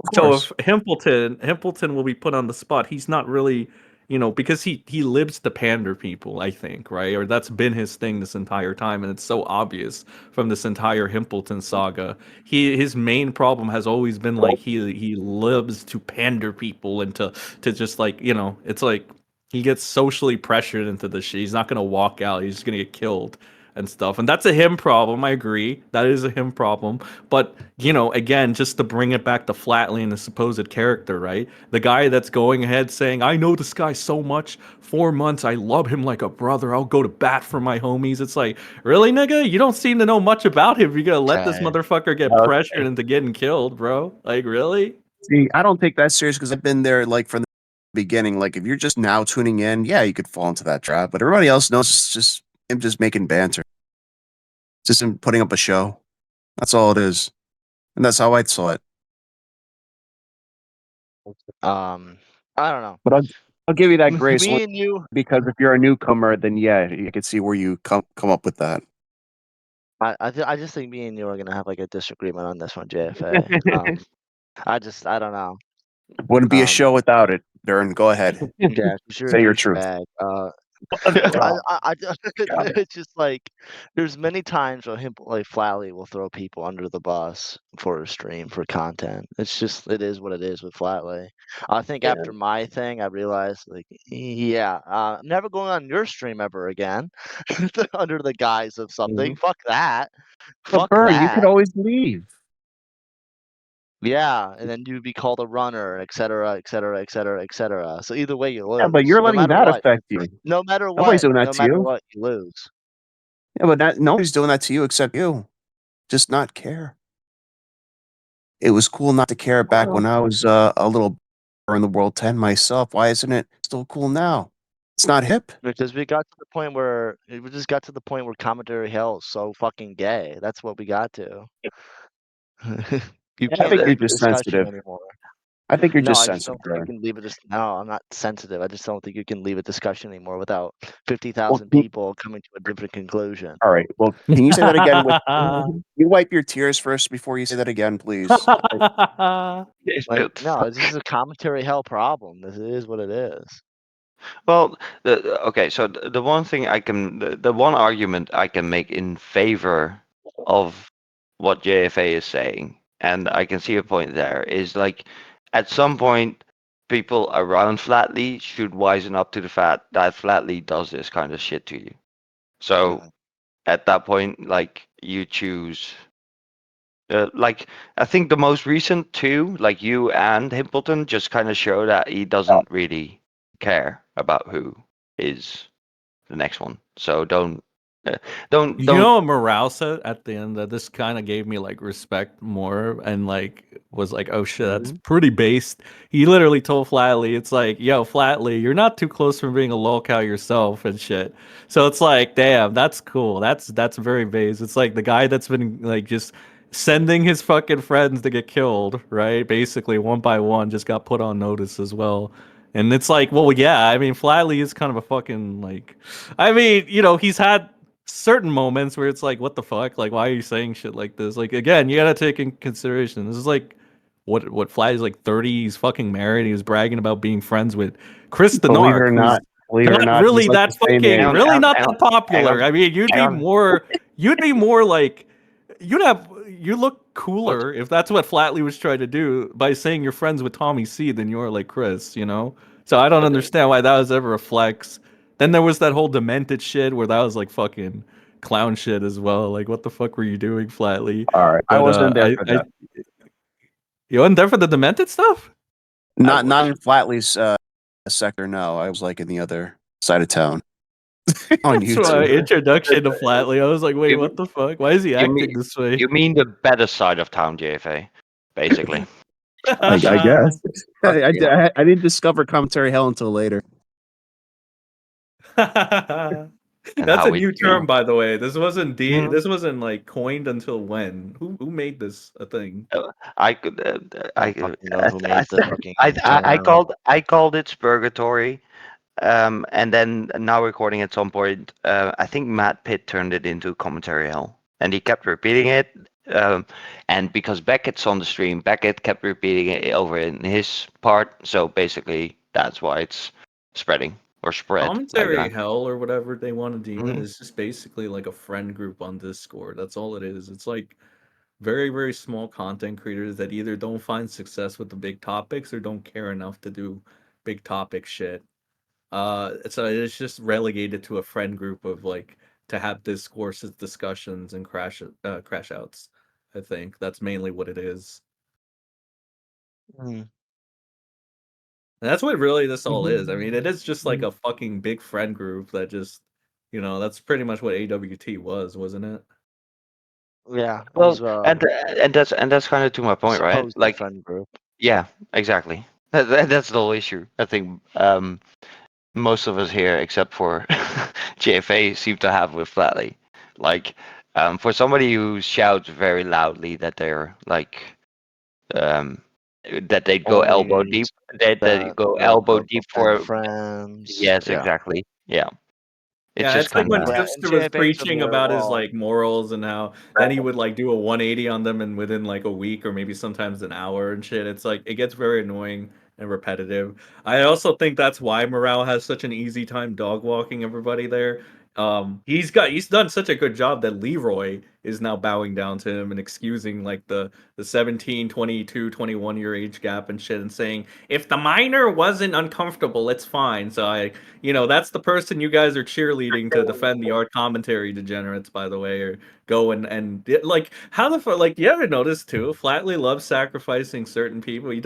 S2: Of
S4: So
S2: course.
S4: if Himpleton will be put on the spot, he's not really, because he lives to pander people, I think, right? Or that's been his thing this entire time, and it's so obvious from this entire Himpleton saga. His main problem has always been like he lives to pander people and to just like, it's like he gets socially pressured into this shit. He's not gonna walk out, he's just gonna get killed and stuff. And that's a him problem, I agree. That is a him problem. But, again, just to bring it back to Flatley and the supposed character, right? The guy that's going ahead saying, I know this guy so much, 4 months, I love him like a brother, I'll go to bat for my homies. It's like, really, nigga? You don't seem to know much about him. You're gonna let this
S3: Okay.
S4: motherfucker get
S2: Okay.
S4: pressured into getting killed, bro? Like, really?
S2: See, I don't take that serious because I've been there like from the beginning. Like, if you're just now tuning in, yeah, you could fall into that trap. But everybody else knows it's just him just making banter, just him putting up a show. That's all it is, and that's how I saw it.
S3: I don't know.
S2: But I'll give you that grace
S3: Me and you,
S2: because if you're a newcomer, then yeah, you can see where you come up with that.
S3: I just think me and you are gonna have like a disagreement on this one, JFA. I don't know.
S2: Wouldn't be a
S3: Um,
S2: show without it. Darren, go ahead.
S3: yeah, 'cause you're a
S2: Say your truth.
S3: douchebag.
S2: Well, got it.
S3: It's just like there's many times where him like Flatley will throw people under the bus for a stream for content. It is what it is with Flatley. I think
S2: Yeah.
S3: after my thing, I realized like, yeah, I'm never going on your stream ever again under the guise of something.
S2: Mhm.
S3: Fuck that.
S2: But
S3: Fuck
S2: Burr, you could
S3: that.
S2: always leave.
S3: Yeah, and then you'd be called a runner, et cetera, et cetera, et cetera, et cetera. So either way, you
S2: Yeah, but
S3: lose.
S2: you're letting that affect you.
S3: No matter
S2: Nobody's
S3: what,
S2: doing that to you.
S3: you lose.
S2: Yeah, but nobody's doing that to you except you. Just not care. It was cool not to care back when I was a little in the World 10 myself. Why isn't it still cool now? It's not hip.
S3: Because we got to the point where we just got to the point where commentary hell is so fucking gay. That's what we got to. You
S2: I
S3: can't
S2: think you're
S3: leave a
S2: just
S3: discussion
S2: sensitive.
S3: anymore.
S2: I think you're
S3: No,
S2: just
S3: I just
S2: sensitive,
S3: don't think you
S2: Darren.
S3: can leave it. No, I'm not sensitive. I just don't think you can leave a discussion anymore without 50,000
S2: Well,
S3: people coming to a different conclusion.
S2: all right. Well, can you say that again? You wipe your tears first before you say that again, please.
S3: Like,
S5: But
S3: no, this is a commentary hell problem. This is what it is.
S5: Well, okay, so the one thing the one argument I can make in favor of what JFA is saying, and I can see a point there, is like at some point people around Flatley should wisen up to the fact that Flatley does this kind of shit to you. So at that point, like you choose. Like I think the most recent two, like you and Himpleton, just kind of show that he doesn't really care about who is the next one. So uh, don't
S4: You
S5: don't.
S4: know what Morale said at the end, that this kind of gave me like respect more and like was like, oh shit, that's pretty based. He literally told Flatley, it's like, yo, Flatley, you're not too close from being a lolcow yourself and shit. So it's like, damn, that's cool. That's very based. It's like the guy that's been like just sending his fucking friends to get killed, right? Basically, one by one, just got put on notice as well. And it's like, well, yeah, I mean, Flatley is kind of a fucking like, I mean, he's had certain moments where it's like, what the fuck? Like, why are you saying shit like this? Like, again, you gotta take in consideration. This is like, what Flatley's like 30. He's fucking married. He was bragging about being friends with Chris
S2: Believe it
S4: Denark,
S2: or
S4: who's
S2: not,
S4: not really
S2: he's like
S4: that
S2: the same
S4: fucking,
S2: age.
S4: really not
S5: Hang
S4: that
S5: on,
S4: popular. I mean,
S5: hang on.
S4: you'd be more like, you look cooler if that's what Flatley was trying to do by saying you're friends with Tommy C than you are like Chris. So I don't understand why that was ever a flex. Then there was that whole demented shit where that was like fucking clown shit as well. Like, what the fuck were you doing, Flatley?
S2: All right, I
S4: But
S2: wasn't there for that.
S4: you wasn't there for the demented stuff?
S2: Not in Flatley's sector. No, I was like in the other side of town on
S4: That's my
S2: YouTube.
S4: introduction to Flatley. I was like, wait,
S5: You,
S4: what the fuck? Why is he
S5: you
S4: acting
S5: mean
S4: this way?
S5: you mean the better side of town, JFA, basically.
S2: I guess I
S5: Yeah.
S2: didn't discover commentary hell until later.
S5: And
S4: That's
S5: how
S4: a
S5: we
S4: new term, by the way. This wasn't
S2: Mhm.
S4: this wasn't like coined until when? Who made this a thing?
S5: I could
S3: I don't fucking know who made the fucking term.
S5: I called it Spurgatory. And then now recording at some point, I think Matt Pitt turned it into commentary hell, and he kept repeating it. And because Beckett's on the stream, Beckett kept repeating it over in his part. So basically, that's why it's spreading or spread like
S4: Commentary
S5: that.
S4: hell or whatever they want to deem it
S5: Mhm.
S4: is just basically like a friend group on Discord. That's all it is. It's like very, very small content creators that either don't find success with the big topics or don't care enough to do big topic shit. So it's just relegated to a friend group of like to have discourses, discussions, and crash outs. I think that's mainly what it is.
S3: Mm.
S4: And that's what really this all is. I
S3: Mm-hmm.
S4: mean, it is just like a fucking big friend group that just, that's pretty much what AWT was, wasn't it?
S3: Yeah, it
S5: Well,
S3: was
S5: and that's kind of to my point, right?
S3: supposed
S5: Like,
S3: friend group.
S5: yeah, exactly. That's the whole issue. I think most of us here, except for JFA, seem to have with Flatley. Like, for somebody who shouts very loudly that they're like, um, that they go elbow
S3: Only
S5: deep, that they
S3: that
S5: go
S3: they're
S5: elbow deep
S3: and
S5: for.
S3: friends.
S5: Yes,
S3: Yeah.
S5: exactly. Yeah, it's
S4: Yeah,
S5: just
S4: it's like
S5: kind
S4: when
S5: of.
S3: Yeah, and
S4: Tipster was
S3: JFA to
S4: preaching
S3: me,
S4: about his
S3: well,
S4: like morals and how then he would like do a 180 on them and within like a week or maybe sometimes an hour and shit. It's like it gets very annoying and repetitive. I also think that's why Morale has such an easy time dog walking everybody there. He's done such a good job that Leroy is now bowing down to him and excusing like the 17, 22, 21 year age gap and shit and saying if the minor wasn't uncomfortable, it's fine. So that's the person you guys are cheerleading to defend the art commentary degenerates, by the way, or go like how the fuck like you ever notice too? Flatley loves sacrificing certain people. You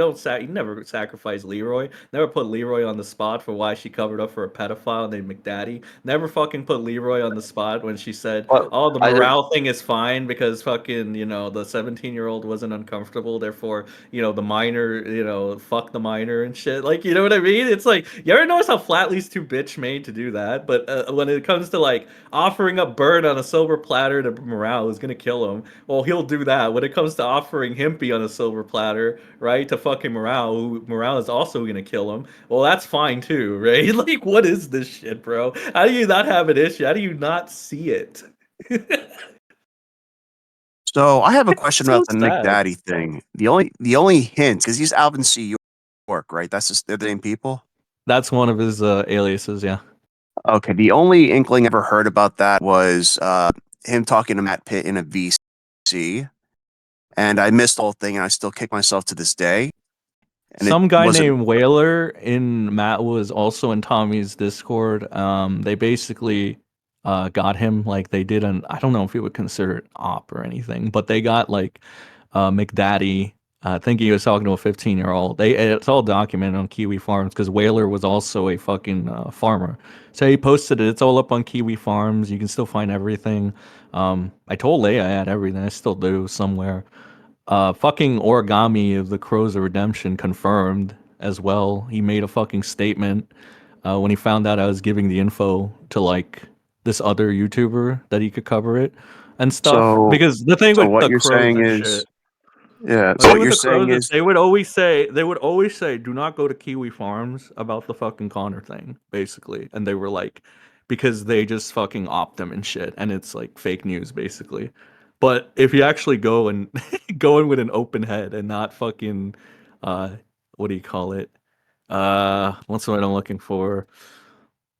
S4: never sacrifice Leroy. Never put Leroy on the spot for why she covered up for a pedophile named McDaddy. Never fucking put Leroy on the spot when she said,
S5: Well,
S4: "Oh, the
S5: I don't.
S4: morale thing is fine because fucking the 17-year-old wasn't uncomfortable, therefore the minor, fuck the minor and shit. Like, you know what I mean? It's like, you ever notice how Flatley's too bitch made to do that? But when it comes to like offering up Bird on a silver platter to Morale, who's gonna kill him, well, he'll do that. When it comes to offering Himpy on a silver platter, right, to fucking Morale, who Morale is also gonna kill him, well, that's fine too, right? Like, what is this shit, bro? How do you not have an issue? How do you not see it?
S2: So I have a question
S4: So
S2: about the
S4: sad.
S2: McDaddy thing. The only hint, because he's Alvin C. York, right? That's just they're the same people.
S4: That's one of his aliases, yeah.
S2: Okay. The only inkling I ever heard about that was him talking to Matt Pitt in a VC, and I missed the whole thing, and I still kick myself to this day. And it
S4: Some guy
S2: wasn't.
S4: named Whaler in Matt was also in Tommy's Discord. They basically got him like they did an I don't know if you would consider it op or anything, but they got like McDaddy thinking he was talking to a 15-year-old. It's all documented on Kiwi Farms because Whaler was also a fucking farmer. So he posted it. It's all up on Kiwi Farms. You can still find everything. I told Leia I had everything. I still do somewhere. Fucking Origami of the Crows of Redemption confirmed as well. He made a fucking statement when he found out I was giving the info to like this other YouTuber that he could cover it and stuff.
S2: So,
S4: Because the thing
S2: so
S4: with
S2: what
S4: the
S2: you're
S4: Crows
S2: saying
S4: and
S2: is,
S4: shit,
S2: yeah.
S4: the
S2: So
S4: thing
S2: what
S4: with
S2: you're
S4: the Crows
S2: saying
S4: is
S2: is,
S4: they would always say, do not go to Kiwi Farms about the fucking Connor thing, basically. And they were like, because they just fucking opt them and shit, and it's like fake news, basically. But if you actually go and go in with an open head and not fucking, uh, what do you call it? What's the word I'm looking for?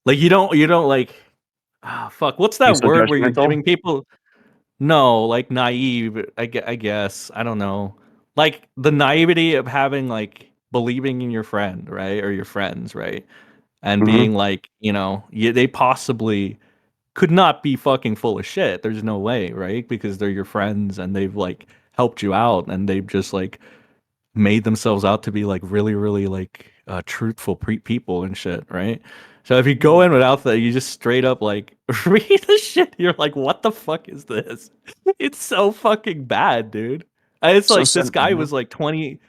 S4: Like you don't like, fuck. What's
S2: you
S4: that
S2: so
S4: word where you're
S2: judgmental.
S4: giving people? No, like naive. I guess I don't know. Like the naivety of having like believing in your friend, right, or your friends, right, and
S2: Hmm.
S4: being like, they possibly could not be fucking full of shit. There's no way, right? Because they're your friends and they've like helped you out and they've just like made themselves out to be like really, really like truthful people and shit, right? So if you go in without that, you just straight up like read the shit. You're like, what the fuck is this? It's so fucking bad, dude. And it's
S2: So
S4: like this
S2: sen-
S4: guy was like 20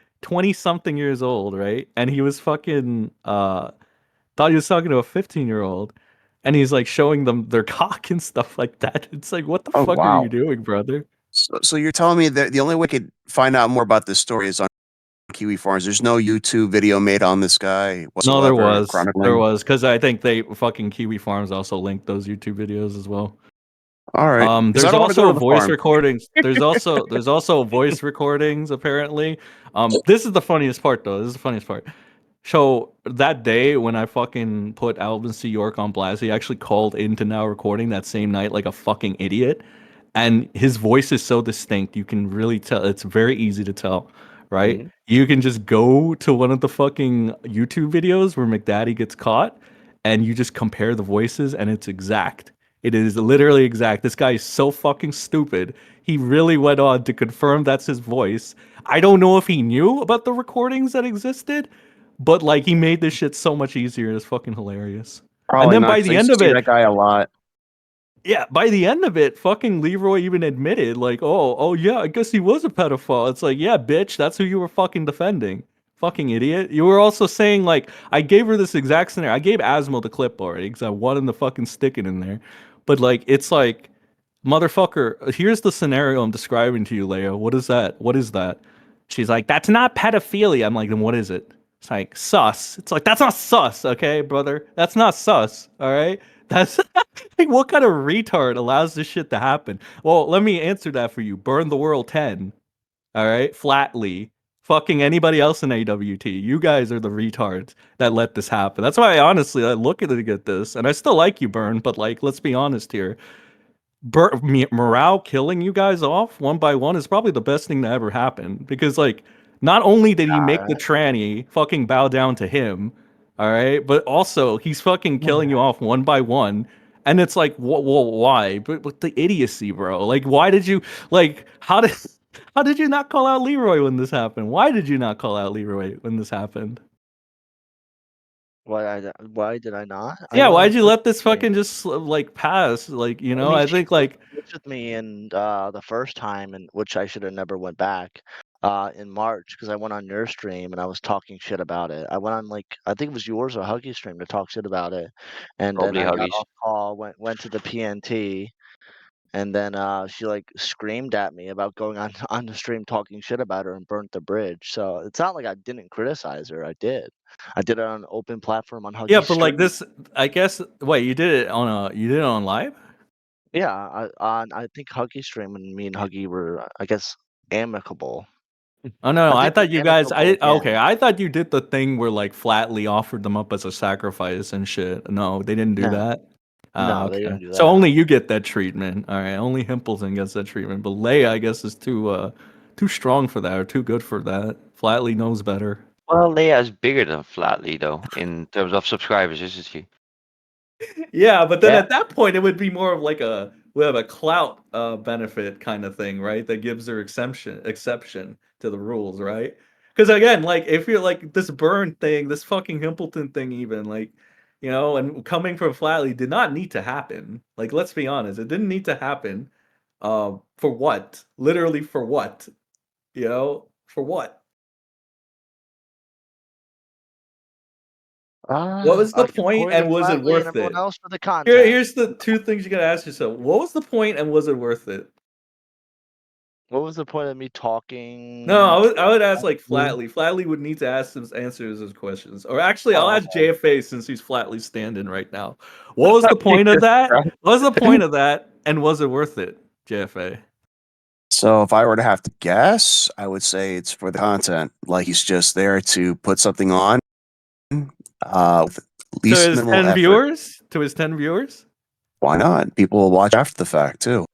S4: something years old, right? And he was fucking thought he was talking to a 15-year-old and he's like showing them their cock and stuff like that. It's like, what the
S2: Oh
S4: fuck are you
S2: wow.
S4: doing, brother?
S2: So you're telling me that the only way I could find out more about this story is on Kiwi Farms. There's no YouTube video made on this guy
S4: No,
S2: whatsoever.
S4: there
S2: chronicling.
S4: was, because I think they fucking Kiwi Farms also linked those YouTube videos as well.
S2: All right. 'Cause I
S4: There's
S2: don't wanna go
S4: also
S2: to the
S4: voice
S2: farm.
S4: recordings. There's also voice recordings apparently. This is the funniest part though. This is the funniest part. So that day when I fucking put Alvin C. York on blast, he actually called into Now Recording that same night like a fucking idiot. And his voice is so distinct, you can really tell. It's very easy to tell, right?
S3: Mhm.
S4: You can just go to one of the fucking YouTube videos where McDaddy gets caught, and you just compare the voices, and it's exact. It is literally exact. This guy is so fucking stupid. He really went on to confirm that's his voice. I don't know if he knew about the recordings that existed, but like he made this shit so much easier. It's fucking hilarious. And
S2: Probably
S4: then
S2: not,
S4: by
S2: 'cause I
S4: the
S2: used
S4: end
S2: to
S4: of
S2: see
S4: it,
S2: that guy a lot.
S4: yeah, by the end of it, fucking Leroy even admitted, like, oh yeah, I guess he was a pedophile. It's like, yeah, bitch, that's who you were fucking defending. Fucking idiot. You were also saying, like, I gave her this exact scenario. I gave Asmo the clip already because I wanted to fucking stick it in there. But like, it's like, motherfucker, here's the scenario I'm describing to you, Leia. What is that? What is that? She's like, that's not pedophilia. I'm like, then what is it? It's like sus. It's like, that's not sus, okay, brother? That's not sus. All right. That's like, what kind of retard allows this shit to happen? Well, let me answer that for you. Burn the World 10. All right. Flatly. Fucking anybody else in AWT. You guys are the retards that let this happen. That's why I look at it at this, and I still like you, Burn, but like, let's be honest here. Morale killing you guys off one by one is probably the best thing to ever happen, because like not only did he make the tranny fucking bow down to him, all right, but also he's fucking killing you off one by one, and it's like, why? But the idiocy, bro. Like, why did you like? How did you not call out Leroy when this happened? Why did you not call out Leroy when this happened?
S3: Why did I not? I
S4: Yeah,
S3: went
S4: why'd
S3: on
S4: you
S3: Twitch
S4: let this
S3: with me.
S4: fucking just like pass? Like, you
S3: I
S4: know,
S3: mean,
S4: I
S3: she
S4: think like
S3: Twitch with me in the first time, and which I should have never went back in March, because I went on your stream and I was talking shit about it. I went on, like, I think it was yours or Huggy's stream, to talk shit about it, and then
S5: Probably
S3: I got
S5: Huggies.
S3: off call, went to the PNT, and then she like screamed at me about going on on the stream talking shit about her and burnt the bridge. So it's not like I didn't criticize her. I did. I did it on an open platform on
S4: yeah,
S3: Huggy's
S4: but like
S3: stream.
S4: this, I guess. Wait, you did it on live?
S3: Yeah, I think Huggy's stream and me and Huggy were, I guess, amicable.
S4: Oh no,
S3: I
S4: I
S3: think we're
S4: thought you guys.
S3: amicable
S4: Okay,
S3: again.
S4: I thought you did the thing where like Flatly offered them up as a sacrifice and shit. No, they didn't do
S3: No,
S4: that.
S3: no, they
S4: Okay.
S3: didn't do
S4: So
S3: that.
S4: only you get that treatment. All right, only Himpleton gets that treatment. But Leia, I guess, is too strong for that or too good for that. Flatly knows better.
S5: Well, Leia is bigger than Flatly, though, in terms of subscribers, isn't she?
S4: Yeah, but then
S5: Yeah.
S4: at that point it would be more of like we have a clout benefit kind of thing, right? That gives her exception to the rules, right? Because again, like if you're like this Burn thing, this fucking Himpleton thing, even like, you know, and coming from Flatley did not need to happen. Like, let's be honest, it didn't need to happen. For what? Literally for what? You know, for what? What was the point,
S3: According to
S4: and was it
S3: Flatley and
S4: worth
S3: everyone
S4: it?
S3: else, for the content.
S4: Here's the two things you gotta ask yourself. What was the point and was it worth it?
S3: What was the point of me
S4: No,
S3: talking?
S4: I would ask like
S3: You?
S4: Flatly. Flatly would need to answer his questions. Or actually, I'll
S3: Oh,
S4: ask JFA since he's Flatly standing right now. What was the point of
S5: Jesus
S4: that?
S5: Christ.
S4: What was the point of that? And was it worth it, JFA?
S2: So if I were to have to guess, I would say it's for the content. Like he's just there to put something on with
S4: To
S2: least
S4: his
S2: minimal
S4: 10
S2: effort.
S4: viewers? To his 10 viewers?
S2: Why not? People will watch after the fact too.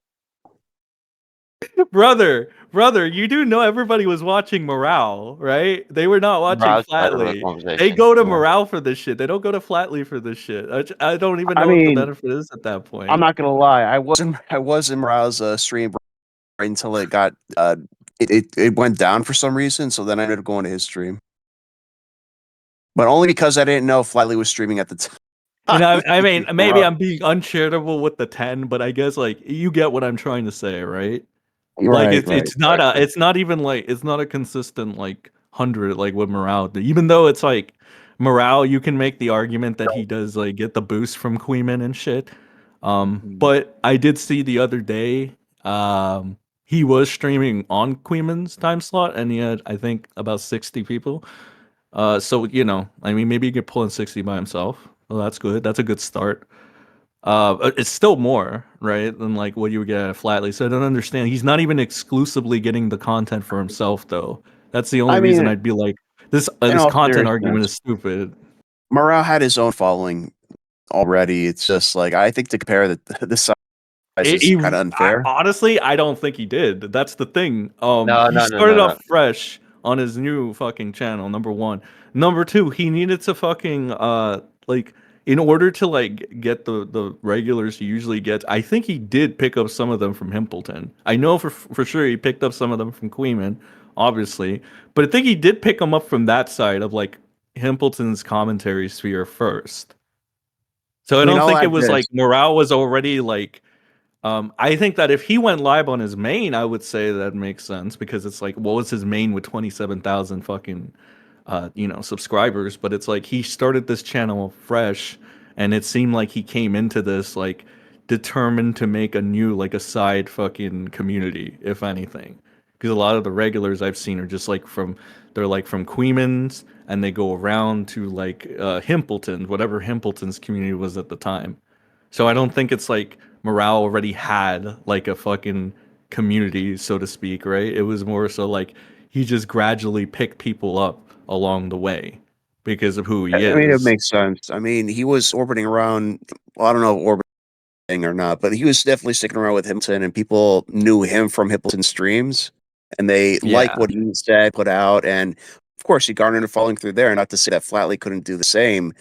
S4: Brother, you do know everybody was watching Morale, right? They were not
S5: We're
S4: watching
S5: outside of the
S4: Flatly. They
S5: conversation.
S4: go to
S5: Yeah.
S4: Morale for this shit. They don't go to Flatly for this shit. I don't even
S2: I
S4: know what the
S2: mean,
S4: benefit is at that
S2: I'm
S4: point.
S2: not gonna lie. I was in Morale's stream right until it got it went down for some reason. So then I ended up going to his stream, but only because I didn't know Flightly was streaming at the time.
S4: You know, I mean, maybe
S2: Uh,
S4: I'm being uncharitable with the 10, but I guess like you get what I'm trying to say, right? Like
S2: right, right, exactly.
S4: it's not even like it's not a consistent like 100 like with Morale. Even though it's like Morale, you can make the argument that he does like get the boost from Queeman and shit.
S3: Mhm.
S4: But I did see the other day, he was streaming on Queeman's time slot, and he had, I think, about 60 people. So I mean, maybe he could pull in 60 by himself. Well, that's good. That's a good start. It's still more, right, than like what you would get at Flatly. So I don't understand. He's not even exclusively getting the content for himself, though. That's the only
S2: I
S4: reason
S2: mean,
S4: I'd be like, this
S2: in
S4: this
S2: all
S4: content argument
S2: seriousness,
S4: is stupid.
S2: Morale had his own following already. It's just like I think to compare the size is kind of unfair.
S4: Honestly, I don't think he did. That's the thing.
S6: No,
S4: He
S6: no, no,
S4: started
S6: no,
S4: off
S6: no.
S4: fresh on his new fucking channel. Number one. Number two, he needed to fucking like in order to like get the regulars he usually gets. I think he did pick up some of them from Himpleton. I know for sure he picked up some of them from Queeman, obviously, but I think he did pick them up from that side of like Himpleton's commentary sphere first. So I
S2: I mean,
S4: don't
S2: I'll
S4: think it
S2: add
S4: was
S2: this.
S4: like morale was already like I think that if he went live on his main, I would say that makes sense because it's like, what was his main with 27,000 fucking, subscribers? But it's like he started this channel fresh, and it seemed like he came into this like determined to make a new like a side fucking community, if anything. Because a lot of the regulars I've seen are just like they're like from Queemans, and they go around to like Himpleton, whatever Himpleton's community was at the time. So I don't think it's like morale already had like a fucking community, so to speak, right? It was more so like he just gradually picked people up along the way because of who he
S2: I mean, it
S4: is.
S2: makes sense. I mean, he was orbiting around. Well, I don't know if orbiting or not, but he was definitely sticking around with Himpleton, and people knew him from Himpleton streams, and they liked
S4: Yeah.
S2: what he said, put out, and of course, he garnered a following through there. Not to say that Flatley couldn't do the same.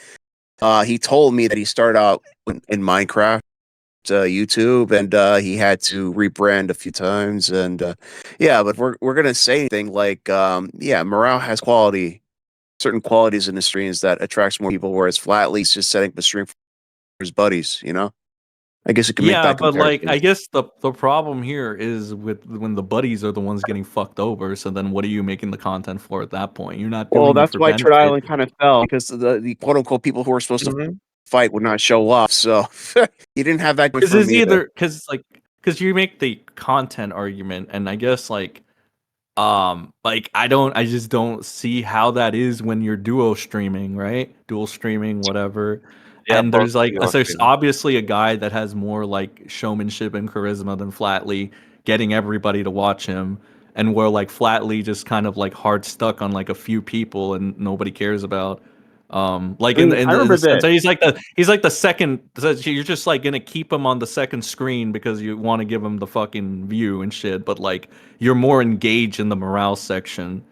S2: He told me that he started out in Minecraft. YouTube, and he had to rebrand a few times, and yeah, but we're gonna say anything like yeah, morale has certain qualities in the streams that attracts more people, whereas Flatly's just setting up a stream for his buddies. I guess you can make
S4: Yeah,
S2: that
S4: but like
S2: comparison.
S4: I guess the problem here is with when the buddies are the ones getting fucked over, so then what are you making the content for at that point? You're not
S2: Well,
S4: doing it
S2: that's
S4: for
S2: why Turd
S4: benefit.
S2: Island kind of fell because the quote unquote people who were supposed to
S6: Mhm.
S2: fight would not show up, so he didn't have that going
S4: Because
S2: for
S4: it's
S2: him either.
S4: either because you make the content argument, and I guess like I just don't see how that is when you're duo streaming, right? Dual streaming, whatever.
S6: Yeah,
S4: And
S6: both
S4: there's like
S6: duo
S4: there's
S6: streaming.
S4: obviously a guy that has more like showmanship and charisma than Flatley, getting everybody to watch him, and where like Flatley just kind of like hard stuck on like a few people and nobody cares about. Like
S2: I mean,
S4: in
S2: I
S4: the
S2: remember
S4: sense
S2: this.
S4: that he's like the second. So you're just like gonna keep him on the second screen because you want to give him the fucking view and shit. But like you're more engaged in the morale section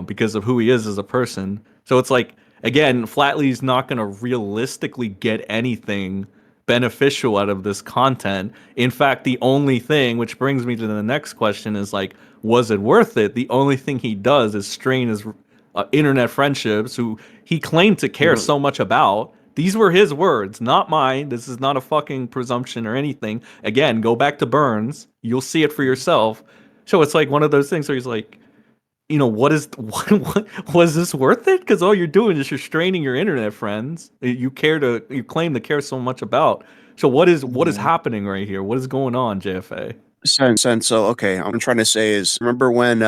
S4: because of who he is as a person. So it's like again, Flatley's not gonna realistically get anything beneficial out of this content. In fact, the only thing, which brings me to the next question, is like, was it worth it? The only thing he does is strain his internet friendships, who he claimed to care
S6: Mhm.
S4: so much about. These were his words, not mine. This is not a fucking presumption or anything. Again, go back to Burns. You'll see it for yourself. So it's like one of those things where he's like, what is what was this worth it? Because all you're doing is you're straining your internet friends. You claim to care so much about. So what is
S2: Mhm.
S4: happening right here? What is going on, JFA?
S2: Sense. So okay, I'm trying to say is remember when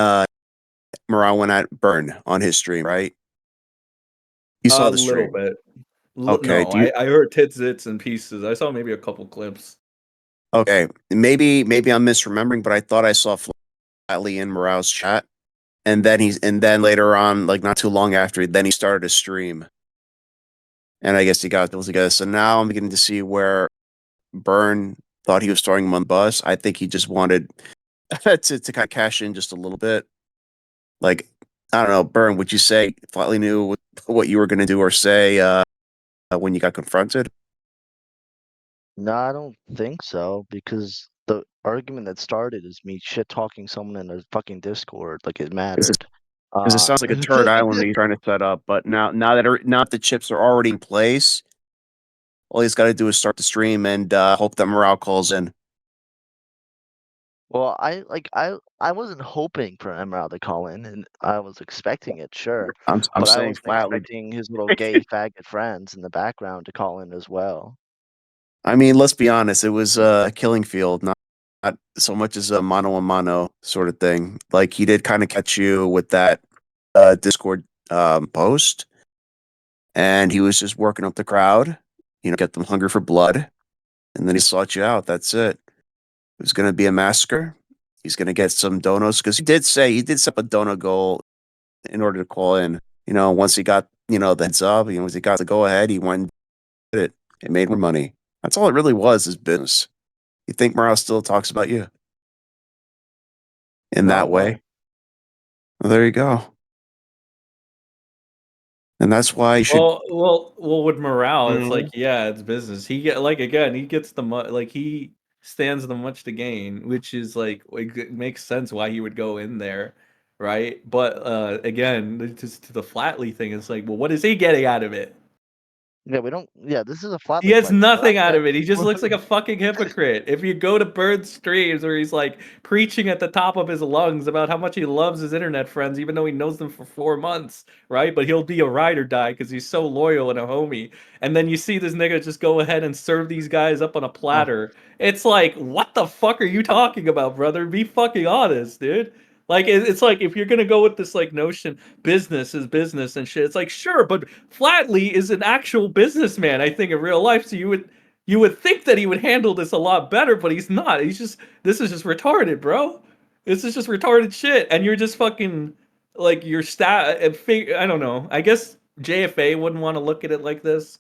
S2: Morale went at Burn on his stream, right? You saw
S4: A
S2: the
S4: little
S2: stream.
S4: bit.
S2: Okay.
S4: No,
S2: Do you
S4: I heard tits and pieces. I saw maybe a couple clips.
S2: okay. Maybe I'm misremembering, but I thought I saw Flatley in Morale's chat. And then later on, like not too long after, then he started a stream. And I guess he got those together. So now I'm beginning to see where Burn thought he was throwing him on the bus. I think he just wanted to kind of cash in just a little bit. Like, I don't know, Burn, would you say Flatley knew what you were gonna do or say when you got confronted?
S3: No, I don't think so because the argument that started is me shit talking someone in a fucking Discord like it mattered.
S2: Because it
S3: Uh,
S2: sounds like a turd island that you're trying to set up. But now that the chips are already in place, all he's got to do is start the stream and hope that morale calls in.
S3: well, I wasn't hoping for Emerald to call in, and I was expecting it, sure,
S2: I'm
S3: but I
S2: saying
S3: wasn't
S2: flatly.
S3: expecting his little gay faggot friends in the background to call in as well.
S2: I mean, let's be honest. It was a killing field, not so much as a mano sort of thing. Like he did kind of catch you with that Discord post, and he was just working up the crowd, get them hungry for blood, and then he sought you out. That's it. It was going to be a massacre. He's going to get some donos because he did set up a dono goal in order to call in. Once he got the heads up, once he got the go ahead, he went and did it. It made more money. That's all it really was, is business. You think Morale still talks about you in that way? Well, there you go. And that's why you should.
S4: Well, with morale, it's like,
S3: Mhm.
S4: yeah, it's business. He gets the he stands the much to gain, which is like it makes sense why he would go in there, right? But again, just to the Flatley thing, it's like, well, what is he getting out of it?
S3: Yeah, we don't. Yeah, this is a
S4: He
S3: Flatley
S4: gets
S3: fight. So
S4: nothing out
S3: that
S4: of it. He just looks like a fucking hypocrite. If you go to Bird's streams where he's like preaching at the top of his lungs about how much he loves his internet friends, even though he knows them for 4 months, right? But he'll be a ride or die because he's so loyal and a homie. And then you see this nigga just go ahead and serve these guys up on a platter. It's like, what the fuck are you talking about, brother? Be fucking honest, dude. Like it's like if you're gonna go with this like notion, business is business and shit. It's like sure, but Flatley is an actual businessman. I think in real life, so you would think that he would handle this a lot better, but he's not. This is just retarded, bro. This is just retarded shit, and you're just fucking like your I don't know. I guess JFA wouldn't want to look at it like this,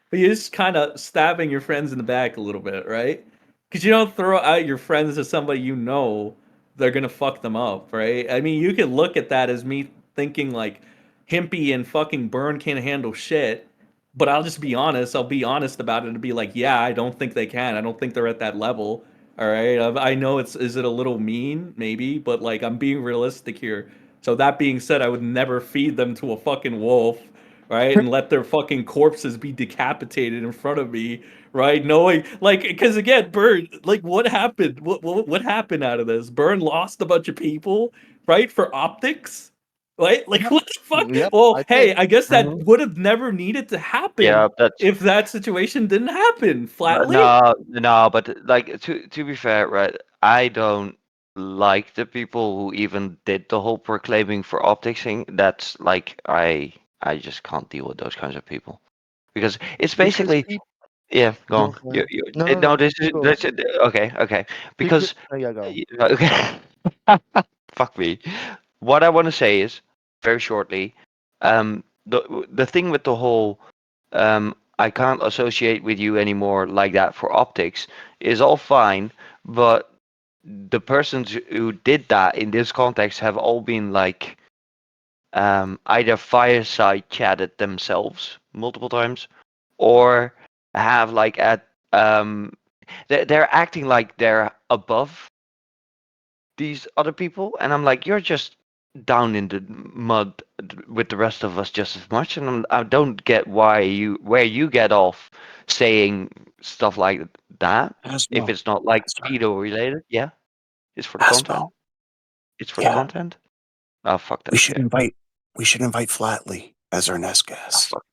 S4: but you're just kind of stabbing your friends in the back a little bit, right? Because you don't throw out your friends to somebody you know they're gonna fuck them up, right? I mean, you could look at that as me thinking like Himpy and fucking Burn can't handle shit, but I'll just be honest. I'll be honest about it and be like, yeah, I don't think they can. I don't think they're at that level. All right. I know is it a little mean? Maybe, but like I'm being realistic here. So that being said, I would never feed them to a fucking wolf, right? And let their fucking corpses be decapitated in front of me, right? Knowing like because again, Burn, like what happened? What happened out of this? Burn lost a bunch of people, right? For optics. Right? Like what the fuck?
S3: Yep,
S4: Well,
S3: I
S4: hey,
S3: did.
S4: I guess that
S5: Mhm.
S4: would have never needed to happen
S5: Yeah, that's
S4: if that situation didn't happen. Flatly.
S5: no, but like to be fair, right? I don't like the people who even did the whole proclaiming for optics thing. That's like I just can't deal with those kinds of people because it's
S3: Because
S5: basically
S3: people.
S5: yeah. Go on.
S3: Okay. No, no,
S5: No.
S3: no.
S5: This
S3: You
S5: is
S3: go.
S5: okay.
S3: Because
S5: Because
S3: oh, yeah, go.
S5: okay. Fuck me. What I want to say is very shortly. The thing with the whole I can't associate with you anymore like that for optics is all fine, but the persons who did that in this context have all been like either fireside chatted themselves multiple times or have like at they're acting like they're above these other people, and I'm like, you're just down in the mud with the rest of us just as much, and I don't get where you get off saying stuff like that if
S2: Asmo.
S5: it's not like
S2: Sorry.
S5: pedo related. Yeah, it's for the
S2: Asmo.
S5: content. It's for the
S2: Yeah.
S5: content. Oh fuck
S2: We
S5: that
S2: should
S5: shit.
S2: invite we should invite Flatley as our next
S5: Oh,
S2: guest.
S5: fuck.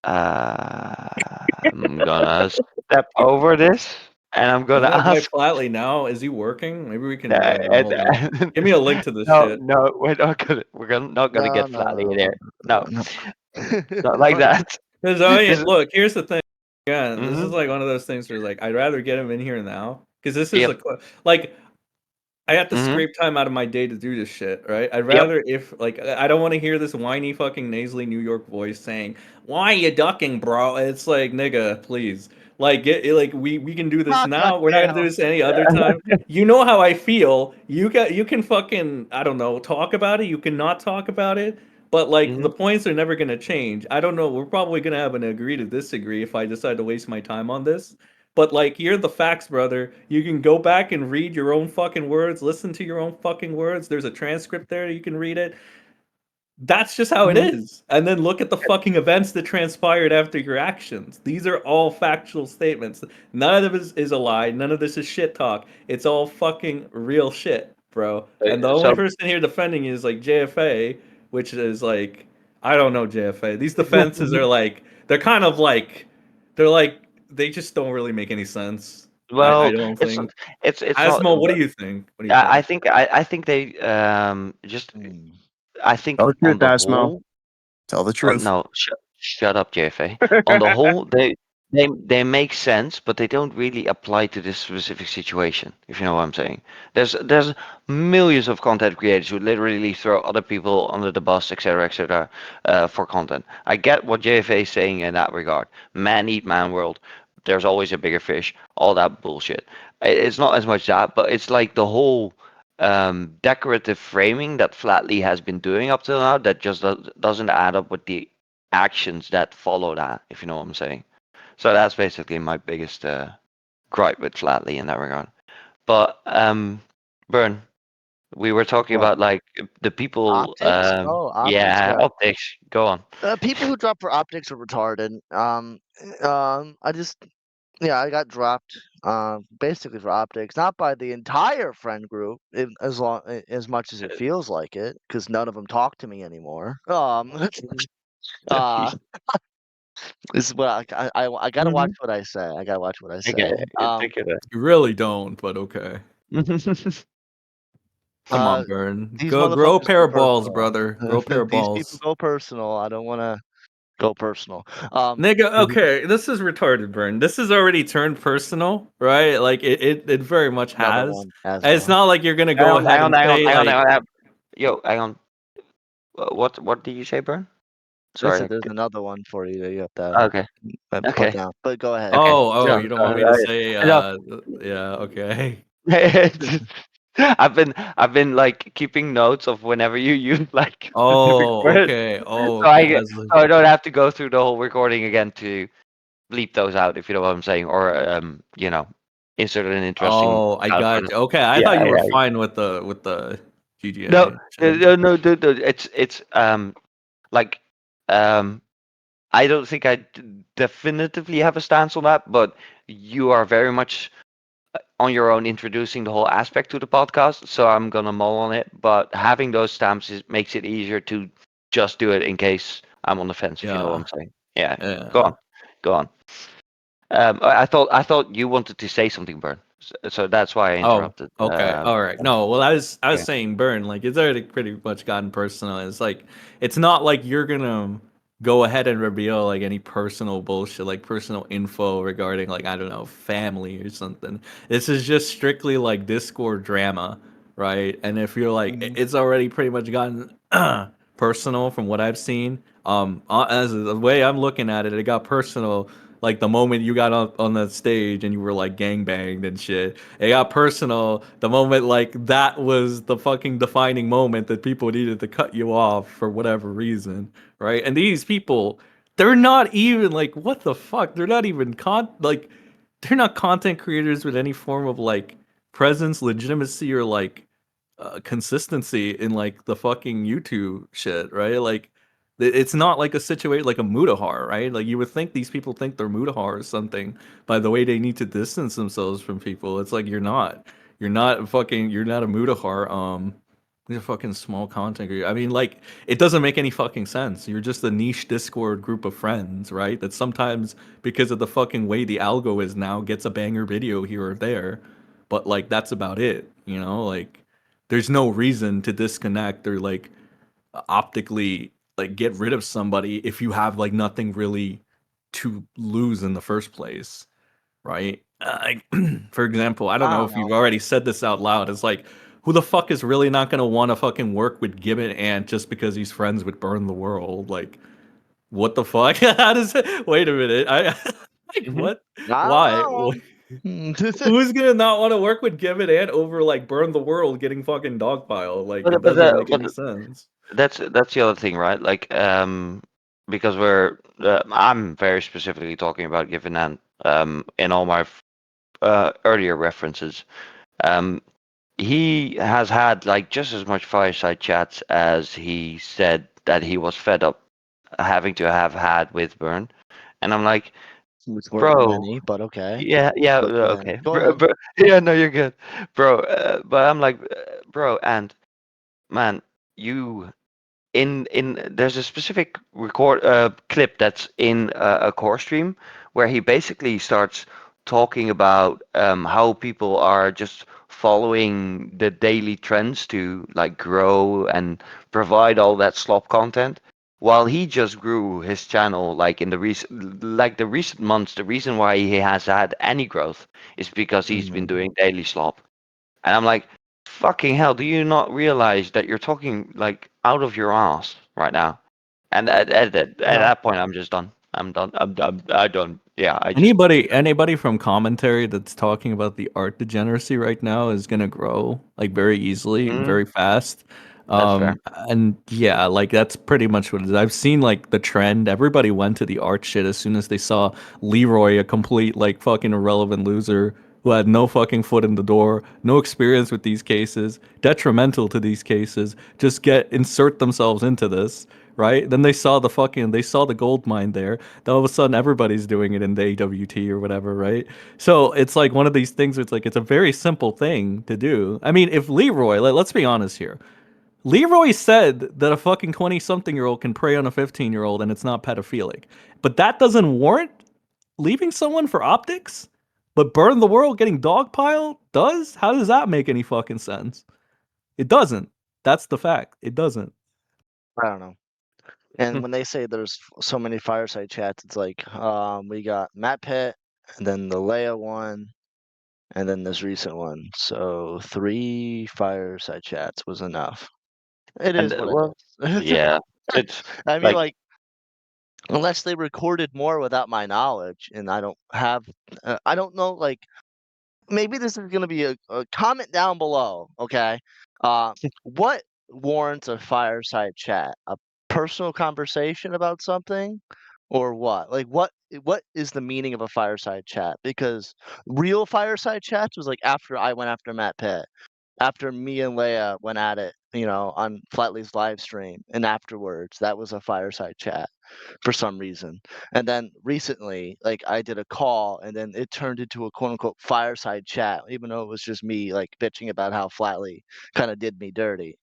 S5: I'm gonna step over this, and I'm
S4: I'm
S5: gonna
S4: gonna invite
S5: ask.
S4: Flatley now. Is he working? Maybe we can.
S5: And,
S4: Hold on. Give me a link to this
S5: no,
S4: shit.
S5: no, not gonna
S3: No,
S5: get
S3: no,
S5: flatly
S3: no,
S5: in
S3: no,
S5: there. No,
S3: no.
S5: not like
S3: Fine.
S5: that.
S4: Because I mean,
S5: This is.
S4: look, here's the thing. Again, this is
S5: Mm-hmm.
S4: like one of those things where like I'd rather get him in here now because this is
S5: Yep.
S4: a like I have to
S5: Mm-hmm.
S4: scrape time out of my day to do this shit, right? I'd
S5: Yep.
S4: rather if like I don't want to hear this whiny fucking nasally New York voice saying, "Why are you ducking, bro?" It's like, nigga, please. Like like we can do this
S3: Ah,
S4: now. We're not gonna do
S3: goddamn.
S4: this any other time. You know how I feel. You can fucking I don't know, talk about it. You cannot talk about it. But like
S5: Mm-hmm.
S4: the points are never gonna change. I don't know. We're probably gonna have an agree to disagree if I decide to waste my time on this. But like, here are the facts, brother. You can go back and read your own fucking words, listen to your own fucking words. There's a transcript there. You can read it. That's just how it
S5: Mm-hmm.
S4: is. And then look at the fucking events that transpired after your actions. These are all factual statements. None of this is a lie. None of this is shit talk. It's all fucking real shit, bro. And the only
S5: So
S4: person here defending you is like JFA, which is like, I don't know JFA. These defenses are like, they're kind of like, they're like, they just don't really make any sense. I
S5: Well,
S4: don't
S5: it's
S4: think.
S5: it's not.
S4: Asmo, what do you think? What do you
S5: I
S4: think?
S5: think I think they just.
S3: Mm.
S5: I think
S2: Tell the
S5: on
S2: truth,
S5: the
S2: Asmo.
S5: whole.
S2: Tell the
S5: Oh
S2: truth.
S5: no! Shut up, JFA. On the whole, they make sense, but they don't really apply to this specific situation. If you know what I'm saying. There's millions of content creators who literally throw other people under the bus, etc., etc., for content. I get what JFA is saying in that regard. Man eat man world. There's always a bigger fish. All that bullshit. It's not as much that, but it's like the whole decorative framing that Flatley has been doing up till now that just doesn't add up with the actions that follow that, if you know what I'm saying. So that's basically my biggest gripe with Flatley in that regard. But Bern, we were talking
S3: What?
S5: about like the people.
S3: Optics? Oh, optics.
S5: Yeah,
S3: Yeah.
S5: optics. Go on.
S3: People who drop for optics are retarded. I just yeah, I got dropped. Basically for optics, not by the entire friend group, as much as it feels like it, because none of them talk to me anymore. Uh, this is what I gotta watch
S5: Mhm.
S3: what I say. I gotta watch what I
S5: Okay,
S3: say.
S5: take it.
S4: You really don't, but okay. Come
S3: Uh,
S4: on, Burn.
S3: these
S4: Go grow a
S3: motherfuckers
S4: pair
S3: go
S4: of balls,
S3: personal.
S4: brother. Grow a pair of
S3: These people
S4: balls.
S3: go personal. I don't want to go personal.
S4: Nigga, okay, this is retarded, Burn. This has already turned personal, right? Like it very much
S3: Another
S4: has.
S3: one as
S4: And it's
S3: well.
S4: not like you're gonna
S5: Hang
S4: go
S5: on,
S4: ahead
S5: hang on,
S4: and
S5: hang on,
S4: say
S5: hang on,
S4: like,
S5: hang on. Yo, hang on. What did you say, Bern?
S3: I said
S5: Sorry.
S3: there's another one for you that you have to
S5: Okay.
S3: put
S5: Okay.
S3: down. But go ahead.
S5: Okay.
S4: oh,
S5: No,
S4: you don't want me to say,
S5: no.
S4: yeah, okay.
S5: I've been like keeping notes of whenever you use like specific
S4: Oh,
S5: words,
S4: okay. Oh,
S5: so
S4: okay. As like,
S5: I don't have to go through the whole recording again to bleep those out, if you know what I'm saying, or insert an interesting
S4: oh, I
S5: sound for
S4: got
S5: them.
S4: you. Okay, I thought
S5: Yeah,
S4: you were
S5: yeah.
S4: fine with the
S5: No,
S4: GGA
S5: no,
S4: shit.
S5: no, no, no, no, it's like um I don't think I definitively have a stance on that, but you are very much on your own introducing the whole aspect to the podcast, so I'm gonna mull on it. But having those stamps makes it easier to just do it in case I'm on the fence, if you know what
S4: Yeah,
S5: I'm saying. Yeah, go
S4: yeah.
S5: on, go on. I thought you wanted to say something, Bern. So that's why I
S4: Oh,
S5: interrupted.
S4: okay. All right.
S5: Yeah.
S4: No, well, I was
S5: Okay.
S4: saying burn, like it's already pretty much gotten personal. It's like it's not like you're gonna go ahead and reveal like any personal bullshit, like personal info regarding like I don't know, family or something. This is just strictly like Discord drama, right? And if you're like
S3: Mhm.
S4: it's already pretty much gotten personal from what I've seen. As the way I'm looking at it, it got personal like the moment you got on the stage and you were like gang banged and shit. It got personal the moment like that was the fucking defining moment that people needed to cut you off for whatever reason, right? And these people, they're not even like what the fuck? They're not even they're not content creators with any form of like presence, legitimacy, or like consistency in like the fucking YouTube shit, right? Like it's not like a situation like a Mutahar, right? Like you would think these people think they're Mutahar or something by the way they need to distance themselves from people. It's like you're not. You're not a Mutahar. You're a fucking small content creator. I mean, like, it doesn't make any fucking sense. You're just a niche Discord group of friends, right? That sometimes, because of the fucking way the algo is now, gets a banger video here or there. But like that's about it, you know? Like there's no reason to disconnect or like optically like get rid of somebody if you have like nothing really to lose in the first place, right? For example, I don't
S3: I
S4: know
S3: don't
S4: if you've
S3: know.
S4: already said this out loud. It's like, who the fuck is really not gonna want to fucking work with Gibbon Ant just because he's friends with Burn the World? Like, what the fuck? How does it? Wait a minute. Like what?
S3: I
S4: Why?
S3: don't know.
S4: Who's gonna not want to work with Gibbon Ant over like Burn the World getting fucking dogpiled? Like, it doesn't make
S5: But
S4: any sense.
S5: that's the other thing, right? Like, because I'm very specifically talking about Given and in all my earlier references. Um, he has had like just as much fireside chats as he said that he was fed up having to have had with Burn, and I'm like,
S3: Which weren't
S5: bro,
S3: many, but okay.
S5: yeah, yeah,
S3: But go ahead.
S5: okay,
S3: Go
S5: bro,
S3: ahead.
S5: bro, yeah, no, you're good, bro. But I'm like, bro, and man, you in there's a specific record clip that's in a core stream where he basically starts talking about how people are just following the daily trends to like grow and provide all that slop content, while he just grew his channel like in the recent months. The reason why he has had any growth is because he's been doing daily slop. And I'm like, fucking hell, do you not realize that you're talking like out of your ass right now? And at that point, I'm just done. I'm done. I'm done. Yeah, I just.
S4: Anybody from commentary that's talking about the art degeneracy right now is gonna grow like very easily,
S5: Mm,
S4: very fast.
S5: that's fair.
S4: And yeah, like that's pretty much what it is. I've seen like the trend. Everybody went to the art shit as soon as they saw Leroy, a complete like fucking irrelevant loser who had no fucking foot in the door, no experience with these cases, detrimental to these cases, just insert themselves into this, right? Then they saw the gold mine there. Then all of a sudden everybody's doing it in the AWT or whatever, right? So it's like one of these things where it's like it's a very simple thing to do. I mean, if Leroy, let's be honest here. Leroy said that a fucking 20 something year old can prey on a 15-year-old and it's not pedophilic. But that doesn't warrant leaving someone for optics? But Burn the World getting dogpiled does? How does that make any fucking sense? It doesn't. That's the fact. It doesn't.
S3: I don't know. And when they say there's so many fireside chats, it's like we got Matt Pitt, and then the Leia one, and then this recent one. So 3 fireside chats was enough. It
S5: And
S3: is what it
S5: well,
S3: is.
S5: yeah, it's
S3: I mean,
S5: like
S3: like, unless they recorded more without my knowledge, and I don't have, I don't know, like, maybe this is gonna be a comment down below, okay? What warrants a fireside chat? A personal conversation about something, or what? Like, what is the meaning of a fireside chat? Because real fireside chats was like after I went after Matt Pitt, after me and Leia went at it, on Flatley's live stream, and afterwards, that was a fireside chat for some reason. And then recently, like I did a call and then it turned into a quote unquote fireside chat, even though it was just me like bitching about how Flatley kind of did me dirty.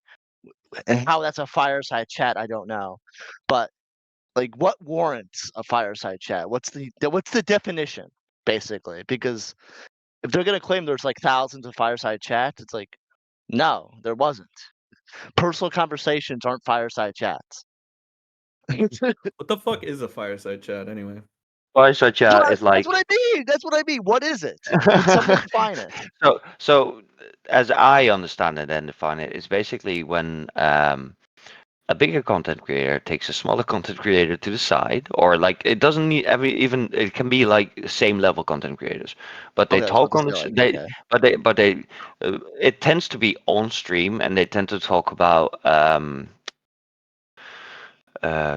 S3: And how that's a fireside chat, I don't know. But like what warrants a fireside chat? What's the definition, basically? Because if they're gonna claim there's like thousands of fireside chats, it's like, no, there wasn't. Personal conversations aren't fireside chats.
S4: What the fuck is a fireside chat anyway?
S5: fireside chat is
S3: That's
S5: like.
S3: what I mean. That's what I mean. What is it? Can someone define it?
S5: So as I understand it and define it, it's basically when a bigger content creator takes a smaller content creator to the side, or like it doesn't need even it can be like same level content creators, but they
S3: Okay, I was about
S5: talk
S3: to
S5: on
S3: say
S5: this.
S3: like,
S5: They
S3: okay.
S5: but they it tends to be on stream, and they tend to talk about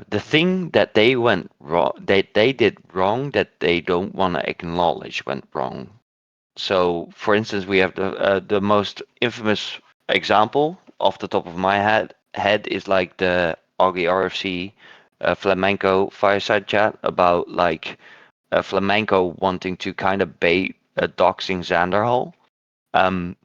S5: the thing that they went wrong, they did wrong, that they don't want to acknowledge went wrong. So, for instance, we have the most infamous example off the top of my head is like the Augie RFC flamenco fireside chat about like flamenco wanting to kind of bait doxing Xander Hall. Um,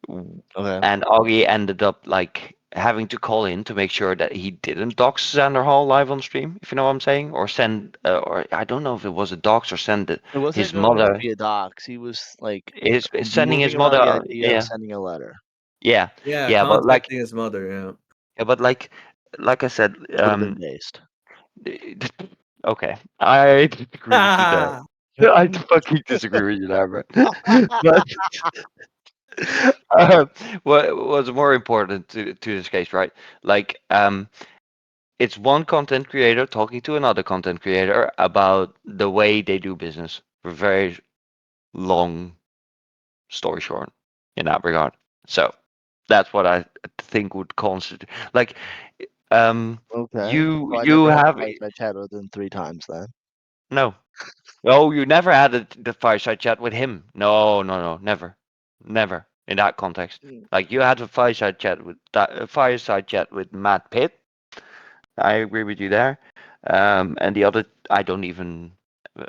S3: Okay.
S5: and Augie ended up like having to call in to make sure that he didn't dox Xander Hall live on stream, if you know what I'm saying, or send, or I don't know if it was a dox or send
S3: It wasn't
S5: his
S3: going to
S5: mother,
S3: be a docs. He was like
S5: is sending his
S3: moving around the
S5: mother,
S3: idea of
S5: yeah,
S3: sending a letter.
S5: yeah,
S4: Yeah,
S5: yeah, but like,
S4: contacting his mother, yeah.
S5: yeah, but like I said,
S3: Would have been based.
S5: okay, I disagree with you there. I fucking disagree with you there, bro. But uh, what was more important to this case, right? Like, it's one content creator talking to another content creator about the way they do business. For very long story short, in that regard. So that's what I think would constitute. Like,
S3: Okay.
S5: you
S3: So I
S5: you
S3: never had a
S5: have
S3: fireside chat other than 3 times then.
S5: no. Oh, you never had the fireside chat with him. No, no, no, never, never in that context.
S3: Mm.
S5: Like you had a fireside chat with fireside chat with Matt Pitt. I agree with you there. And the other, I don't even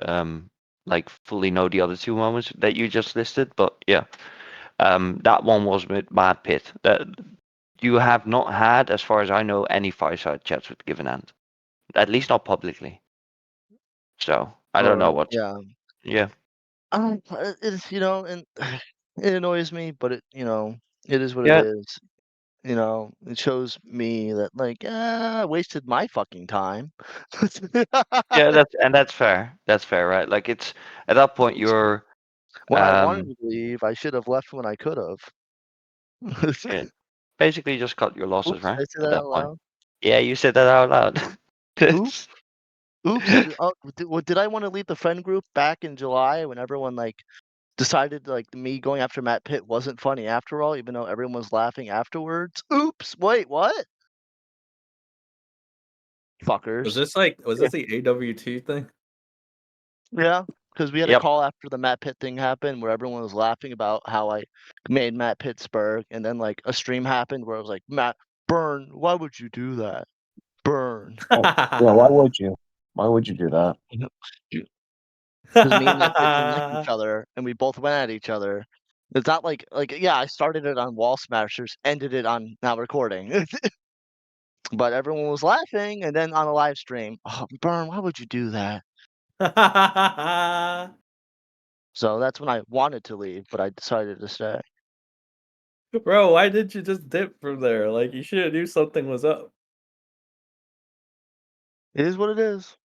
S5: um like fully know the other two moments that you just listed, but yeah, that one was with Matt Pitt. That you have not had, as far as I know, any fireside chats with Given Hand, at least not publicly. So I
S3: All
S5: don't know
S3: right.
S5: what.
S3: Yeah.
S5: Yeah.
S3: It's and it annoys me, but it it is what it
S5: Yeah,
S3: is. It shows me that I wasted my fucking time.
S5: yeah, that's fair. That's fair, right? Like it's at that point you're
S3: When I wanted
S5: um
S3: to leave, I should have left when I could have.
S5: yeah, basically just cut your losses,
S3: Oops,
S5: right?
S3: did I say
S5: At
S3: that
S5: that
S3: out
S5: point.
S3: loud?
S5: Yeah, you said that out loud.
S3: Oops. Oops. Did I want to leave the friend group back in July when everyone decided me going after Matt Pitt wasn't funny after all, even though everyone was laughing afterwards? Oops. Wait, what?
S4: Was
S3: Fuckers.
S4: this the AWT thing?
S3: Yeah, because we had a
S5: Yep.
S3: call after the Matt Pitt thing happened where everyone was laughing about how I made Matt Pittsburgh, and then a stream happened where I was like, Matt, burn. Why would you do that? Burn.
S2: Oh, yeah, why would you? Why would you do that?
S3: Because me and Matt Pitt didn't like each other, and we both went at each other. It's not yeah, I started it on Wall Smashers, ended it on now recording. But everyone was laughing, and then on a live stream, oh, burn, why would you do that? So that's when I wanted to leave, but I decided to stay.
S4: Bro, why did you just dip from there? Like you should have knew something was up.
S3: It is what it is.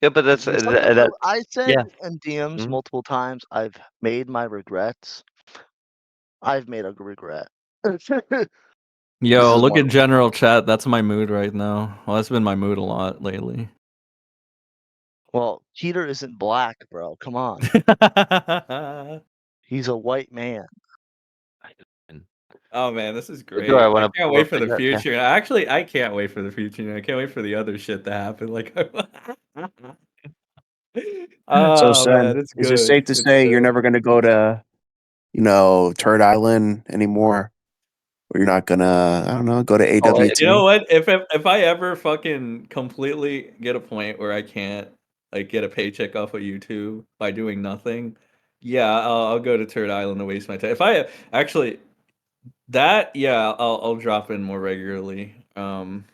S5: Yeah, but that's
S3: Some people,
S5: that's
S3: I said
S5: yeah.
S3: in DMs
S5: Mhm.
S3: multiple times, I've made my regrets. I've made a regret. This
S4: Yo,
S3: is
S4: look
S3: one
S4: at
S3: of them.
S4: general chat. That's my mood right now. Well, that's been my mood a lot lately.
S3: Well, Peter isn't black, bro. Come on. He's a white man.
S4: Oh man, this is
S5: Do I
S4: great. I
S5: want
S4: can't
S5: to
S4: wait for the
S5: that? Yeah.
S4: future. Actually, I can't wait for the future. I can't wait for the other shit to happen.
S2: So,
S4: Oh man,
S2: Sen,
S4: it's
S2: is it
S4: good.
S2: safe to
S4: It's
S2: say you're
S4: good.
S2: never going to go to, Turd Island anymore? Or you're not going to, I don't know, go to
S5: Oh,
S4: You know
S2: AWT?
S4: what? If I ever fucking completely get a point where I can't get a paycheck off of YouTube by doing nothing, yeah, I'll go to Turd Island to waste my time. If I actually that yeah, I'll drop in more regularly. And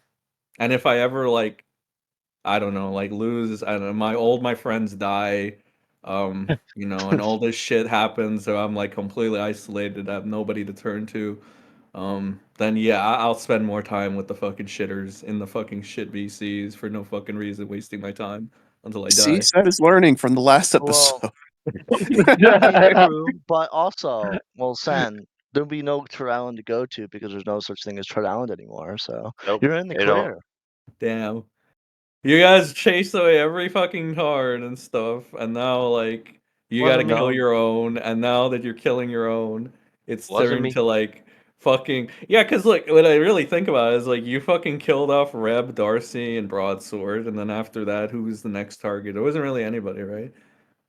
S4: if I ever I don't know, lose, I don't know, my friends die, and all this shit happens, so I'm completely isolated, I have nobody to turn to. Then yeah, I'll spend more time with the fucking shitters in the fucking shit VCs for no fucking reason, wasting my time until I
S2: See,
S4: die.
S2: Sen is learning from the last
S3: Well,
S2: episode.
S3: I mean, true, but also, well, Sen, there'll be no Turtle Island to go to because there's no such thing as Turtle Island anymore. So
S5: nope.
S3: you're in the
S5: You know,
S3: clear.
S4: Damn. You guys chased away every fucking card and stuff, and now you gotta
S5: wasn't me.
S4: kill
S3: No,
S4: your own, and now that you're killing your own, it's
S5: Wasn't
S4: turned
S5: me.
S4: to fucking yeah. Cause look, what I really think about it is you fucking killed off Reb, Darcy, and Broadsword, and then after that, who was the next target? It wasn't really anybody, right?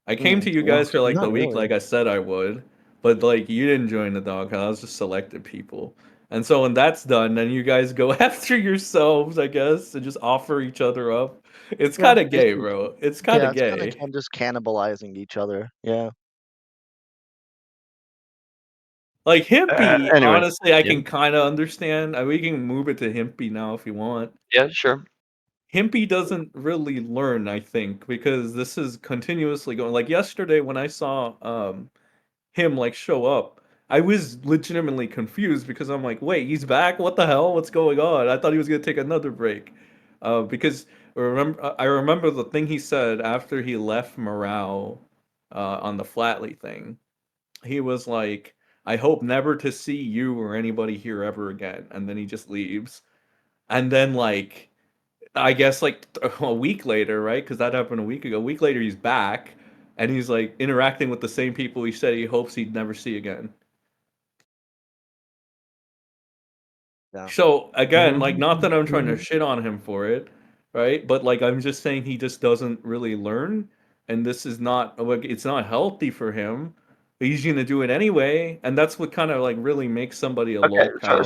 S4: I came to you
S3: well,
S4: guys for the
S3: not
S4: week
S3: really.
S4: like I said I would, but you didn't join the dog hunt. I was just selected people. And so when that's done, then you guys go after yourselves, I guess, and just offer each other up. It's
S3: Yeah,
S4: kind of gay,
S3: basically.
S4: bro. It's kind
S3: Yeah,
S4: of
S3: it's kind of
S4: gay.
S3: just cannibalizing each other. Yeah.
S4: Like Himpy,
S5: Anyway,
S4: honestly, I
S5: yeah,
S4: can kind of understand. We can move it to Himpy now if you want.
S5: yeah, sure.
S4: Himpy doesn't really learn, I think, because this is continuously going. Like yesterday when I saw him show up, I was legitimately confused because I'm like, wait, he's back? What the hell? What's going on? I thought he was gonna take another break. Because I remember the thing he said after he left Morale on the Flatley thing. He was like, I hope never to see you or anybody here ever again. And then he just leaves. And then I guess a week later, right? Because that happened a week ago. A week later, he's back and he's interacting with the same people he said he hopes he'd never see again.
S3: Yeah.
S4: So again, not that I'm trying to
S2: Mhm.
S4: shit on him for it, right? But I'm just saying he just doesn't really learn, and this is not it's not healthy for him. But he's gonna do it anyway, and that's what kind of really makes somebody a
S5: Okay,
S4: lol cow.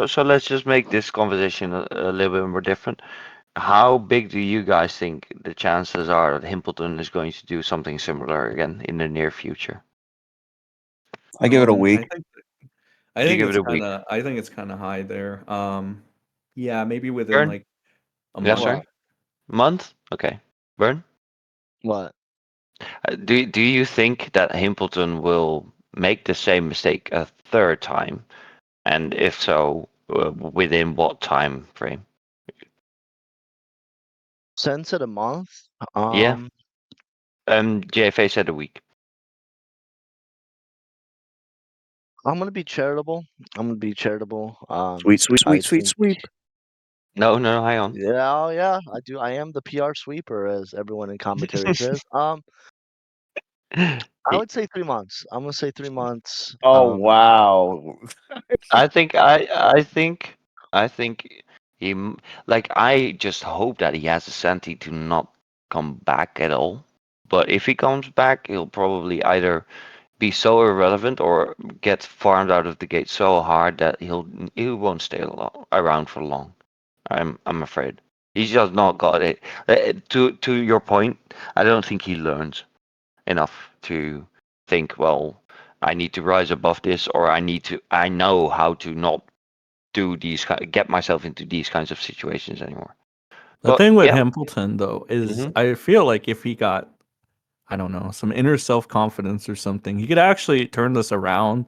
S5: so let's just make this conversation a little bit more different. How big do you guys think the chances are that Himpleton is going to do something similar again in the near future?
S2: I give it a
S4: I
S2: week.
S4: think
S5: You give it a week.
S4: I think it's kind of high there. Yeah, maybe within
S5: Burn?
S4: a
S5: Yes,
S4: month.
S5: sir.
S3: What?
S5: Month? Okay. Burn?
S3: What?
S5: Do you think that Himpleton will make the same mistake a third time? And if so, within what time frame?
S3: Cents at a month.
S5: Yeah.
S3: Um,
S5: JFA said a week.
S3: I'm gonna be charitable. I'm gonna be charitable.
S2: Sweet, sweet,
S3: I
S2: sweet, sweet,
S3: think.
S2: sweep.
S5: No, hang on.
S3: Yeah, oh yeah, I do. I am the PR sweeper, as everyone in commentary says. I would say 3 months. I'm gonna say 3 months.
S2: Oh wow.
S5: I think like I just hope that he has the sanity to not come back at all. But if he comes back, he'll probably either be so irrelevant or get farmed out of the gate so hard that he won't stay around for long. I'm afraid he's just not got it. To your point, I don't think he learns enough to think, well, I need to rise above this, or I know how to not get myself into these kinds of situations anymore.
S4: The
S5: But
S4: thing with
S5: yeah.
S4: Hempleton though is
S5: Hmm.
S4: I feel like if he got, I don't know, some inner self confidence or something, he could actually turn this around.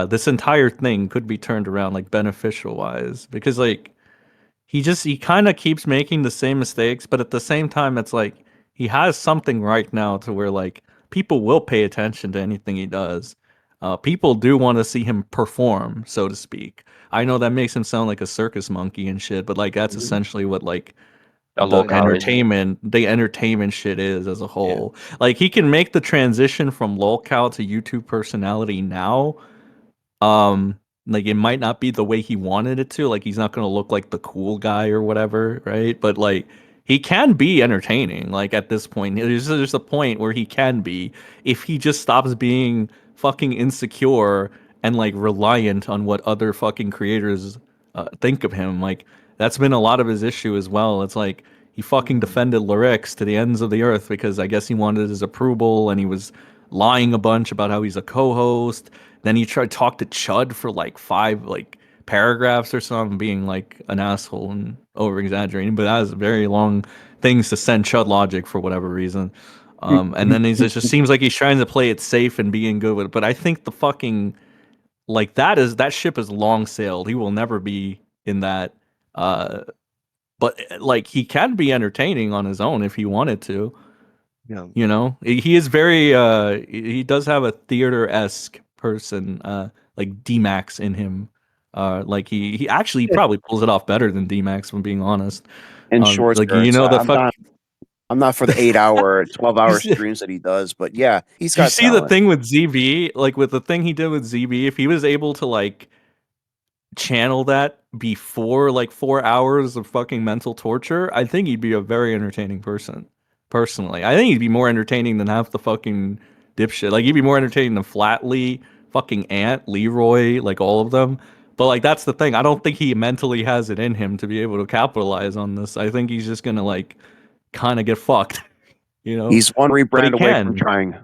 S4: This entire thing could be turned around like beneficial wise because like he kind of keeps making the same mistakes, but at the same time, it's like he has something right now to where like people will pay attention to anything he does. People do want to see him perform, so to speak. I know that makes him sound like a circus monkey and shit, but like that's essentially what like
S5: A lot now, isn't it?
S4: the entertainment shit is as a
S2: Yeah.
S4: whole. Like he can make the transition from lolcow to YouTube personality now, um, like it might not be the way he wanted it to. Like he's not gonna look like the cool guy or whatever, right? But like he can be entertaining. Like at this point, there's a point where he can be if he just stops being fucking insecure and like reliant on what other fucking creators think of him. Like that's been a lot of his issue as well. It's like he fucking defended Lyrics to the ends of the earth because I guess he wanted his approval and he was lying a bunch about how he's a co-host. Then he tried to talk to Chud for like 5 paragraphs or something, being like an asshole and over exaggerating. But that was very long things to send Chud logic for whatever reason. And then it just seems like he's trying to play it safe and being good with it. But I think the fucking like that ship is long sailed. He will never be in that. Uh, but like he can be entertaining on his own if he wanted to.
S3: yeah.
S4: You know, he is very he does have a theater-esque person like D-Max in him. Like he actually probably pulls it off better than D-Max, if I'm being honest.
S2: In short
S4: Like you
S2: skirts.
S4: know the
S2: I'm
S4: fuck.
S2: not. I'm not for the 8 hour, 12 hour
S4: Do
S2: streams that he does, but yeah, he's
S4: you
S2: got
S4: see the
S2: talent.
S4: thing with ZB? Like with the thing he did with ZB, if he was able to like channel that before like 4 hours of fucking mental torture, I think he'd be a very entertaining person. Personally, I think he'd be more entertaining than half the fucking dipshit. Like he'd be more entertaining than Flatley, fucking Ant, Leroy, like all of them. But like that's the thing. I don't think he mentally has it in him to be able to capitalize on this. I think he's just gonna like kind of get fucked, you know.
S2: He's one
S4: But he
S2: rebrand away from
S4: can.
S2: trying.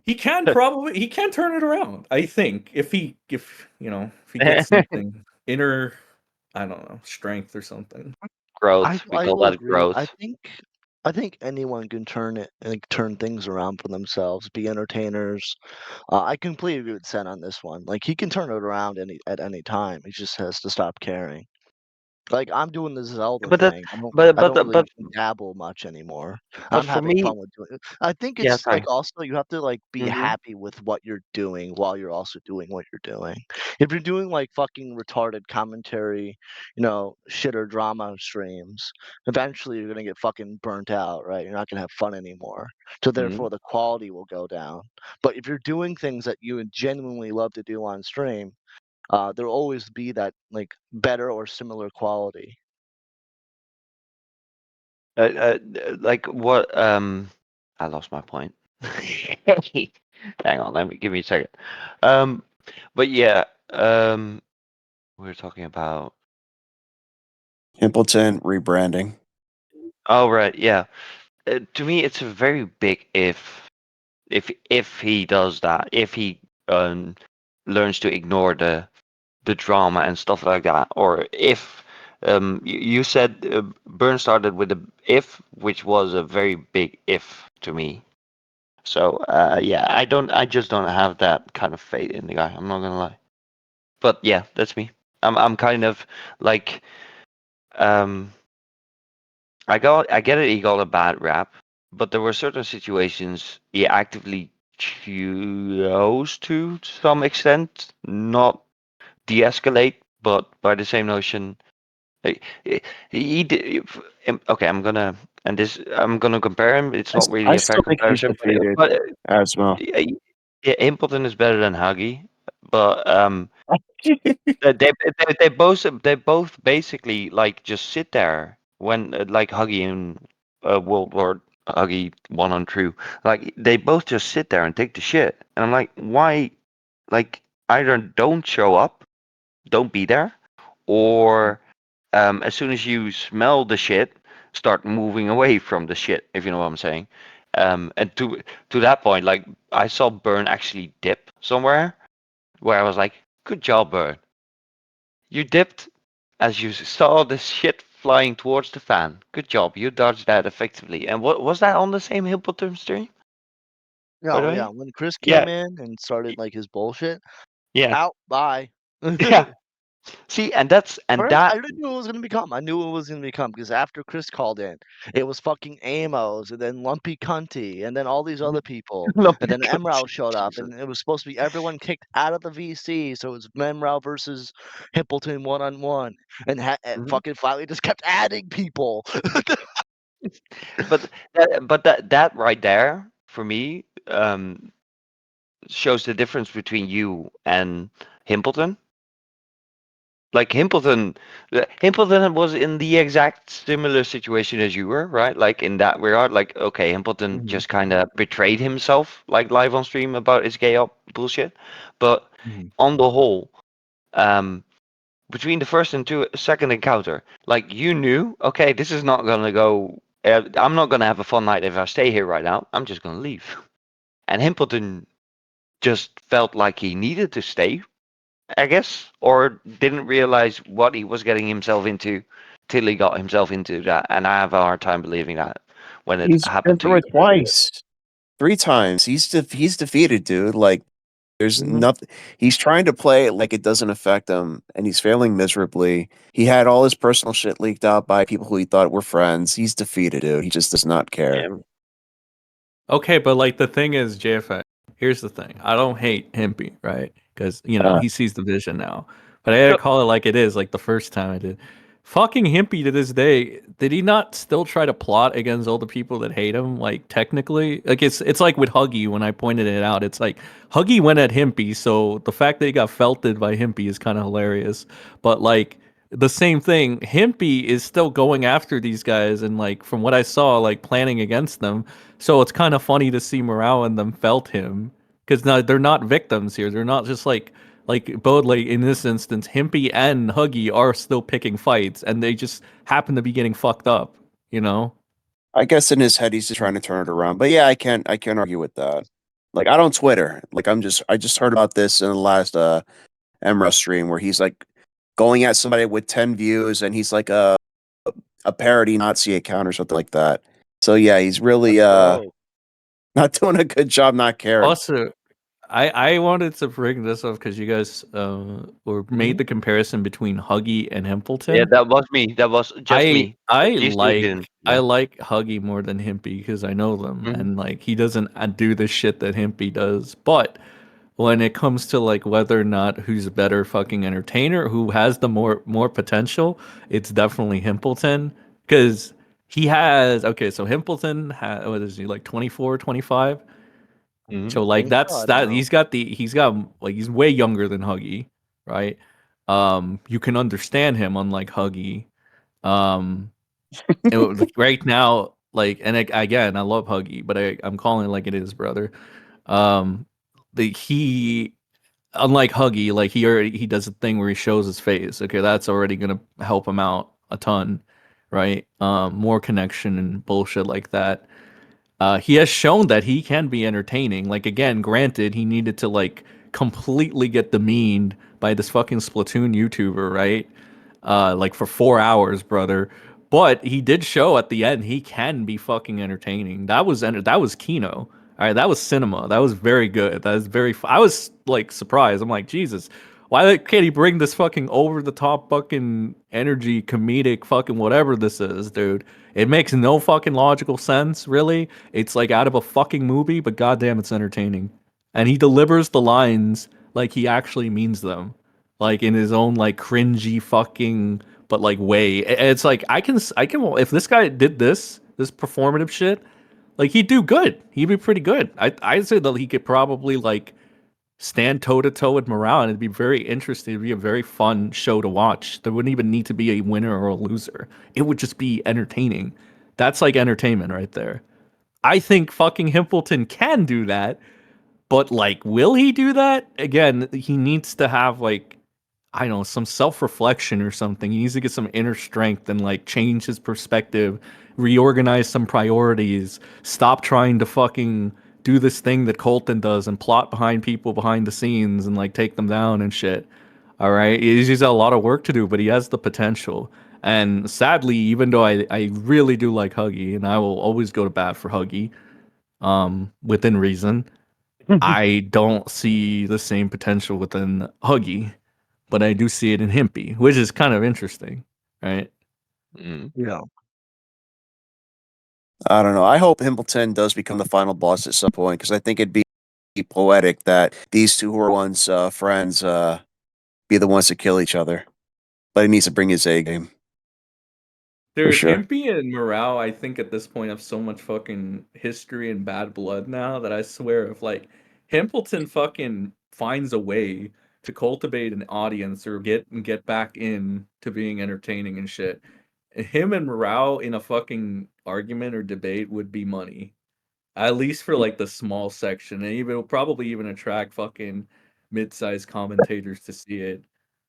S4: He can turn it around. I think if you know if he gets something inner, I don't know, strength or something.
S5: Growth. We
S3: I
S5: call
S3: will
S5: that
S3: agree.
S5: growth.
S3: I think anyone can turn it like turn things around for themselves, be entertainers. I completely agree with Sen on this one. Like he can turn it around at any time. He just has to stop caring. Like I'm doing the Zelda
S5: But that,
S3: thing.
S5: but
S3: I don't
S5: but
S3: really
S5: but
S3: dabble much anymore.
S5: but
S3: I'm
S5: for
S3: having
S5: me,
S3: fun with doing it. I think
S5: yeah,
S3: it's like
S5: sorry.
S3: also you have to like be
S5: Hmm.
S3: happy with what you're doing while you're also doing what you're doing. If you're doing like fucking retarded commentary, shit or drama streams, eventually you're gonna get fucking burnt out, right? You're not gonna have fun anymore. So
S5: Hmm.
S3: therefore the quality will go down. But if you're doing things that you genuinely love to do on stream, there'll always be that like better or similar quality.
S5: Like what? I lost my point. Hang on, give me a second. Um, but yeah, we were talking about.
S2: Impleton rebranding.
S5: Oh right, yeah. To me, it's a very big if. If he does that, if he um learns to ignore the drama and stuff like that, or if you said Burn started with a if, which was a very big if to me.
S6: So yeah, I just don't have that kind of faith in the guy. I'm not gonna lie. But yeah, that's me. I'm kind of like um I get it. He got a bad rap, but there were certain situations he actively chose to some extent not de-escalate, but by the same notion, like, he did. Okay, I'm gonna compare him. It's not really
S2: I
S6: a fair
S2: still think he's
S6: comparison,
S2: defeated
S6: but
S2: as well.
S6: yeah, Impleton is better than Huggy, but they both basically like just sit there when like Huggy and World War Huggy 1 on 2, like they both just sit there and take the shit, and I'm like, why? Like either don't show up, don't be there, or as soon as you smell the shit, start moving away from the shit. If you know what I'm saying. And to that point, like I saw Burn actually dip somewhere where I was like, "Good job, Burn. You dipped as you saw the shit flying towards the fan. Good job. You dodged that effectively." And what was that on the same Hippotherm stream? By the
S3: No, yeah,
S6: way.
S3: when Chris
S6: Yeah.
S3: came in and started like his bullshit,
S6: Yeah.
S3: out, bye.
S6: Yeah. See, and that's and
S3: First, I
S6: that.
S3: didn't know what it was gonna become. I knew it was gonna become because after Chris called in, it was fucking Amos and then Lumpy Cunty and then all these other people. And then Emrao showed up
S6: Jesus.
S3: and it was supposed to be everyone kicked out of the VC. So it was Memrao versus Hippleton 1-on-1. And
S6: Mhm.
S3: fucking finally just kept adding people.
S6: But that right there for me shows the difference between you and Himpleton. Like Himpleton was in the exact similar situation as you were, right? Like in that regard, like okay, Himpleton
S2: Mhm.
S6: just kind of betrayed himself, like live on stream about his gay up bullshit. But
S2: Mhm.
S6: on the whole, um, between the first and second encounter, like you knew, okay, this is not gonna go. I'm not gonna have a fun night if I stay here right now. I'm just gonna leave. And Himpleton just felt like he needed to stay, I guess, or didn't realize what he was getting himself into till he got himself into that. And I have a hard time believing that when it
S2: He's been
S6: happened to
S2: through
S6: you.
S2: it twice, 3 times. He's defeated, dude. Like there's
S6: Mhm.
S2: nothing. He's trying to play it like it doesn't affect him, and he's failing miserably. He had all his personal shit leaked out by people who he thought were friends. He's defeated, dude. He just does not care.
S6: Yeah.
S4: Okay, but like the thing is, JFA. Here's the thing. I don't hate Himpy, right? Because
S2: Uh,
S4: he sees the vision now. But I gotta
S6: No,
S4: call it like it is. Like the first time I did. Fucking Himpy to this day. Did he not still try to plot against all the people that hate him? Like technically, like it's like with Huggy when I pointed it out. It's like Huggy went at Himpy, so the fact that he got felted by Himpy is kind of hilarious. But like the same thing, Himpy is still going after these guys and like from what I saw, like planning against them. So it's kind of funny to see Morale and them felt him because now they're not victims here. They're not just like both like in this instance, Himpy and Huggy are still picking fights, and they just happen to be getting fucked up. You know?
S2: I guess in his head he's just trying to turn it around. But yeah, I can't argue with that. Like I don't Twitter. Like I just heard about this in the last Emra stream where he's like going at somebody with 10 views and he's like a parody Nazi account or something like that. So yeah, he's really
S3: Bro.
S2: not doing a good job not caring.
S4: Also, I wanted to bring this up because you guys were made
S6: Mhm.
S4: the comparison between Huggy and
S6: Yeah,
S4: Himpleton.
S6: that was me. That was just
S4: I
S6: me.
S4: I
S6: GC didn't.
S4: like Huggy more than Himpy because I know them
S6: Mhm.
S4: and like he doesn't do the shit that Himpy does. But when it comes to like whether or not who's a better fucking entertainer, who has the more potential, it's definitely Himpleton because he has okay. So Himpleton has what is he like 24, 25?
S6: Mhm.
S4: So like
S3: Think so?
S4: that's
S3: I don't
S4: that
S3: know.
S4: he's got like he's way younger than Huggy, right? You can understand him unlike Huggy. Um like, right now, like, and again, I love Huggy, but I'm calling it like it is, brother. Um, he, unlike Huggy, like he does a thing where he shows his face. Okay, that's already gonna help him out a ton, right? More connection and bullshit like that. He has shown that he can be entertaining. Like again, granted, he needed to like completely get demeaned by this fucking Splatoon YouTuber, right? Like for 4 hours, brother. But he did show at the end he can be fucking entertaining. That was Kino. All right, that was cinema. That was very good. That is very. I was like surprised. I'm like, Jesus, why can't he bring this fucking over the top fucking energy, comedic fucking whatever this is, dude? It makes no fucking logical sense, really. It's like out of a fucking movie, but goddamn, it's entertaining. And he delivers the lines like he actually means them, like in his own like cringy fucking but like way. It's like I can if this guy did this performative shit. Like he'd do good. He'd be pretty good. I'd say that he could probably like stand toe to toe with Morale, and it'd be very interesting. It'd be a very fun show to watch. There wouldn't even need to be a winner or a loser. It would just be entertaining. That's like entertainment right there. I think fucking Himpleton can do that, but like, will he do that? Again, he needs to have like I don't know, some self-reflection or something. He needs to get some inner strength and like change his perspective, reorganize some priorities, stop trying to fucking do this thing that Colton does and plot behind people behind the scenes and like take them down and shit. All right. He's got a lot of work to do, but he has the potential. And sadly, even though I really do like Huggy and I will always go to bat for Huggy, within reason, I don't see the same potential within Huggy, but I do see it in Himpy, which is kind of interesting, right?
S6: Mm.
S3: Yeah.
S2: I don't know. I hope Himpleton does become the final boss at some point because I think it'd be poetic that these two who were once friends be the ones to kill each other. But he needs to bring his A game for
S4: Dude,
S2: sure.
S4: Himpy and Morale, I think at this point have so much fucking history and bad blood now that I swear if like Himpleton fucking finds a way to cultivate an audience or get back in to being entertaining and shit, him and Morale in a fucking argument or debate would be money. At least for like the small section, and even it'll probably even attract fucking mid-sized commentators to see it.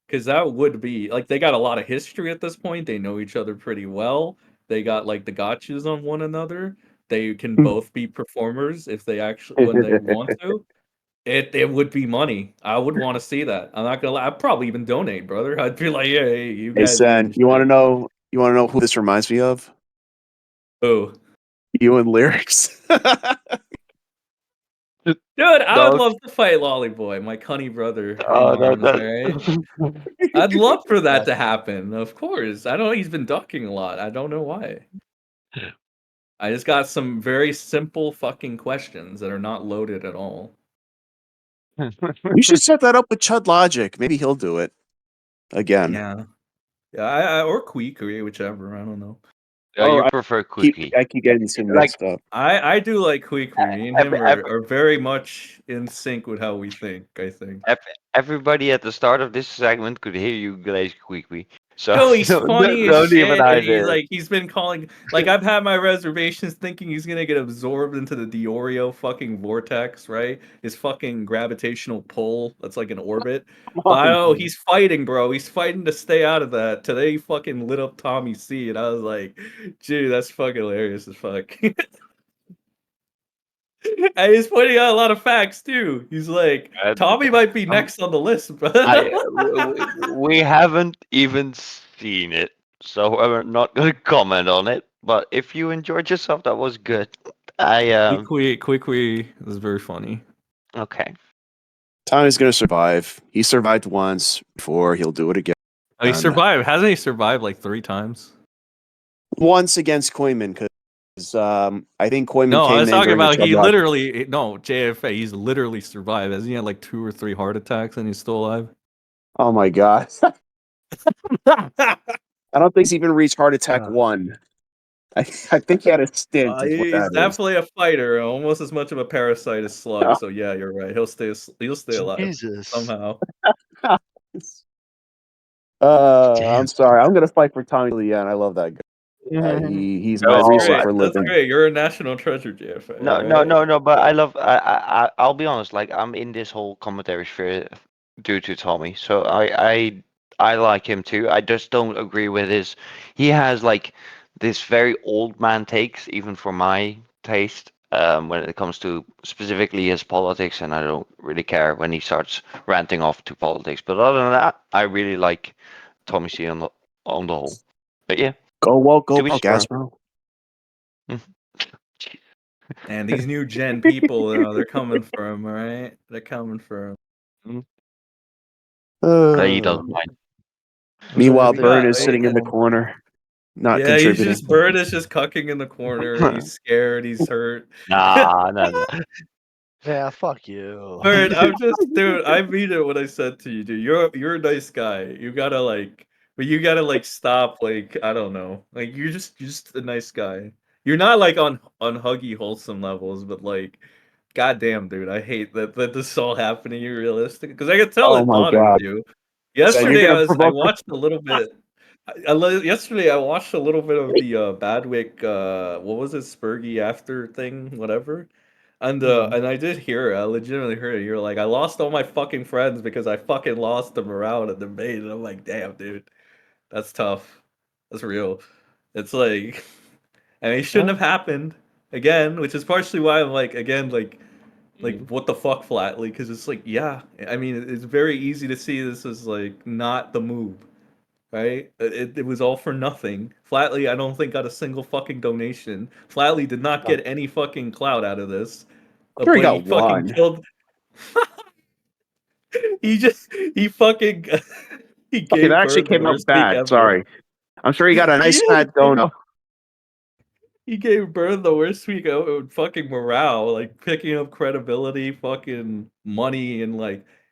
S4: Because that would be like they got a lot of history at this point. They know each other pretty well. They got like the gotchas on one another. They can both be performers if they actually when they want to. It would be money. I would want to see that. I'm not gonna lie. I'd probably even donate, brother. I'd be like, yeah, hey, you
S2: Hey,
S4: guys do
S2: Sen,
S4: this
S2: you want to
S4: shit.
S2: know? You want to know who this reminds me of?
S4: Oh,
S2: You and lyrics.
S4: dude, I would
S6: No,
S4: love to fight Lolly Boy, my cunny brother in
S6: no,
S4: arms. All right.
S6: that.
S4: I'd love for that
S3: Yes.
S4: to happen, of course. I know he's been ducking a lot. I don't know why. I just got some very simple fucking questions that are not loaded at all.
S2: You should set that up with Chud Logic. Maybe he'll do it again.
S4: Yeah. Yeah, or Queekery, whichever. I don't know.
S6: You
S2: I
S6: prefer Quickie.
S2: I keep getting some
S6: Like
S2: mixed up.
S4: I do like Queekery. Me and him
S6: every, every,
S4: are very much in sync with how we think, I think.
S6: everybody at the start of this segment could hear you glaze Quickie. So
S4: Yo, he's funny as
S6: don't even
S4: shit, and
S6: idea.
S4: he's been calling like I've had my reservations thinking he's gonna get absorbed into the Diorio fucking vortex, right? His fucking gravitational pull that's like an orbit. But I know he's fighting, bro. He's fighting to stay out of that. Today he fucking lit up Tommy C, and I was like, dude, that's fucking hilarious as fuck. And he's pointing out a lot of facts too. He's like,
S6: Uh,
S4: Tommy might be
S6: um,
S4: next on the list, bro.
S6: we haven't even seen it, so we're not going to comment on it. But if you enjoyed yourself, that was good.
S4: Quickly was very funny.
S6: Okay.
S2: Tommy's gonna survive. He survived once before. He'll do it again.
S4: Oh, he survived. Hasn't he survived like 3 times?
S2: Once against Koyman, because I think Koyman
S4: No, I
S2: came
S4: was
S2: in
S4: talking
S2: during the
S4: about
S2: Chud
S4: he
S2: Logic.
S4: literally no JFA. He's literally survived. Hasn't he had like 2 or 3 heart attacks and he's still alive?
S2: Oh my god! I don't think he's even reached heart attack 1. I think he had a stint. Is what
S4: He's
S2: that is.
S4: definitely a fighter, almost as much of a parasite as Slug. So yeah, you're right. He'll stay alive
S3: Jesus.
S4: somehow.
S2: I'm
S3: Damn.
S2: sorry. I'm gonna fight for Tommy Lee, and I love that guy. He's my
S4: That's
S6: No,
S2: reason
S4: great.
S2: for
S4: That's
S2: living.
S4: great. You're a national treasure, JFA.
S6: no,
S4: All
S6: no,
S4: right.
S6: no, no. But I love. I'll be honest. Like I'm in this whole commentary sphere due to Tommy. So I like him too. I just don't agree with his. He has like this very old man takes, even for my taste. When it comes to specifically his politics, and I don't really care when he starts ranting off to politics. But other than that, I really like Tommy C on the whole. But yeah,
S2: Go woke,
S6: to
S2: go
S6: each
S2: woke,
S6: their own.
S2: Astro.
S4: And these new gen people, they're coming for him. All right, they're coming for him.
S6: He doesn't mind.
S2: Meanwhile,
S4: We got
S2: Bird is sitting in the corner, not
S4: yeah, he's
S2: contributing.
S4: just Bird is just cucking in the corner. He's scared. He's hurt.
S6: Nah.
S3: Yeah, fuck you.
S4: Bird, I'm just dude. I mean it when I said to you, dude. You're a nice guy. You gotta but you gotta stop. I don't know. You're just a nice guy. You're not on huggy wholesome levels, but goddamn, dude. I hate that this is all happening. You realistic? Because I can tell
S2: Oh
S4: it
S2: my
S4: bothers
S2: god!
S4: you.
S2: So you're
S4: Yesterday
S2: gonna
S4: I
S2: provoke?
S4: watched a little bit. Yesterday I watched a little bit of the Badwick. What was it? Spurgy after thing, whatever. And I did hear it. I legitimately heard it. You're like, I lost all my fucking friends because I fucking lost the morale in the debate. And I'm like, damn, dude, that's tough. That's real. It's and it shouldn't have happened again, which is partially why I'm again, what the fuck, Flatly? Because it's yeah. I mean, it's very easy to see this as not the move, right? It was all for nothing. Flatly, I don't think got a single fucking donation. Flatly did not get any fucking clout out of this.
S2: I'm sure he
S4: But he
S2: got
S4: fucking
S2: one.
S4: killed. He fucking he
S2: Okay, that
S4: gave
S2: actually
S4: Bird the
S2: came out
S4: worst week
S2: bad.
S4: ever.
S2: Sorry. I'm sure he got a nice
S4: He
S2: fat donut.
S4: he gave Bird the worst week of fucking morale, picking up credibility, fucking money, and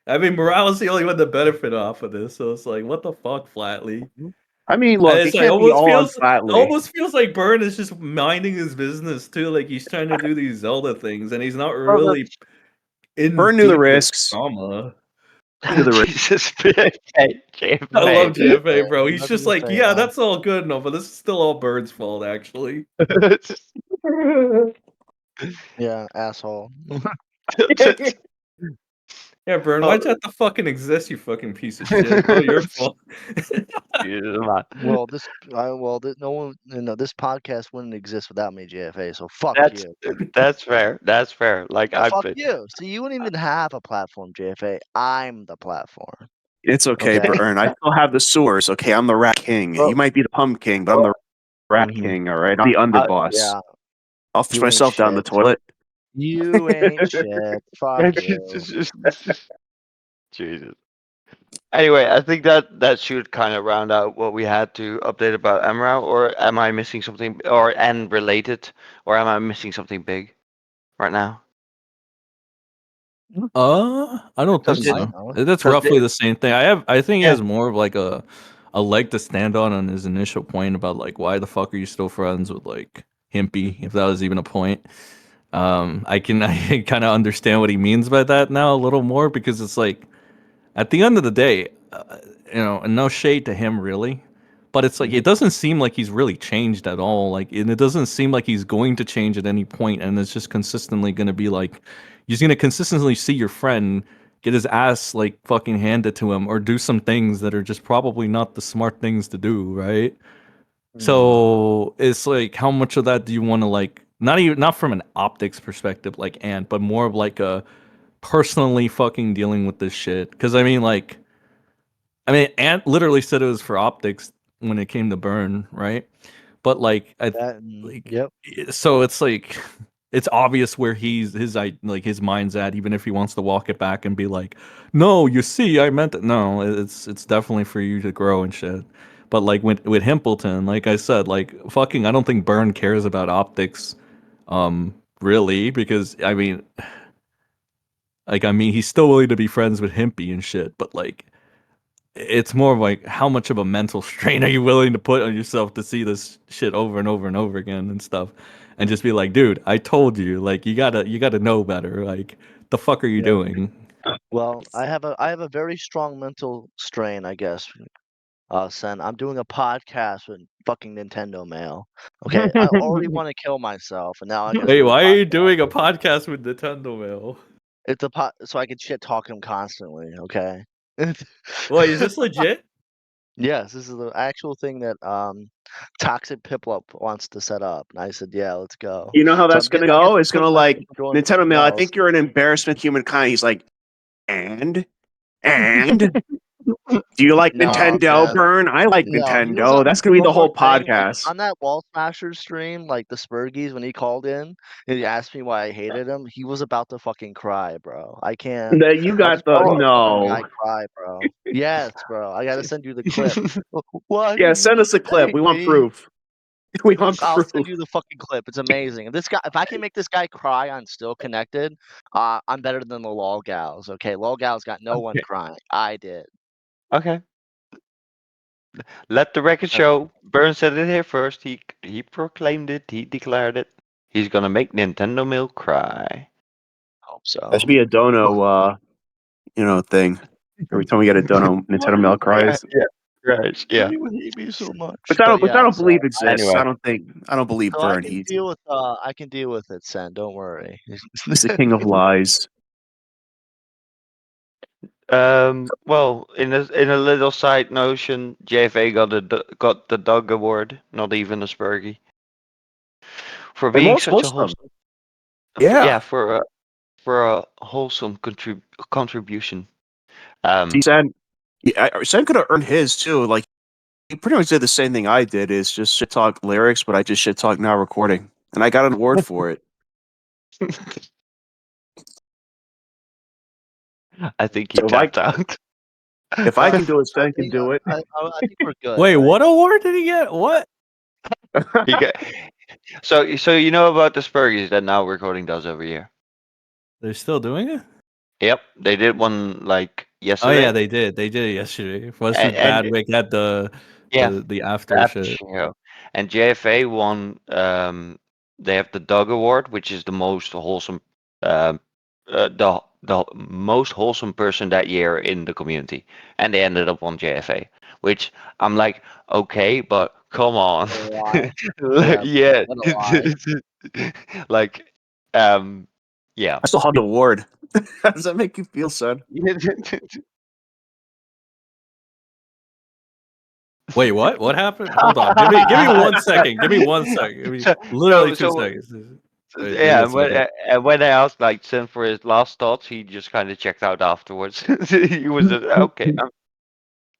S4: I mean morale is the only one that benefit off of this. So it's what the fuck, Flatly?
S2: I mean,
S4: And
S2: look,
S4: it's
S2: it can't be all on Flatley.
S4: almost feels like Burn is just minding his business too. He's trying to do these Zelda things, and he's not really in
S2: Burn knew the
S4: deep with
S2: risks.
S4: trauma.
S2: Knew the risks.
S6: Jesus, JFA.
S4: I love JFA, bro.
S3: I
S4: He's
S3: was
S4: just
S3: gonna say,
S4: yeah, that's all good enough, but this is still all Bird's fault, actually.
S3: yeah, asshole.
S4: Yeah, Burn,
S6: Oh,
S4: why'd you have to fucking exist, you fucking piece of shit? It's all your fault.
S6: Jesus, man.
S3: Well, no one, this podcast wouldn't exist without me, JFA. So fuck
S6: That's
S3: you.
S6: that's fair. That's fair.
S3: No, fuck you. See, you wouldn't even have a platform, JFA. I'm the platform.
S2: It's okay,
S3: Okay.
S2: Burn. I still have the sewers. Okay, I'm the Rat King.
S6: Well-
S2: You might be the Pump King, but I'm the Rat
S3: Mhm.
S2: King. All right, I'm the underboss.
S3: Yeah,
S2: I'll flush
S3: you ain't
S2: myself down the
S3: shit.
S2: toilet.
S3: You ain't shit. Fuck you.
S6: Jesus. Anyway, I think that should kind of round out what we had to update about Emerald. Or am I missing something, and related, or am I missing something big right now?
S4: I don't think
S6: Because
S3: That's
S4: so.
S3: fine.
S4: That's
S6: because
S4: roughly the same thing. I think he
S6: Yeah.
S4: has more of a leg to stand on his initial point about why the fuck are you still friends with Himpy, if that was even a point. I kind of understand what he means by that now a little more, because it's at the end of the day, and no shade to him really, but it's it doesn't seem like he's really changed at all. And it doesn't seem like he's going to change at any point, and it's just consistently going to be you're just going to consistently see your friend get his ass fucking handed to him, or do some things that are just probably not the smart things to do, right? So it's how much of that do you want to not from an optics perspective Ant, but more of a personally fucking dealing with this shit? Because Ant literally said it was for optics when it came to Burn, right? But
S3: Yep.
S4: so it's it's obvious where his mind's at, even if he wants to walk it back and be no, you see, I meant it. No, it's definitely for you to grow and shit. But with Himpleton, like I said, fucking, I don't think Burn cares about optics, really, because he's still willing to be friends with Himpy and shit, but it's more of how much of a mental strain are you willing to put on yourself to see this shit over and over and over again and stuff, and just be dude, I told you, you gotta know better. The fuck are you
S3: Yeah.
S4: doing?
S3: Well, I have a very strong mental strain, I guess. Sen, I'm doing a podcast with fucking Nintendo Mail. Okay, I already want to kill myself, and now I gotta
S4: Wait,
S3: do a
S4: why are you
S3: podcast.
S4: doing a podcast with Nintendo Mail?
S3: It's so I can shit talk him constantly. Okay.
S4: Wait, is this legit?
S3: Yes, this is the actual thing that Toxic Piplup wants to set up, and I said, yeah, let's go.
S2: You know how
S3: So
S2: that's
S3: I'm
S2: gonna
S3: getting
S2: go? It's
S3: some
S2: gonna
S3: quick messages going
S2: Nintendo Mail. I
S3: emails.
S2: think you're an embarrassment to humankind. He's and. Do you like
S3: No,
S2: Nintendo,
S3: man.
S2: Burn? I like
S3: No, he was on.
S2: Nintendo. That's gonna be the
S3: One more
S2: whole
S3: thing, like
S2: podcast.
S3: on that Wall Smashers stream, like the Spurgies when he called in and he asked me why I hated him, he was about to fucking cry, bro. I can't.
S2: That you
S3: I'll
S2: got
S3: just
S2: the
S3: watch this fucking
S2: no.
S3: guy cry, bro. Yes, bro. I gotta send you the clip. Why do
S2: Yeah,
S3: you
S2: send us a clip.
S3: hate
S2: We want
S3: me?
S2: proof. We want
S3: I'll
S2: proof.
S3: send you the fucking clip. It's amazing. If I can make this guy cry on Still Connected, I'm better than the lol gals. Okay, lol gals got no one
S6: Okay.
S3: crying. I did.
S6: Okay. Let the record
S3: That's-
S6: show. Burn said it here first. He proclaimed it. He declared it. He's gonna make Nintendo Milk cry.
S3: Hope so.
S2: That should be a dono, thing. Every time we get a dono, Nintendo Mail cries.
S6: Yeah. Right. Yeah.
S3: You would hate me so much.
S2: Which I
S3: Yeah,
S2: don't
S3: so
S2: believe exists.
S6: Anyway.
S2: I don't believe
S3: so
S2: Burn. He's
S3: I can deal with it, Sen. Don't worry.
S2: the king of lies.
S6: Well, in a little side notion, JFA got the Dog Award, not even a Spurgy, for
S2: The
S6: being
S2: most
S6: such a
S2: wholesome.
S6: wholesome.
S2: Yeah.
S6: For a wholesome contribution.
S2: He said, Sen could have earned his too. Like he pretty much did the same thing I did. Is just shit talk lyrics, but I just shit talk now recording, and I got an award for it.
S6: I think he
S2: So
S6: tapped out.
S2: if I can do it,
S3: I
S2: Sen can
S3: think
S2: do it.
S3: I think we're good.
S4: Wait,
S3: right?
S4: what award did he get? What?
S6: He got, so you know about the Spurgies that Now Recording does every year.
S4: They're still doing it?
S6: Yep, they did one like
S4: Oh
S6: yesterday.
S4: yeah, they did. They did it yesterday. Was it
S6: And
S4: Badwick had
S6: yeah,
S4: the after
S6: after
S4: shit?
S6: show. And JFA won. They have the Doug Award, which is the most wholesome, the most wholesome person that year in the community, and they ended up on JFA, which I'm like, okay, but come on,
S3: What a lie. Yeah,
S6: yeah,
S3: what a lie.
S6: like, yeah.
S2: I still have the award. How does that make you feel, son?
S4: Wait, what? What happened? Hold on. Give me 1 second. Give me 1 second. Give me literally 2 seconds. Wait, give me
S6: Yeah,
S4: a second.
S6: and when I asked like Sen for his last thoughts, he just kind of checked out afterwards. He was just, okay.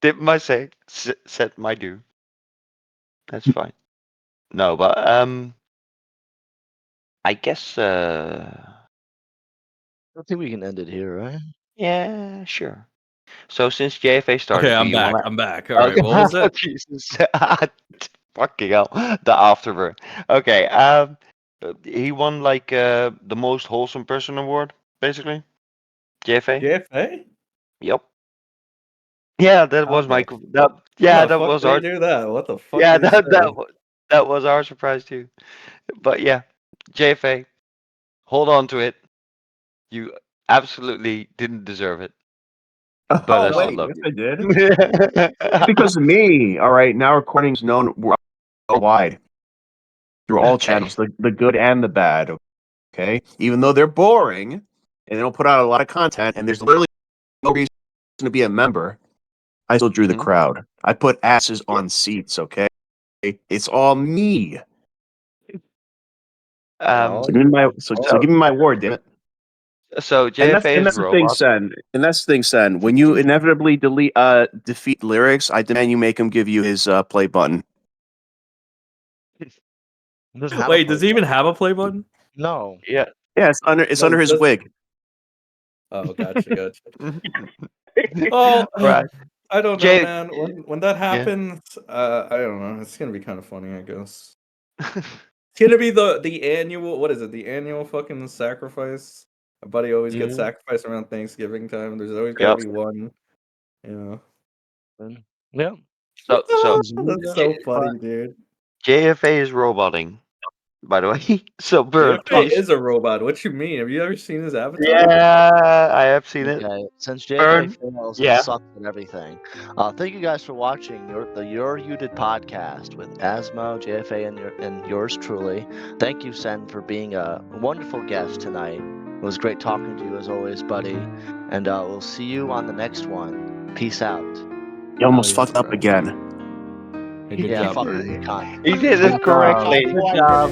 S6: Did my said my due. That's fine. No, but I guess
S3: I don't think we can end it here, right?
S6: yeah, sure. So since JFA started,
S4: Okay,
S6: do
S4: I'm
S6: you
S4: back.
S6: want to?
S4: I'm back. All right. What was it?
S6: Jesus, fucking hell, the afterburn. Okay, he won like the most wholesome person award, basically. JFA.
S4: JFA?
S6: Yep. Yeah, that was
S4: Okay.
S6: that.
S4: How
S6: Yeah,
S4: the
S6: that
S4: fuck
S6: was
S4: did he
S6: our.
S4: do that? What the fuck
S6: Yeah,
S4: did he say?
S6: that was our surprise too. But yeah, JFA, hold on to it. You absolutely didn't deserve it, but
S2: Oh
S6: I still
S2: wait,
S6: love
S2: yes
S6: you.
S2: I did. It's because of me. All right, now recording's known worldwide through all
S6: Okay.
S2: channels, the good and the bad. Okay, even though they're boring and they don't put out a lot of content, and there's literally no reason to be a member, I still drew the
S6: Mhm.
S2: crowd. I put asses
S6: Yeah.
S2: on seats. Okay, it's all me.
S3: Well,
S2: So give me my
S6: So
S2: give me my award, damn it.
S6: so
S2: And
S6: JFA is
S2: that's the thing,
S6: robot.
S2: Sen. And that's the thing, Sen. When you inevitably defeat lyrics, I demand you make him give you his play button.
S3: it doesn't have a
S4: Wait, does he
S3: play
S4: even
S3: button.
S4: have a play button?
S3: No.
S6: Yeah.
S2: Yeah, it's under his wig.
S4: Oh, gotcha. Well,
S6: Right.
S4: I don't know,
S6: J.
S4: man. When that
S6: Yeah.
S4: happens, I don't know. It's gonna be kind of funny, I guess. It's gonna be the annual. What is it? The annual fucking sacrifice. My buddy always gets
S3: Mhm.
S4: sacrificed around Thanksgiving time. There's always gotta
S6: Yep.
S4: be one. You know.
S3: Yeah.
S6: So
S4: That's so funny, dude.
S6: JFA is roboting, by the way. So Burn,
S4: JFK
S6: please.
S4: is a robot. What you mean? Have you ever seen his avatar?
S6: Yeah, I have seen it.
S3: Okay, since JFA
S6: Burn.
S3: fails and
S6: Yeah.
S3: sucks at everything, thank you guys for watching Your You Did podcast with Asmo, JFA, and yours truly. Thank you, Sen, for being a wonderful guest tonight. It was great talking to you as always, buddy. And we'll see you on the next one. Peace out.
S2: You almost
S4: Oh, yeah,
S2: fucked up
S4: bro.
S2: again.
S4: Hey, good
S3: Yeah,
S4: job,
S3: fuck
S4: Bert.
S3: you, cunt.
S6: He did
S2: Good
S6: it correctly.
S3: Good job,